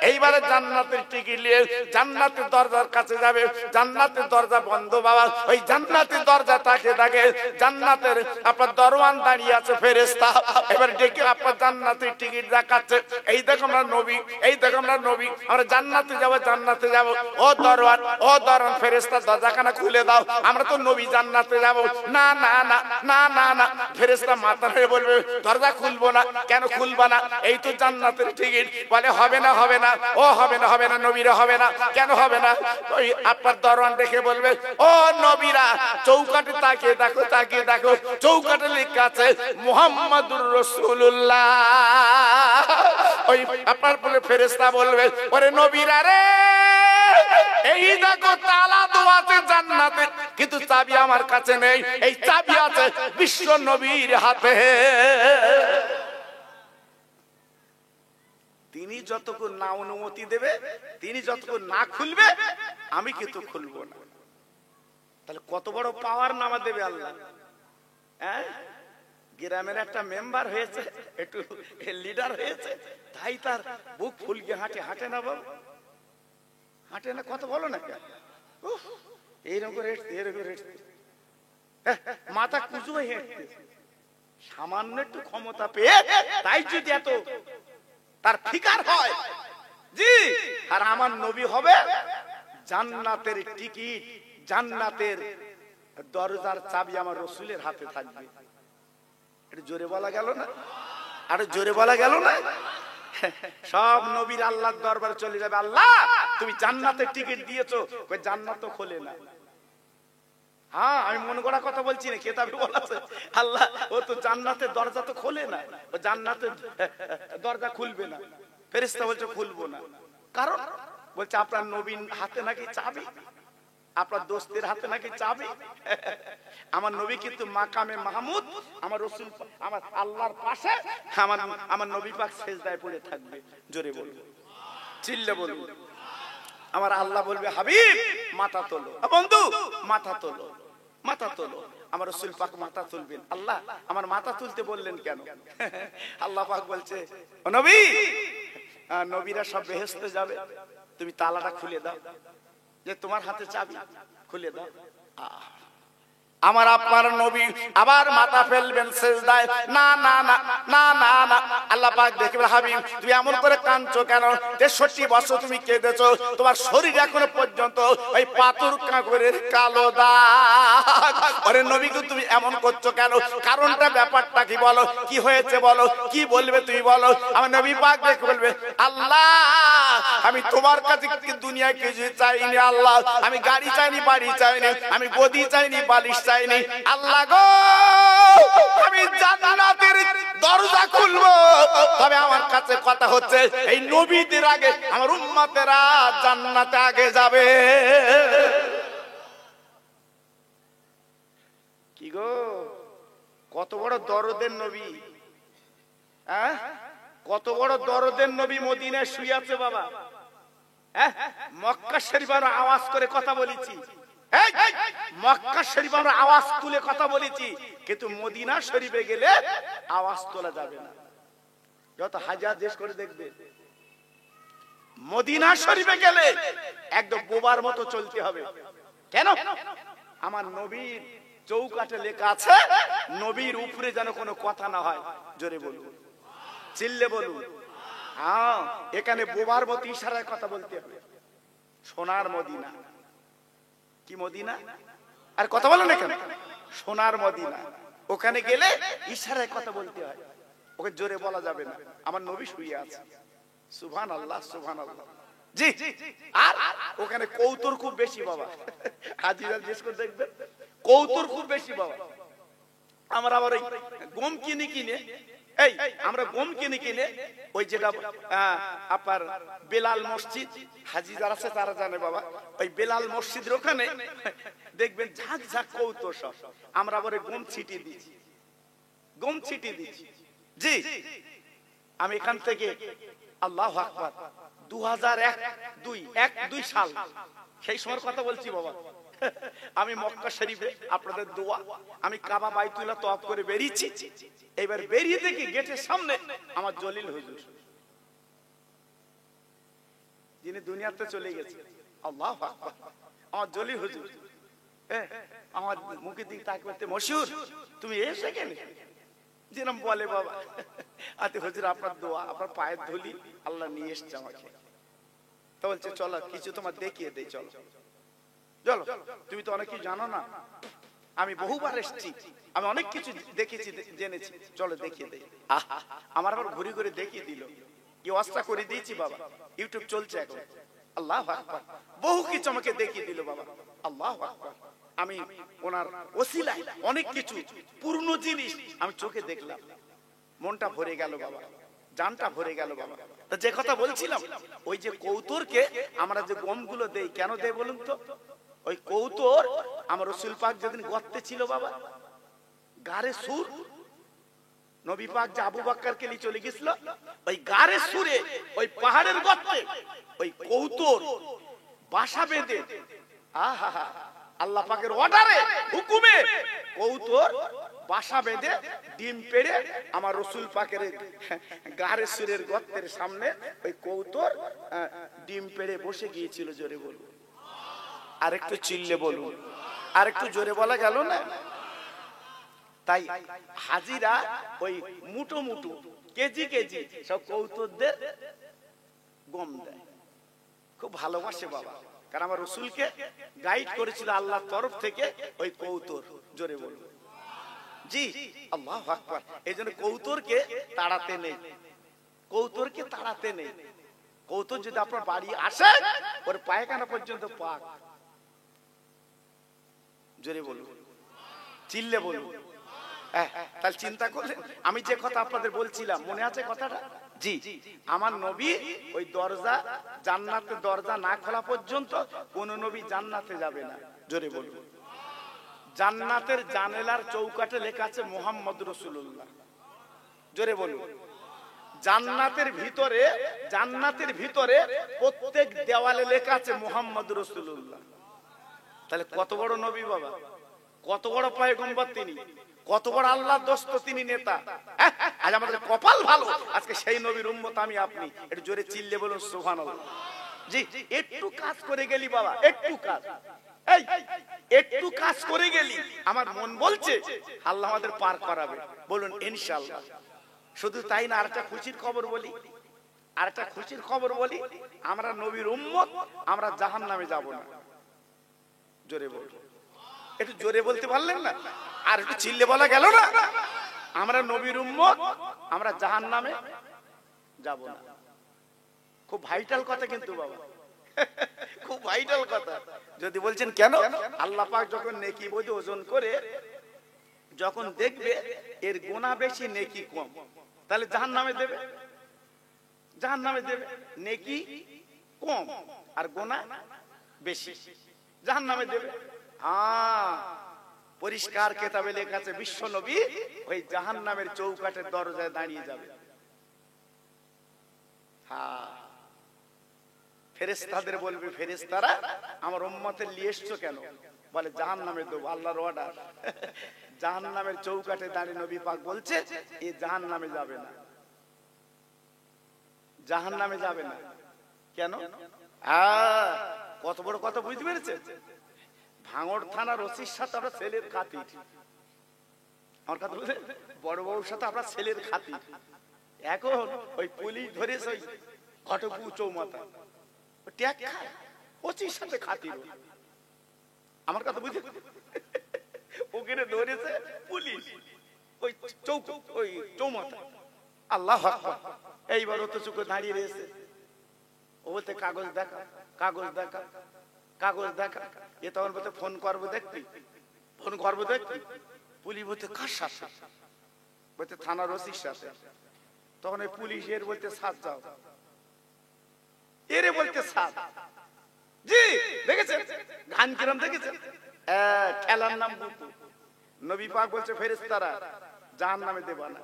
এইবারে জান্নাতের টিকিট নিয়ে জান্নাতের দরজার কাছে যাবে। জান্নাতের দরজা বন্ধ বাবা। ওই জান্নাতের দরজা তাকে দেখে জান্নাতের আপনার দরওয়ান দাঁড়িয়ে আছে ফেরেশতা। এবার ডেকে আপনার জান্নাতের টিকিট দেখাচ্ছে, এই দেখো আমরা নবী, এই দেখো আমরা নবী, আমরা জান্নাতে যাব, জান্নাতে যাব। ও দরওয়ান, ও দরওয়ান ফেরেশতা দরজাখানা খুলে দাও, আমরা তো নবী জান্নাতে যাব। না না না না না না, ফেরেশতা মাথা নেড়ে বলবে দরজা খুলবো না। কেন খুলবা না? এই তো জান্নাতের টিকিট। বলে হবে না হবে না, ও হবে না হবে না, নবীরা হবে না। কেন হবে না? ওই আপনার দরওয়ান দেখে বলবে, ও নবীরা চৌকাঠে তাকিয়ে দেখো, তাকিয়ে দেখো, চৌকাঠে লেখা আছে মুহাম্মাদুর রাসূলুল্লাহ। ওই আপনার বলে ফেরেশতা বলবে, ওরে নবীরা রে, এই দেখো তালা তো আছে জান্নাতে, কিন্তু চাবি আমার কাছে নেই, এই চাবি আছে বিশ্ব নবীর হাতে। তিনি যতক্ষণ না অনুমতি দেবে, তিনি যতক্ষণ না খুলবে, আমি কিন্তু খুলবো না। তাহলে কত বড় পাওয়ার নামা দেবে আল্লাহ। হ্যাঁ, গ্রামের একটা মেম্বার হয়েছে, একটু লিডার হয়েছে, তাই তার বুক ফুলকে হাঁটে, হাঁটে না বাবু, হাঁটে না, কথা বলো না কেন, এইরকম করে হেঁটতে, এরকম হেঁটতে, মাথা কুচু হয়ে হেঁটতে, সামান্য একটু ক্ষমতা পেয়ে তাই যদি এত তার ফিকার হয়, জি, আর আমার নবী হবে জান্নাতের টিকিট, জান্নাতের দরজার চাবি আমার রাসূলের হাতে থাকবে। এটা জোরে বলা গেল না? আর জোরে বলা গেল না? সব নবীর আল্লাহর দরবারে চলে যাবে, আল্লাহ তুমি জান্নাতের টিকিট দিয়েছো, কই জান্নাত তো খোলে না। হ্যাঁ, আমি মন গড়া কথা বলছি না, কিতাবে বলা আছে আল্লাহ ও তো জান্নাতের দরজা তো খোলে না, ও জান্নাতের দরজা খুলবে না। ফেরেশতা বলছে খুলবো না, কারণ বলছে আপনার নবীর হাতে নাকি চাবি, আপনার দোস্তের হাতে নাকি চাবি। আমার নবী কিন্তু মাকামে মাহমুদ, আমার রাসূল, আমার আল্লাহর পাশে, আমার নবী পাক সিজদায় পড়ে থাকবে। জোরে বলুন, চিল্লে বলুন। আমার আল্লাহ বলবে, হাবিব মাথা তোলো, বন্ধু মাথা তোলো, মাথা তোলো। আমার রাসূল পাক মাথা তুলবেন। আল্লাহ আমার মাথা তুলতে বললেন কেন? আল্লাহ পাক বলছে, ও নবী, নবীরা সব বেহেশতে যাবে, তুমি তালাটা খুলে দাও, যে তোমার হাতে চাবি, খুলে দাও। আমার আপনার নবী আবার মাথা ফেলবেন সিজদায়, না না না না না না। আল্লাহ পাক দেখবেন, হাবিব তুমি এমন করে কাঁদছো কেন? 63 বছর তুমি কেঁদেছো, তোমার শরীর এখনো পর্যন্ত ওই পাথর কাঁকড়ের কালো দাগ। আরে নবী গো তুমি এমন করছো কেন? কারণটা ব্যাপারটা কি বলো, কি হয়েছে বলো, কি বলবে তুমি বলো। আমার নবী পাক দেখে বলবে, আল্লাহ আমি তোমার কাছে দুনিয়ায় কিছু চাইনি, আল্লাহ আমি গাড়ি চাইনি, বাড়ি চাইনি, আমি গদি চাইনি, বালিশ চাইনি, আল্লাহ গো আমি জান্নাতের দরজা খুলবো, তবে আমার কাছে কথা হচ্ছে এই নবীদের আগে আমার উম্মতেরা জান্নাতে আগে যাবে। কি গো, কত বড় দরদের নবী, হ্যাঁ, কত বড় দরদের নবী মদিনায় শুয়ে আছে বাবা। হ্যাঁ, মক্কা শরীফ আমরা আওয়াজ করে কথা বলেছি, মক্কা শরীফ আমরা আওয়াজ তুলে কথা বলেছি, কিন্তু মদিনা শরীফে গেলে আওয়াজ তোলা যাবে না। যত হাজার দেশ করে দেখবে, মদিনা শরীফে গেলে একদম বোবার মতো চলতে হবে। কেন? আমার নবীর চৌকাঠে লেখা আছে, নবীর উপরে যেন কোনো কথা না হয়। জোরে বলুন, চিল্লে বলুন। হ্যাঁ, এখানে বোবার মতো ইশারায় কথা বলতে হবে। সোনার মদিনা, কি মদিনা? আর কথা বলেন না কেন? সোনার মদিনা, ওখানে গেলে ইশারায় কথা বলতে হয়, ওকে জোরে বলা যাবে না। আমার নবী শুয়ে আছে, সুবহানাল্লাহ সুবহানাল্লাহ। জি, আর ওখানে কৌতুর খুব বেশি বাবা। হাজিরা জিজ্ঞেস করে দেখবেন, কৌতুর খুব বেশি বাবা। আমরা আবার এই গম কিনে কিনে, এই আমরা গম কিনে কিনে ওই যেটা আপনার বেলাল মসজিদ, হাজি যারা আছে তারা জানে বাবা, ওই বেলাল মসজিদের ওখানে দেখবেন ঝাঁক ঝাঁক কৌতুর সব, আমরা আবার গম ছিটি দিচ্ছি, গম ছিটি দিচ্ছি। জি, আমি এখান থেকে আল্লাহু আকবার 2001-2 সাল সেই সময়ের কথা বলছি বাবা। আমি মক্কা শরীফে আপনাদের দোয়া, আমি কাবা বাইতুল্লাহ তওয়াফ করে বেরিয়েছি। এবার বেরিয়ে দেখি গেটের সামনে আমার জলিল হুজুর, যিনি দুনিয়াতে চলে গেছে। আল্লাহু আকবার, আমার জলিল হুজুর। আমার মুখের দিকে তাকিয়ে বলতে, মশহুর তুমি এসে গেলে? যেরকম বলে বাবা, আতে হুজুর আপনার দোয়া, আপনার পায়ের ধুলি আল্লাহ নিয়ে এসছে আমাকে। তো বলছে চলো কিছু তোমার দেখিয়ে দেই, চলো চলো, তুমি তো অনেক কিছু জানো না, আমি বহুবার এসেছি, আমি অনেক কিছু দেখেছি জেনেছি, চলো দেখিয়ে দেই। আমার আবার ঘুরে ঘুরে দেখিয়ে দিল। কি অবস্থা করে দিয়েছি বাবা, ইউটিউব চলছে এখন। আল্লাহু আকবার, বহু কিছু আমাকে দেখিয়ে দিল বাবা। আল্লাহু আকবার, আমি ওনার ওসিলায় অনেক কিছু পুরনো জিনিস আমি চোখে দেখলাম, মনটা ভরে গেল বাবা, জানটা ভরে গেল বাবা। তা যে কথা বলছিলাম, ওই যে কৌতরকে আমরা যে গমগুলো দেই, কেন দেই বলুন তো? ওই কৌতর আমার রাসূল পাক যেদিন গর্তে ছিল বাবা, গারে সুর, নবী পাক যে আবু বকরকে নিয়ে চলে গেছিল, ওই গারে সুরে ওই পাহাড়ের গর্তে ওই কৌতর বাসা বেঁধে, আহা, আল্লাহ পাকের অর্ডারে, হুকুমে কৌতর বাসা বেঁধে ডিম পেড়ে আমার রাসূল পাকের গারে সুরের গর্তের সামনে ওই কৌতর ডিম পেড়ে বসে গিয়েছিল। জোরে বলুন, আর একটু চিল্লে বলুন, আর একটু জোরে বলা গেল না? তাই হাজিরা ওই মুঠো মুঠো কেজি কেজি সব কৌতরদের গম দেয়, খুব ভালোবাসে বাবা। কারণ আমার রাসূলকে গাইড করেছিল আল্লাহর তরফ থেকে ওই কৌতর। জোরে বলুন জি, আল্লাহু আকবার। এই জন্য কৌতরকে তাড়াতে নেই, কৌতরকে তাড়াতে নেই। কৌতর যদি আপনার বাড়ি আসে, ওর পায়খানা পর্যন্ত পাক। জোরে বলুন, চিল্লে বলুন। তাহলে চিন্তা করলেন, আমি যে কথা আপনাদের বলছিলাম মনে আছে কথাটা? জি, আমার নবী ওই দরজা, জান্নাতের দরজা না খোলা পর্যন্ত কোন নবী জান্নাতে যাবে না। জোরে বলুন। জান্নাতের জানালার চৌকাঠে লেখা আছে মুহাম্মদ রাসূলুল্লাহ। জোরে বলুন। জান্নাতের ভিতরে প্রত্যেক দেওয়ালে লেখা আছে মুহাম্মদ রাসূলুল্লাহ। তাহলে কত বড় নবী বাবা, কত বড় পয়গম্বর তিনি, কত বড় আল্লাহর দোস্ত তিনি, নেতা। আজ আমাদের কপাল ভালো, আজকে সেই নবীর উম্মত আমি আপনি। একটু জোরে চিল্লে বলুন সুবহানাল্লাহ। জি, একটু কাজ করে গেলি বাবা, একটু কাজ করে গেলি, আমার মন বলছে আল্লাহ আমাদের পার করাবে। বলুন ইনশাআল্লাহ। শুধু তাই না, আরেকটা খুশির খবর বলি, আমরা নবীর উম্মত, আমরা জাহান্নামে যাব না। জোরে বলুন, একটু জোরে বলতে পারলেন না? আর একটু চিল্লে বলা গেল না? আমরা নবীর উম্মত, আমরা জাহান্নামে যাব না। খুব ভাইটাল কথা কিন্তু বাবা, খুব ভাইটাল কথা। যদি বলছেন কেন, আল্লাহ পাক যখন নেকি বোঝে ওজন করে, যখন দেখবে এর গুনাহ বেশি নেকি কম, তাহলে জাহান্নামে দেবে। নেকি কম আর গুনাহ বেশি, জাহান্নামে দেবে। পরিষ্কার কিতাবে লেখা আছে বিশ্ব নবী ওই জাহান্নামের চৌকাঠের দরজায় দাঁড়িয়ে যাবে। ফেরেশতাদের বলবে, ফেরেশতারা আমার উম্মতের নিয়ে এসছো কেন? বলে জাহান্নামে দেবো, আল্লাহর অর্ডার। জাহান্নামের চৌকাঠে দাঁড়িয়ে নবী পাক বলছে এই জাহান্নামে যাবে না, জাহান্নামে যাবে না। কেন? কত বড় কথা বুঝতে পেরেছে? ভাঙড় থানার ওসির সাথে আমরা ছেলের খাতির, আমার কথা বুঝে, বড় বউর সাথে আমরা ছেলের খাতির। এখন ওই পুলিশ ধরেছে ওই ঘটকু চৌমাথা, ট্যাগ খায়, ওসির সাথে খাতির। আমার কথা বুঝে, ওখানে ধরেছে পুলিশ ওই চৌমাথা। আল্লাহু আকবার। এইবার ও তো চুকে দাঁড়িয়ে রয়েছে, ও বলতে কাগজ দেখা, কাগজ দেখা, কাগজ দেখা। এ তখন বলতে ফোন করবো দেখবি, ফোন করবো দেখবি। পুলিশ বলতে কার সাথে? বলতে থানার ওসির সাথে। তখন ওই পুলিশের বলতে সাথ যাও, এরে বলতে সাথ। জি দেখেছেন গান কিরম দেখেছেন? খেলার নাম বুকু। নবী পাক বলছে ফেরেশতারা জাহান্নামে দেবা না।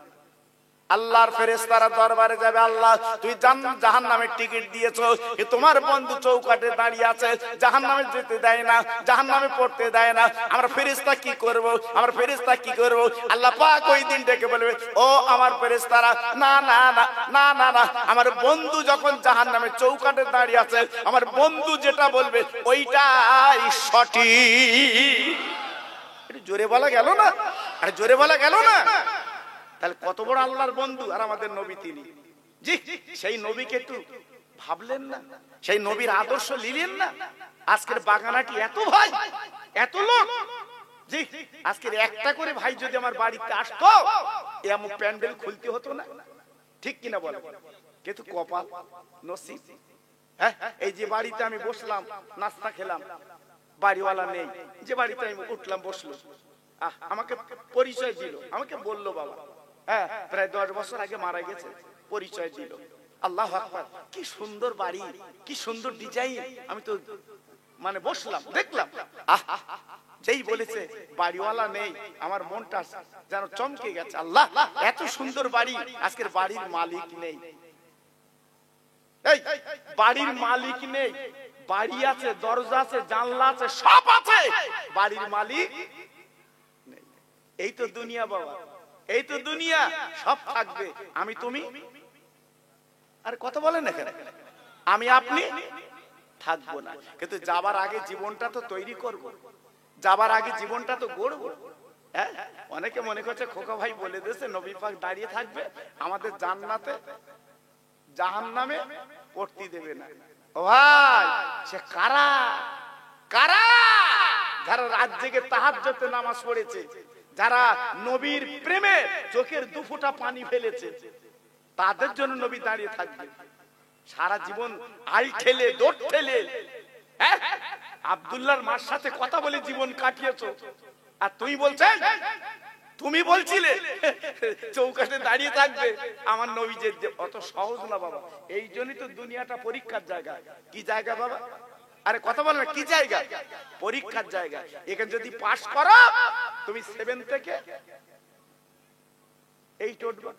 আল্লাহর ফেরেশতারা দরবারে যাবে, আল্লাহ তুই জাহান্নামের টিকিট দিয়েছো, তোমার বন্ধু চৌকাঠে দাঁড়িয়ে আছে, জাহান্নামে যেতে দেয় না, জাহান্নামে পড়তে দেয় না, আমরা ফেরেশতা কি করব? আমরা ফেরেশতা কি করব? আল্লাহ পাক ওই দিন ডেকে বলবে, ও আমার ফেরেশতারা, না না না না না না, আমার বন্ধু যখন জাহান্নামের চৌকাঠে দাঁড়িয়ে আছে, আমার বন্ধু যেটা বলবে ওইটাই সঠিক। একটু জোরে বলা গেল না? আরে জোরে বলা গেল না? তাহলে কত বড় আল্লাহর বন্ধু আর আমাদের নবী তিনি। জি, সেই নবীকে একটু ভাবলেন না? সেই নবীর আদর্শ নিলেন না? আজকের বাগানাটি এত ভাই, এত লোক। জি, আজকের একটা করে ভাই যদি আমার বাড়িতে আসতো, এমন প্যান্ডেল খুলতে হতো না। ঠিক কিনা বলে? কিন্তু কপাল নসিব। হ্যাঁ, এই যে বাড়িতে আমি বসলাম, নাস্তা খেলাম, বাড়িওয়ালা নেই, যে বাড়িতে আমি উঠলাম বসলো, আমাকে পরিচয় দিল, আমাকে বললো বাবা, হ্যাঁ প্রায় 10 বছর আগে মারা গেছে, পরিচয় দিল। আল্লাহু আকবার, কি সুন্দর বাড়ি, কি সুন্দর ডিজাইন। আমি তো মানে বসলাম, দেখলাম, যেই বলেছে বাড়িওয়ালা নেই, আমার মনটা যেন চমকে গেছে। আল্লাহ, এত সুন্দর বাড়ি, আজকের বাড়ির মালিক নেই। এই বাড়ির মালিক নেই, বাড়ি আছে, দরজা আছে, জানলা আছে, সব আছে, বাড়ির মালিক নেই। এই তো দুনিয়া বাবা, এই তো দুনিয়া, সব থাকবে, আমি তুমি আর কথা বলেন না কেন, আমি আপনি থাকবো না। কিন্তু যাবার আগে জীবনটা তো তৈরি করব, যাবার আগে জীবনটা তো গড়বো। হ্যাঁ, অনেকে মনে করছে খোকা ভাই বলে দিয়েছে নবী পাক দাঁড়িয়ে থাকবে, আমাদের জান্নাতে জাহান্নামে পড়তে দেবে না। ও ভাই, সে কারা কারা? যারা রাত জেগে তাহাজ্জুদে নামাজ পড়েছে, যারা নবীর প্রেমে চোখের দুফোঁটা পানি ফেলেছে, তাদের জন্য নবী দাঁড়িয়ে থাকবে। সারা জীবন আই ঠেলে দৌড় ঠেলে আব্দুল্লাহর মার সাথে কথা বলে জীবন কাটিয়েছো, আর তুই বলছেন, তুমি বলছিলে চৌকাঠে দাঁড়িয়ে থাকবে আমার নবী। যে অত সহজ না বাবা। এই জন্যই তো দুনিয়াটা পরীক্ষার জায়গা। কি জায়গা বাবা? আরে কথা বল না, কি জায়গা? পরীক্ষার জায়গা। এখানে যদি পাস করো, তুমি 7 থেকে 8 উঠবা,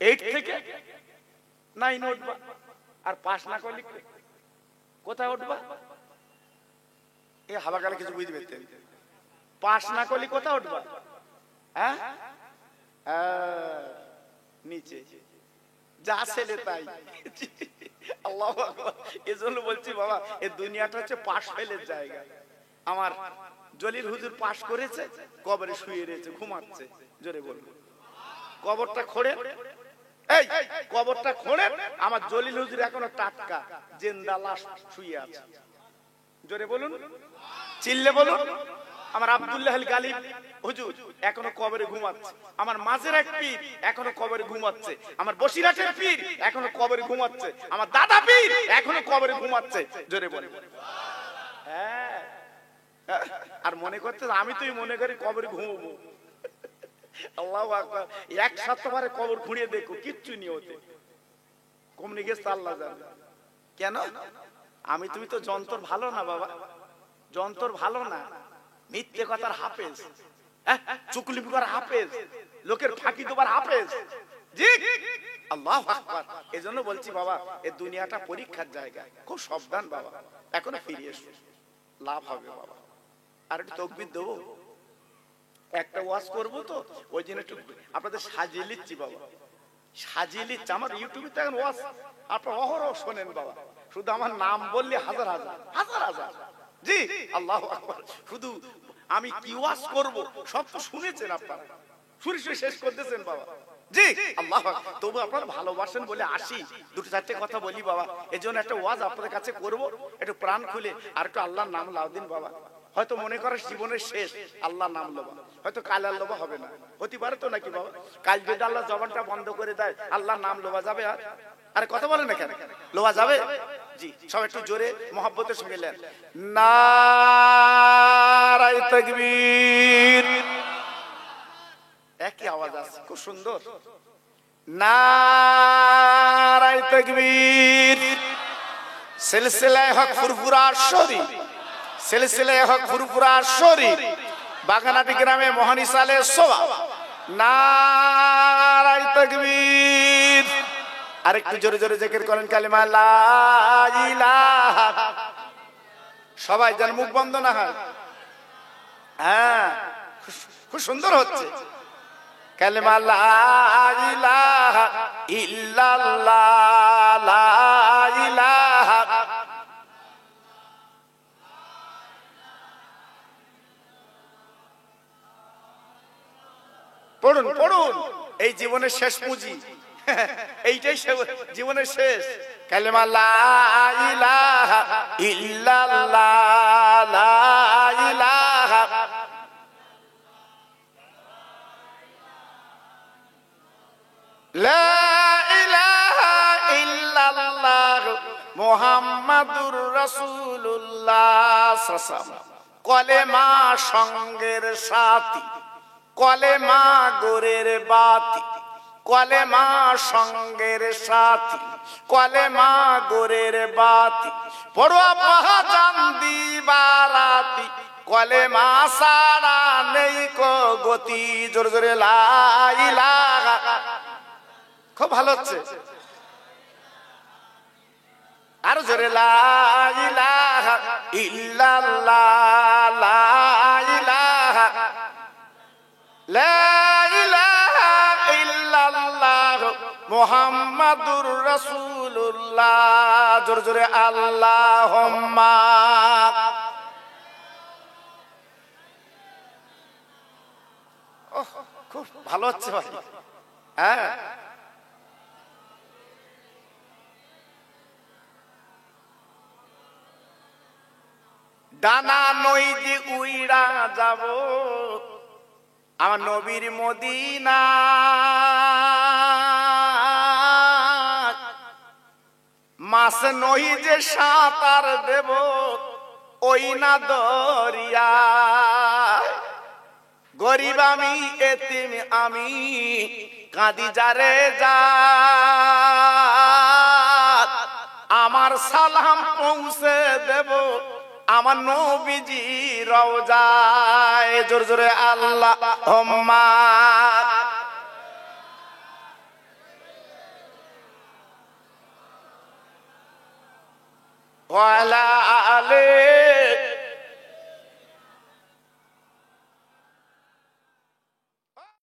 8 থেকে 9 উঠবা। আর পাস না করলে কোথায় উঠবা? এই হাওয়া গেলে কিছু বুঝতে পারতেন। পাস না করলে কোথায় উঠবা? হ্যাঁ, নিচে। যা ছেলে তাই। আল্লাহু আকবার। এজন্য বলছি বাবা, এই দুনিয়াটা হচ্ছে পাশ ফেলের জায়গা। আমার জলিল হুজুর পাশ করেছে, কবরে শুয়ে রয়েছে, ঘুমাচ্ছে। জোরে বলবো, কবরটা খোঁড়ে, এই কবরটা খোঁড়ে, আমার জলিল হুজুর এখনো টাটকা জিন্দা লাশ শুয়ে আছে। জোরে বলুন, চিল্লে বলুন। আমার আব্দুল্লাহ আল গালিব হুজুর এখনো কবরে ঘুমাচ্ছে। আমার মাঝের এক পীর এখনো কবরে ঘুমাচ্ছে। আমার বসিরহাটের পীর এখনো কবরে ঘুমাচ্ছে। আমার দাদা পীর এখনো কবরে ঘুমাচ্ছে। জোরে বলে। হ্যাঁ, আর মনে করতে আমি তুই মনে করি কবরে ঘুমাবো। আল্লাহু আকবার। 1 সপ্তাহে কবর খুঁড়িয়ে দেখো, কিচ্ছু নিয়ে হতে কমনি গেছে, আল্লাহ জানে। কেন? আমি তুমি তো যন্ত্র ভালো না বাবা, যন্ত্র ভালো না, মিথ্যে কথার হাফেজ, চুকলি করার হাফেজ, লোকের ফাঁকি দেবার হাফেজ। জি, আল্লাহু আকবার। এজন্য বলছি বাবা, এই দুনিয়াটা পরীক্ষার জায়গা, খুব সাবধান বাবা। এখনো ফিরে এসো, লাভ হবে বাবা। আর একটু তাকবীর দেবো, একটা ওয়াজ করবো তো, ওই জন্য একটু আপনাদের সাজিয়ে নিচ্ছি বাবা, সাজিয়ে নিচ্ছি। আমার ইউটিউবে তো এখন ওয়াজ আপনারা অহরহ শোনেন বাবা, শুধু আমার নাম বললে হাজার হাজার হাজার হাজার। জি, আল্লাহু আকবার। শুধু আমি কি ওয়াজ করব সব তো শুনেছেন আপনারা, শুনে শুনে শেষ করতেছেন বাবা। জি, আল্লাহু আকবার। তবু আপনারা ভালোবাসেন বলে আসি, 2-4টে কথা বলি বাবা। এজন্য একটা ওয়াজ আপনাদের কাছে করব, একটু প্রাণ খুলে আর একটু আল্লাহর নাম লাও দিন বাবা। হয়তো মনে করে জীবনের শেষ, আল্লাহর নাম লোবা, হয়তো কাল আর লোবা হবে না, হতে পারে তো নাকি বাবা? কাল যদি আল্লাহ জবানটা বন্ধ করে দেয়, আল্লাহর নাম লোবা যাবে? আর আরে কথা বলেন না কেন, লোবা যাবে? জি, সব একটু জোরে মহব্বতের সঙ্গে লেন, নারায়ে তাকবীর। একই আওয়াজ আছে, খুব সুন্দর। নারায়ে তাকবীর। সিলসিলায়ে হক ফুরফুরা শরীফ, সিলসিলায়ে হক ফুরফুরা শরীফ, বাগানাটি গ্রামে মহানিসালে সোয়া। নারায়ে তাকবীর। আরেকটু জোরে জোরে জিকির করেন কালিমা লা ইলাহা। সবাই যেন মুখ বন্ধ না হয়। হ্যাঁ, খুব সুন্দর হচ্ছে কালিমা লা ইলাহা ইল্লাল্লাহ, লা ইলাহা। পড়ুন পড়ুন, এই জীবনের শেষ পুঁজি, এইটাই জীবনের শেষ কালেমা লা ইলাহা ইল্লাল্লাহ, লা ইলাহা। লা ইলাহা মুহাম্মাদুর রাসূলুল্লাহ সাল্লাল্লাহু কলেমা সঙ্গের সাথী কলেমা গোরের বাতি কলেমা সঙ্গের সাথী কলেমা গোরের বাতি পড়ুয়া পাহাজান দিবারাতি কলেমা সারা নেই কো গতি জোরে জোরে লা ইলাহা খুব ভালো হচ্ছে আর জোরে লা ইলাহা ইল্লাল্লাহ লা ইলাহা লা ইলাহা ইল্লাল্লাহ মুহাম্মাদুর রাসূলুল্লাহ জোরে জোরে আল্লাহুম্মা খুব ভালো হচ্ছে ভাই হ্যাঁ ডানা নই যে উইড়া যাব আমার নবীর মদিনা মাছ নই যে সাঁতার দেব ওই না দরিয়া গরিব আমি এতিম আমি কাঁদি যারে যা আমার সালাম পৌঁছে দেব আমার নবীজি রওজায় জোরে জোরে আল্লাহুম্মা ওয়া আলা আলি